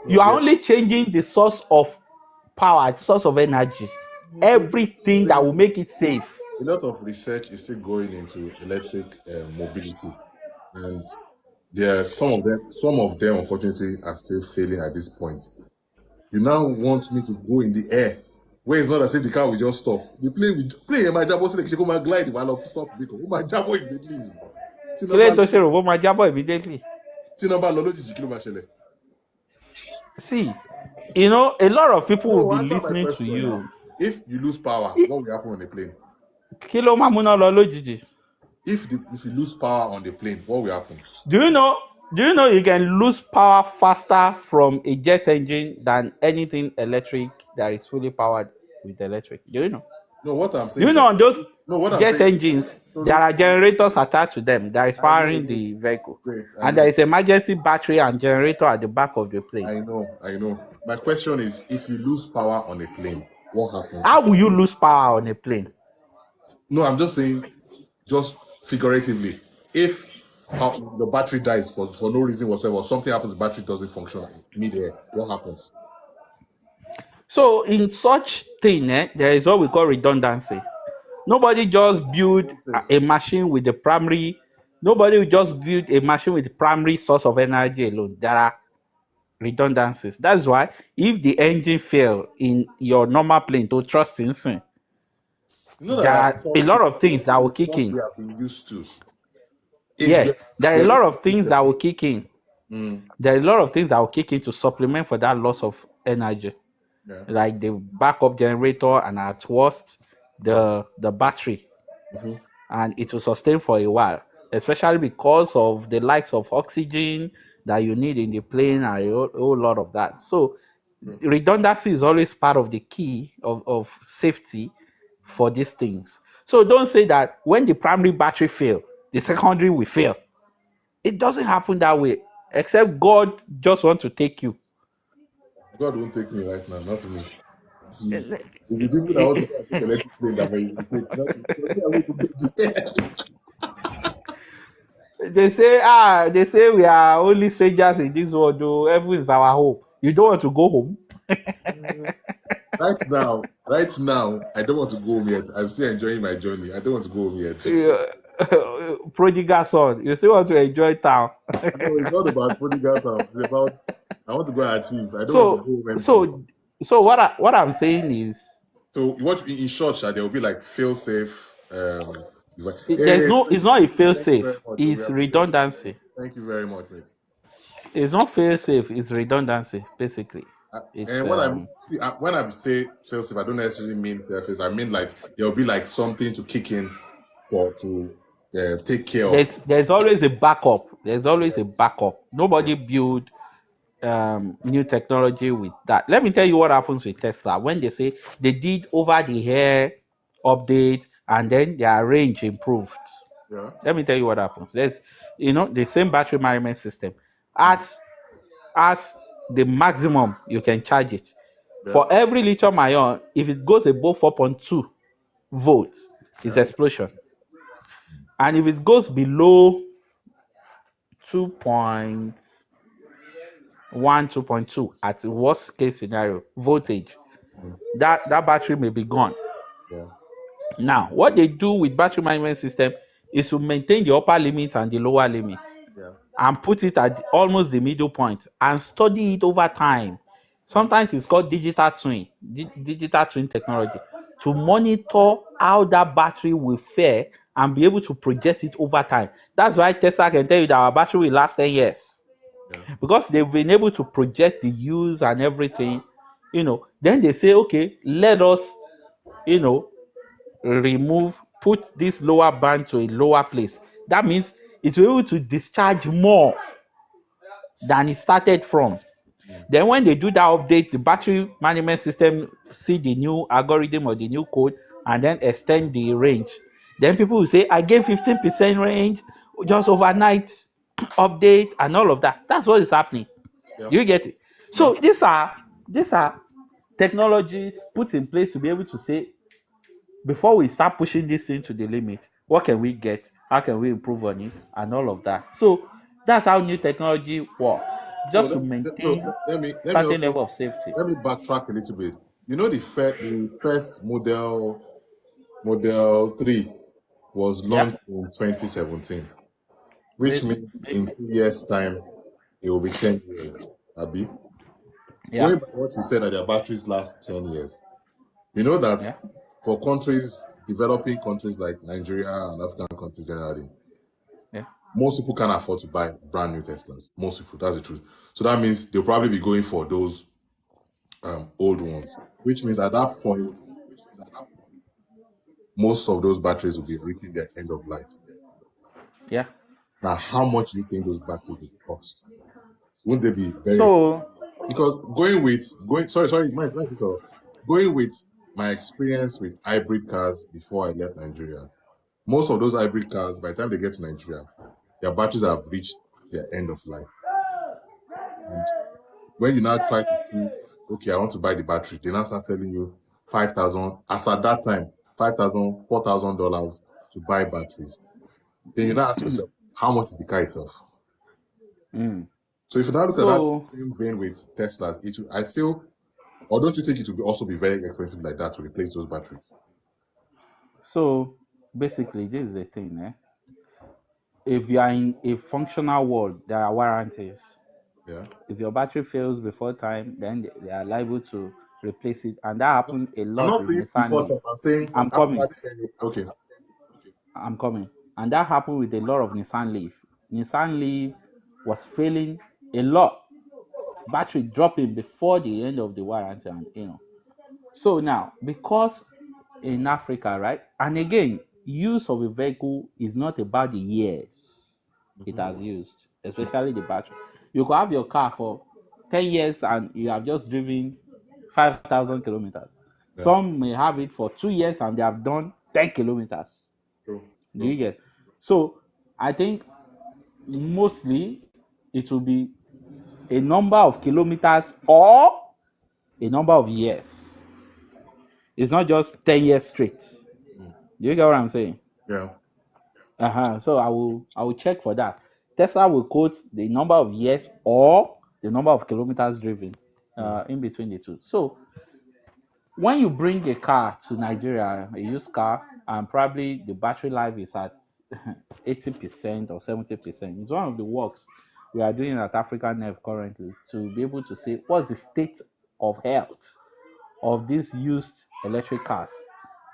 You are only changing the source of power, the source of energy. Everything that will make it safe. A lot of research is still going into electric mobility, and some of them, unfortunately, are still failing at this point. You now want me to go in the air, where it's not as if the car will just stop. The plane my jabo say go my glide while stop because my jabo immediately. kí ló tó ṣe rò bó máa jábọ̀ immediately. Tí number lọ lójijì kí ló máa ṣẹlẹ̀? See, you know, a lot of people will be answer my listening to question you. now. If you lose power, what will happen on the plane? Kí ló máa múná lọ lójijì? If you lose power on the plane, what will happen? Do you know you can lose power faster from a jet engine than anything electric that is fully powered with electric? Do you know? No, what I'm saying. Do you is know that- on those no, what I'm jet saying- engines, there are generators attached to them that is powering the vehicle. Great, And there is emergency battery and generator at the back of the plane. I know. My question is, if you lose power on a plane, what happens? How will you lose power on a plane? No, I'm just saying, just figuratively, if the battery dies for no reason whatsoever, or something happens, the battery doesn't function mid-air, what happens? So in such thing, there is what we call redundancy. Nobody just build a machine with the primary. Nobody will just build a machine with the primary source of energy alone. There are redundancies. That's why if the engine fail in your normal plane to trust in, there are a lot of things that will kick in. We have been used to. Yes, there are a lot of things that will kick in. There are a lot of things that will kick in to supplement for that loss of energy. Yeah. Like the backup generator and at worst the battery. And it will sustain for a while, especially because of the likes of oxygen that you need in the plane and a whole lot of that. So redundancy is always part of the key of safety for these things. So don't say that when the primary battery fail, the secondary will fail. It doesn't happen that way, except God just want to take you. God won't take me right now, not me. It's the people that want to take electric plane that may take, not They say we are only strangers in this world, though heaven is our home. You don't want to go home? Right now, I don't want to go home yet. I'm still enjoying my journey. I don't want to go home yet. Prodigal son, you still want to enjoy town. No, it's not about prodigal son. It's about I want to go and achieve. I don't want to go home empty. So what I'm saying is, so what in short, there will be like fail safe. It's not a fail safe. It's redundancy. Thank you very much, mate. It's not fail safe. It's redundancy, basically. And when I say fail safe, I don't necessarily mean fail safe. I mean like there will be like something to kick in to take care of. There's always a backup. Nobody build new technology with that. Let me tell you what happens with Tesla when they say they did over-the-air update and then their range improved. Yeah. Let me tell you what happens. There's the same battery management system as the maximum you can charge it. Yeah. For every lithium ion, if it goes above 4.2 volts, it's explosion. And if it goes below 2.1, 2.2 at the worst case scenario voltage, that battery may be gone. Yeah. Now, what they do with battery management system is to maintain the upper limit and the lower limit, and put it at almost the middle point and study it over time. Sometimes it's called digital twin technology, to monitor how that battery will fare and be able to project it over time. That's why Tesla can tell you that our battery will last 10 years. Because they've been able to project the use and everything, then they say, okay, let us, put this lower band to a lower place. That means it will be able to discharge more than it started from. Then when they do that update, the battery management system see the new algorithm or the new code and then extend the range. Then people will say, I gave 15% range just overnight update and all of that. That's what is happening. You get it? So these are technologies put in place to be able to say, before we start pushing this thing to the limit, what can we get? How can we improve on it? And all of that. So that's how new technology works, just to maintain certain level of safety. Let me backtrack a little bit. The first Model 3 was launched in 2017, which means in 2 years' time, it will be 10 years, Abi. Yeah. Going by what you said that their batteries last 10 years, you know that Yeah. for countries, developing countries like Nigeria and African countries generally, Yeah. most people can't afford to buy brand new Teslas. Most people, that's the truth. So that means they'll probably be going for those old ones, which means at that point, most of those batteries will be reaching their end of life. Yeah. Now, how much do you think those batteries will cost? Wouldn't they be very? So Because going with my experience with hybrid cars before I left Nigeria, most of those hybrid cars, by the time they get to Nigeria, their batteries have reached their end of life. And when you now try to see, okay, I want to buy the battery, they now start telling you 5,000, as at that time, 5,000, $4,000 to buy batteries. Then you now ask yourself, how much is the car itself? So if you now look at that same vein with Teslas, I feel, or don't you think it will also be very expensive like that to replace those batteries? so basically this is the thing, eh? If you are in a functional world, there are warranties. Yeah. If your battery fails before time, then they are liable to replace it, and that happened a I'm lot not with saying Nissan before Leaf. time, I'm saying I'm after coming. 10 years. Okay. I'm coming. And that happened with a lot of Nissan Leaf. Nissan Leaf was failing a lot. Battery dropping before the end of the warranty, and So now, because in Africa, right? And again, use of a vehicle is not about the years it has used, especially the battery. You could have your car for 10 years and you have just driven 5,000 kilometers. Yeah. Some may have it for 2 years and they have done 10 kilometers. True. Do you get? So I think mostly it will be a number of kilometers or a number of years. It's not just 10 years straight. Do you get what I'm saying? Yeah. So I will check for that. Tesla will quote the number of years or the number of kilometers driven in between the two. So when you bring a car to Nigeria, a used car, and probably the battery life is at 80% or 70%, it's one of the works we are doing at African Nerve currently to be able to say what's the state of health of these used electric cars.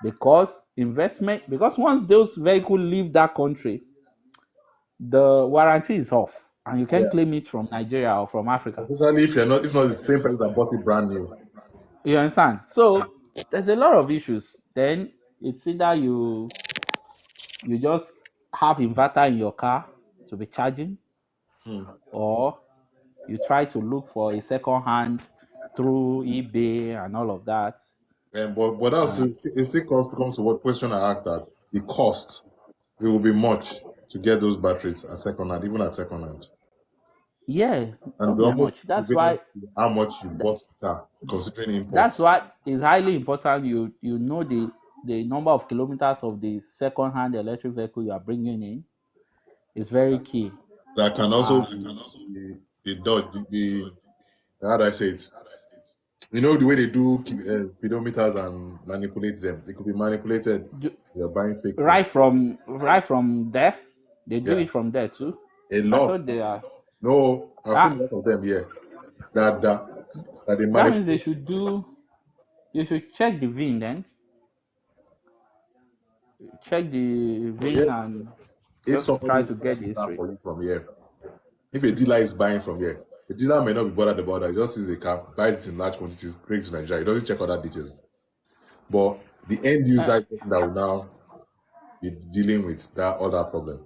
Because once those vehicles leave that country, the warranty is off and you can Yeah. claim it from Nigeria or from Africa. Especially if not the same person that bought it brand new. You understand? So there's a lot of issues. Then it's either you just have inverter in your car to be charging, or you try to look for a second hand through eBay and all of that. But that's it still comes to what question I asked, that the cost, it will be much to get those batteries at second hand, even at second hand. Yeah, And not we be almost much. That's equivalent why to how much you bought the car, considering that's imports. why it's highly important you know the number of kilometers of the second hand electric vehicle you are bringing in. Is very key. That can also And be dodge how do I say it? You know the way they do speedometers and manipulate them. They could be manipulated. They're buying fake ones. right from there, they do Yeah, it from there too. a I lot. thought they are. No, I've seen a lot of them. Yeah, that they That means manipulate. you should check the VIN then. Check the Yeah, VIN and if just somebody try is to get buying the the car history. for you from here, if a dealer is buying from here, the dealer may not be bothered about that. He just sees a car, buys it in large quantities, brings it to Nigeria. He doesn't check other details. But the end user is the person that will now be dealing with that other problem.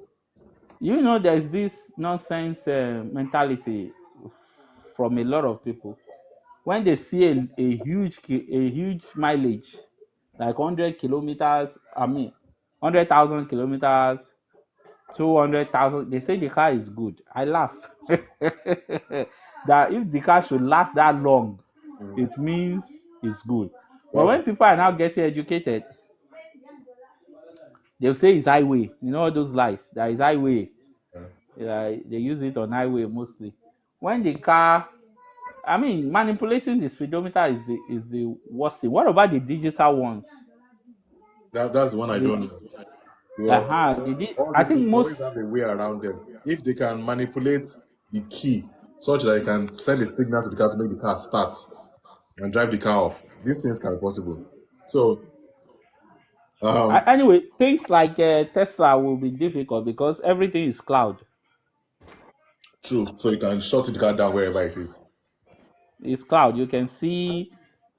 You know, there's this nonsense mentality from a lot of people when they see a huge mileage, like 100 kilometers. I mean, 100,000 kilometers, 200,000. They say the car is good. I laugh. That if the car should last that long, it means it's good. But That's when people are now getting educated, they'll say it's highway. You know all those lies. That is highway. They use it on highway mostly. When the car, I mean, manipulating the speedometer is the worst thing. What about the digital ones? that's the one I The, don't know. Well, all I these think things always most. have a way around them. If they can manipulate the key such that you can send a signal to the car to make the car start and drive the car off. These things can be possible. So, Anyway, things like Tesla will be difficult because everything is cloud. true. So you can shut the car down wherever it is. It's cloud. You can see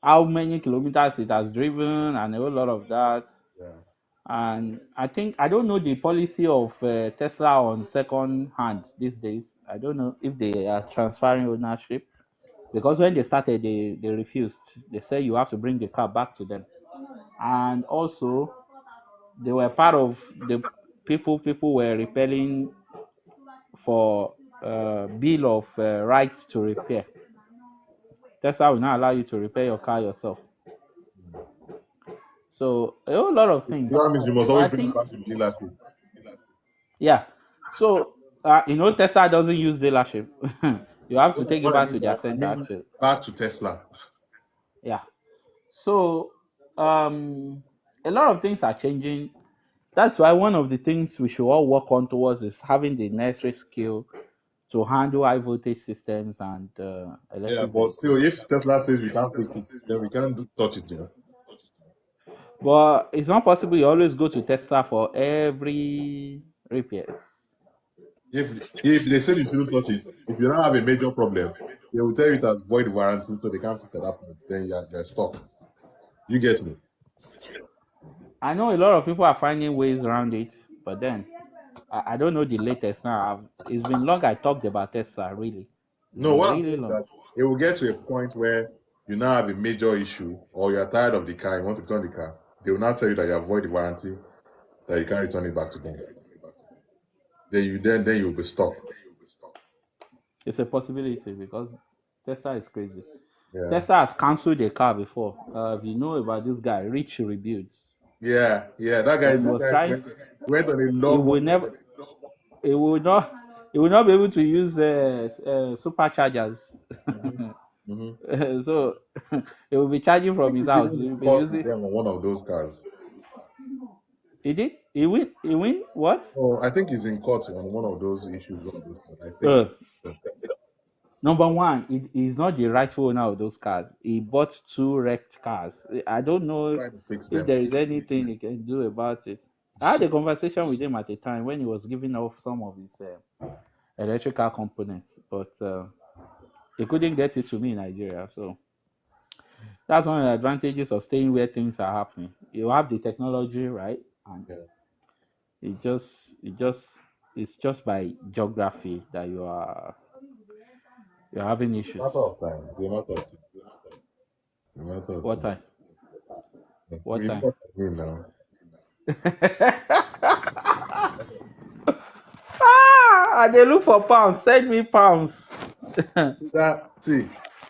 how many kilometers it has driven and a whole lot of that. Yeah. And I think I don't know the policy of Tesla on second hand these days. I don't know if they are transferring ownership because when they started, they refused. They said you have to bring the car back to them, and also they were part of the people were repelling for bill of right to repair. Tesla will not allow you to repair your car yourself. So a whole lot of things. That means you must But I always bring it think, back to the dealership. yeah. So Tesla doesn't use dealership. You have to take it What I back mean to by their I center mean actually. back to Tesla. Yeah. So a lot of things are changing. That's why one of the things we should all work on towards is having the necessary skill to handle high voltage systems and Yeah, electric but still, vehicles. if Tesla says we can't fix it, then we can't touch it. Yeah. But it's not possible you always go to Tesla for every repairs. If they say you shouldn't touch it, if you don't have a major problem, they will tell you that void warranty, so they can't fix at that point. Then you're stuck. You get me? I know a lot of people are finding ways around it, but then I don't know the latest now. It's been long I talked about Tesla, really. It's No, been what I'm really saying is long. that it will get to a point where you now have a major issue, or you're tired of the car, you want to return the car. They will now tell you that you have void warranty, that you can't return it back to them. Then you'll be stuck. It's a possibility because Tesla is crazy. Yeah. Tesla has cancelled a car before. If you know about this guy, Rich Rebuilds, Yeah, yeah. he was trying. Went on a He long will one. never. He will not. He will not be able to use superchargers. Mm-hmm. So he will be charging I from think his it's house. even He in will be court with using. them on one of those cars. He did. He win. He win. What? Oh, I think he's in court on one of those issues. One of those cars. I think Uh, so. Number one, he's not the rightful owner of those cars. He bought two wrecked cars. I don't know Trying to fix if them. there is anything he can do about it. I had a conversation with him at the time when he was giving off some of his electrical components, but he couldn't get it to me in Nigeria. So that's one of the advantages of staying where things are happening. You have the technology, right? And Yeah. it's just by geography that you're having Matter issues. of time. It's a matter of time. A matter of What time. time? What We know time? what I mean now. They look for pounds. Send me pounds.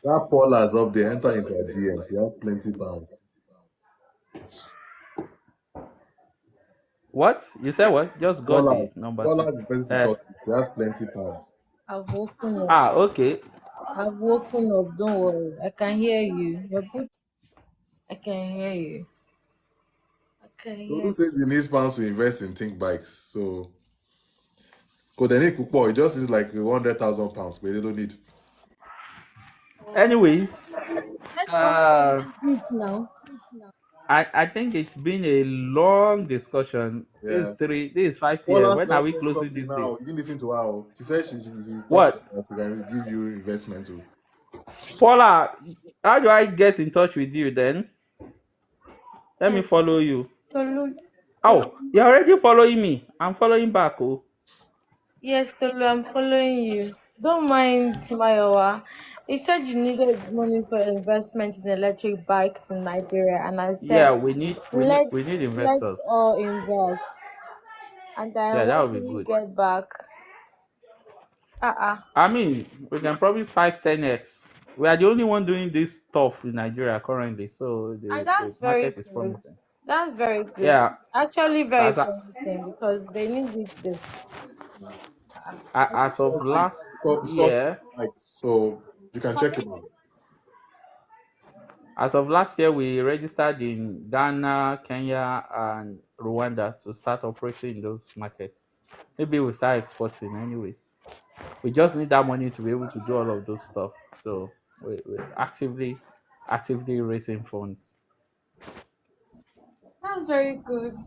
That Paula's up there. Enter into a DM. He has plenty pounds. What? You said what? Just got Paula, the number to. Paula's is best to talk to. He has plenty pounds. I've woken up. Okay. I've woken up. Don't worry. I can hear you. Your boot. I can hear you. I can Tolu hear. says he needs pounds to invest in think bikes. So, Kodeni Kupo, it just is like 100,000 pounds, but they don't need. Anyways, Let's talk uh, about boots now. I think it's been a long discussion. Yeah. This is 5 p.m. Paula When are just we said closing something this day? now. You didn't listen to her. Oh. She said she talked What? to us. She can give you investment too. Paula, how do I get in touch with you then? Let me follow you. Tolu. Oh, you're already following me. I'm following back. Oh. Yes, Tolu, I'm following you. Don't mind Mayowa. He said you needed money for investment in electric bikes in Nigeria, and I said Yeah, we need let's investors. all invest. And then Yeah, that when would be will you good. get back? Uh-uh. I mean, we can probably 5-10x. We are the only one doing this stuff in Nigeria currently, so And the that's very market is good. promising. That's very good. Yeah, It's actually very as, promising because they need it. as of last It's called year, bikes, so you can check it out. we registered in Ghana, Kenya, and Rwanda to start operating in those markets. maybe we'll start exporting anyways. We just need that money to be able to do all of those stuff. So we're actively raising funds. That's very good.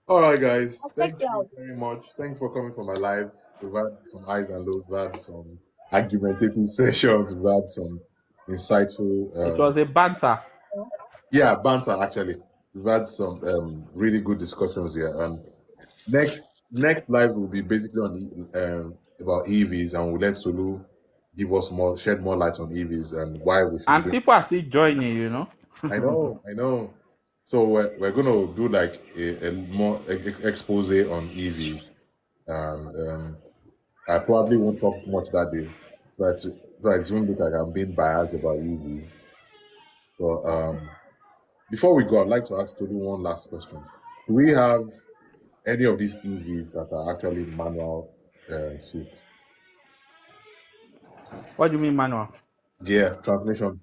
All right, guys. I'll check Thank it you out. very much. Thanks for coming for my live. We've had some highs and lows. We've had some argumentative sessions. We've had some insightful, It was a banter. yeah, banter. Actually, we've had some really good discussions here. And next live will be basically on about EVs, and we'll let Sulu give us shed more light on EVs and why we should be And doing. people are still joining. I know. So we're gonna do like a more expose on EVs, and I probably won't talk much that day, but so it won't look like I'm being biased about EVs. But before we go, I'd like to ask Tolu one last question. Do we have any of these EVs that are actually manual shifts? What do you mean manual? Yeah, transmission.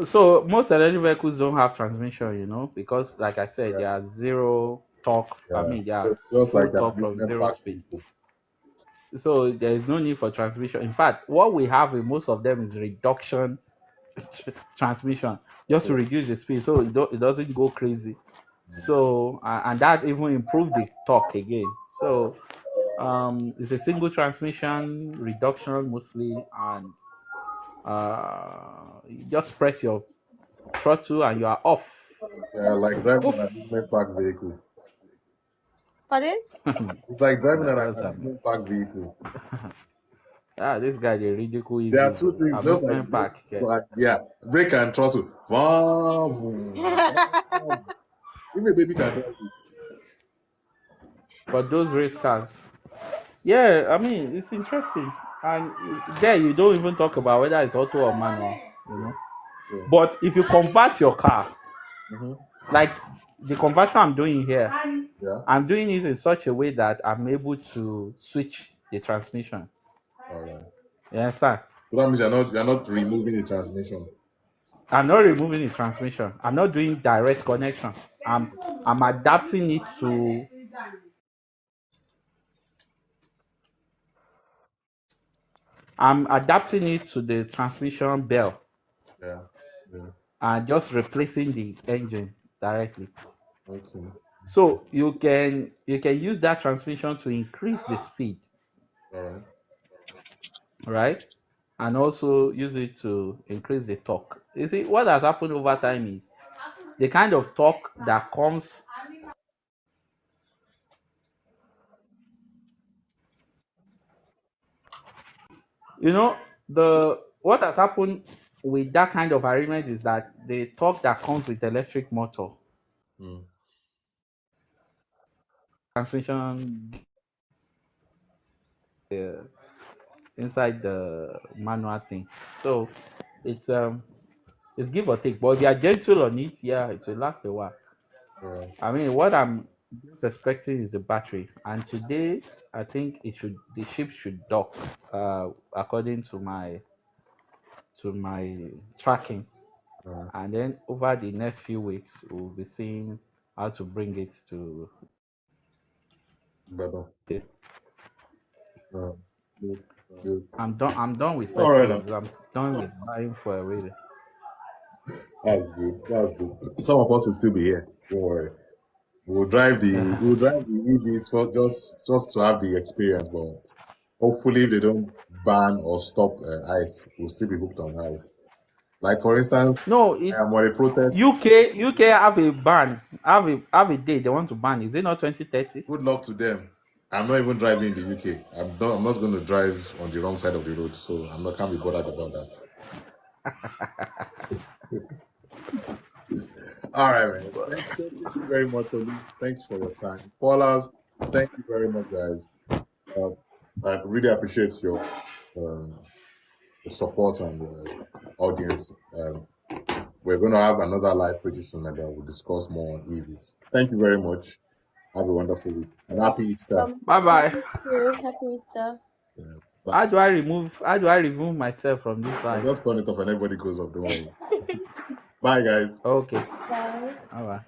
So most electric vehicles don't have transmission, because like I said, they are zero torque. I mean, they are Just full like torque from amusement zero park speed. people. So there is no need for transmission. In fact, what we have in most of them is reduction transmission, just to reduce the speed, so it doesn't go crazy. So and that even improved the torque again. So it's a single transmission reduction mostly, and you just press your throttle and you are off. Yeah, like driving Oof. an amusement park vehicle. Pardon? It's like driving an What's that? amusement park vehicle. This guy, the ridiculous There are two things, just like amusement park. brake and throttle. Vroom, vroom. Even a baby can drive it. But those race cars, yeah, I mean, it's interesting. And there, you don't even talk about whether it's auto or manual. So, But if you convert your car, mhm, like the conversion I'm doing here, yeah, I'm doing it in such a way that I'm able to switch the transmission. all right. You understand? So that means you're not removing the transmission. I'm not removing the transmission. I'm not doing direct connection. I'm adapting it to the transmission bell Yeah, yeah, and just replacing the engine directly. okay, So you can use that transmission to increase the speed, all right. right? And also use it to increase the torque. You see, what has happened over time is the kind of torque that comes. What has happened with that kind of arrangement is that the torque that comes with electric motor Mm. transmission inside the manual thing. So it's give or take. But if you are gentle on it, yeah, it will last a while. All right. I mean, what I'm just expecting is the battery, and today I think the ship should dock, according to my tracking, All right. and then over the next few weeks we'll be seeing how to bring it to. Better. Good, good. I'm done. I'm done with All right, petrols. I'm done with buying for really. that's good. That's good. Some of us will still be here. Don't worry. We'll drive the EVs for just to have the experience, but hopefully if they don't ban or stop ice, we'll still be hooked on ice. Like for instance, No, I am on a protest. UK have a ban. Have a day they want to ban. Is it not 2030? Good luck to them. I'm not even driving in the UK. I'm not going to drive on the wrong side of the road, so can't be bothered about that. All right, man. Thank you very much, Tolu. Thanks for your time. Paula's, thank you very much, guys. I really appreciate your support and audience. We're going to have another live pretty soon, and then we'll discuss more on EVs. Thank you very much. Have a wonderful week and happy Easter. Bye bye. Happy Easter. Yeah, How do I remove myself from this I live? just turn it off and everybody goes off. Don't worry. Bye, guys. Okay. Bye. All right.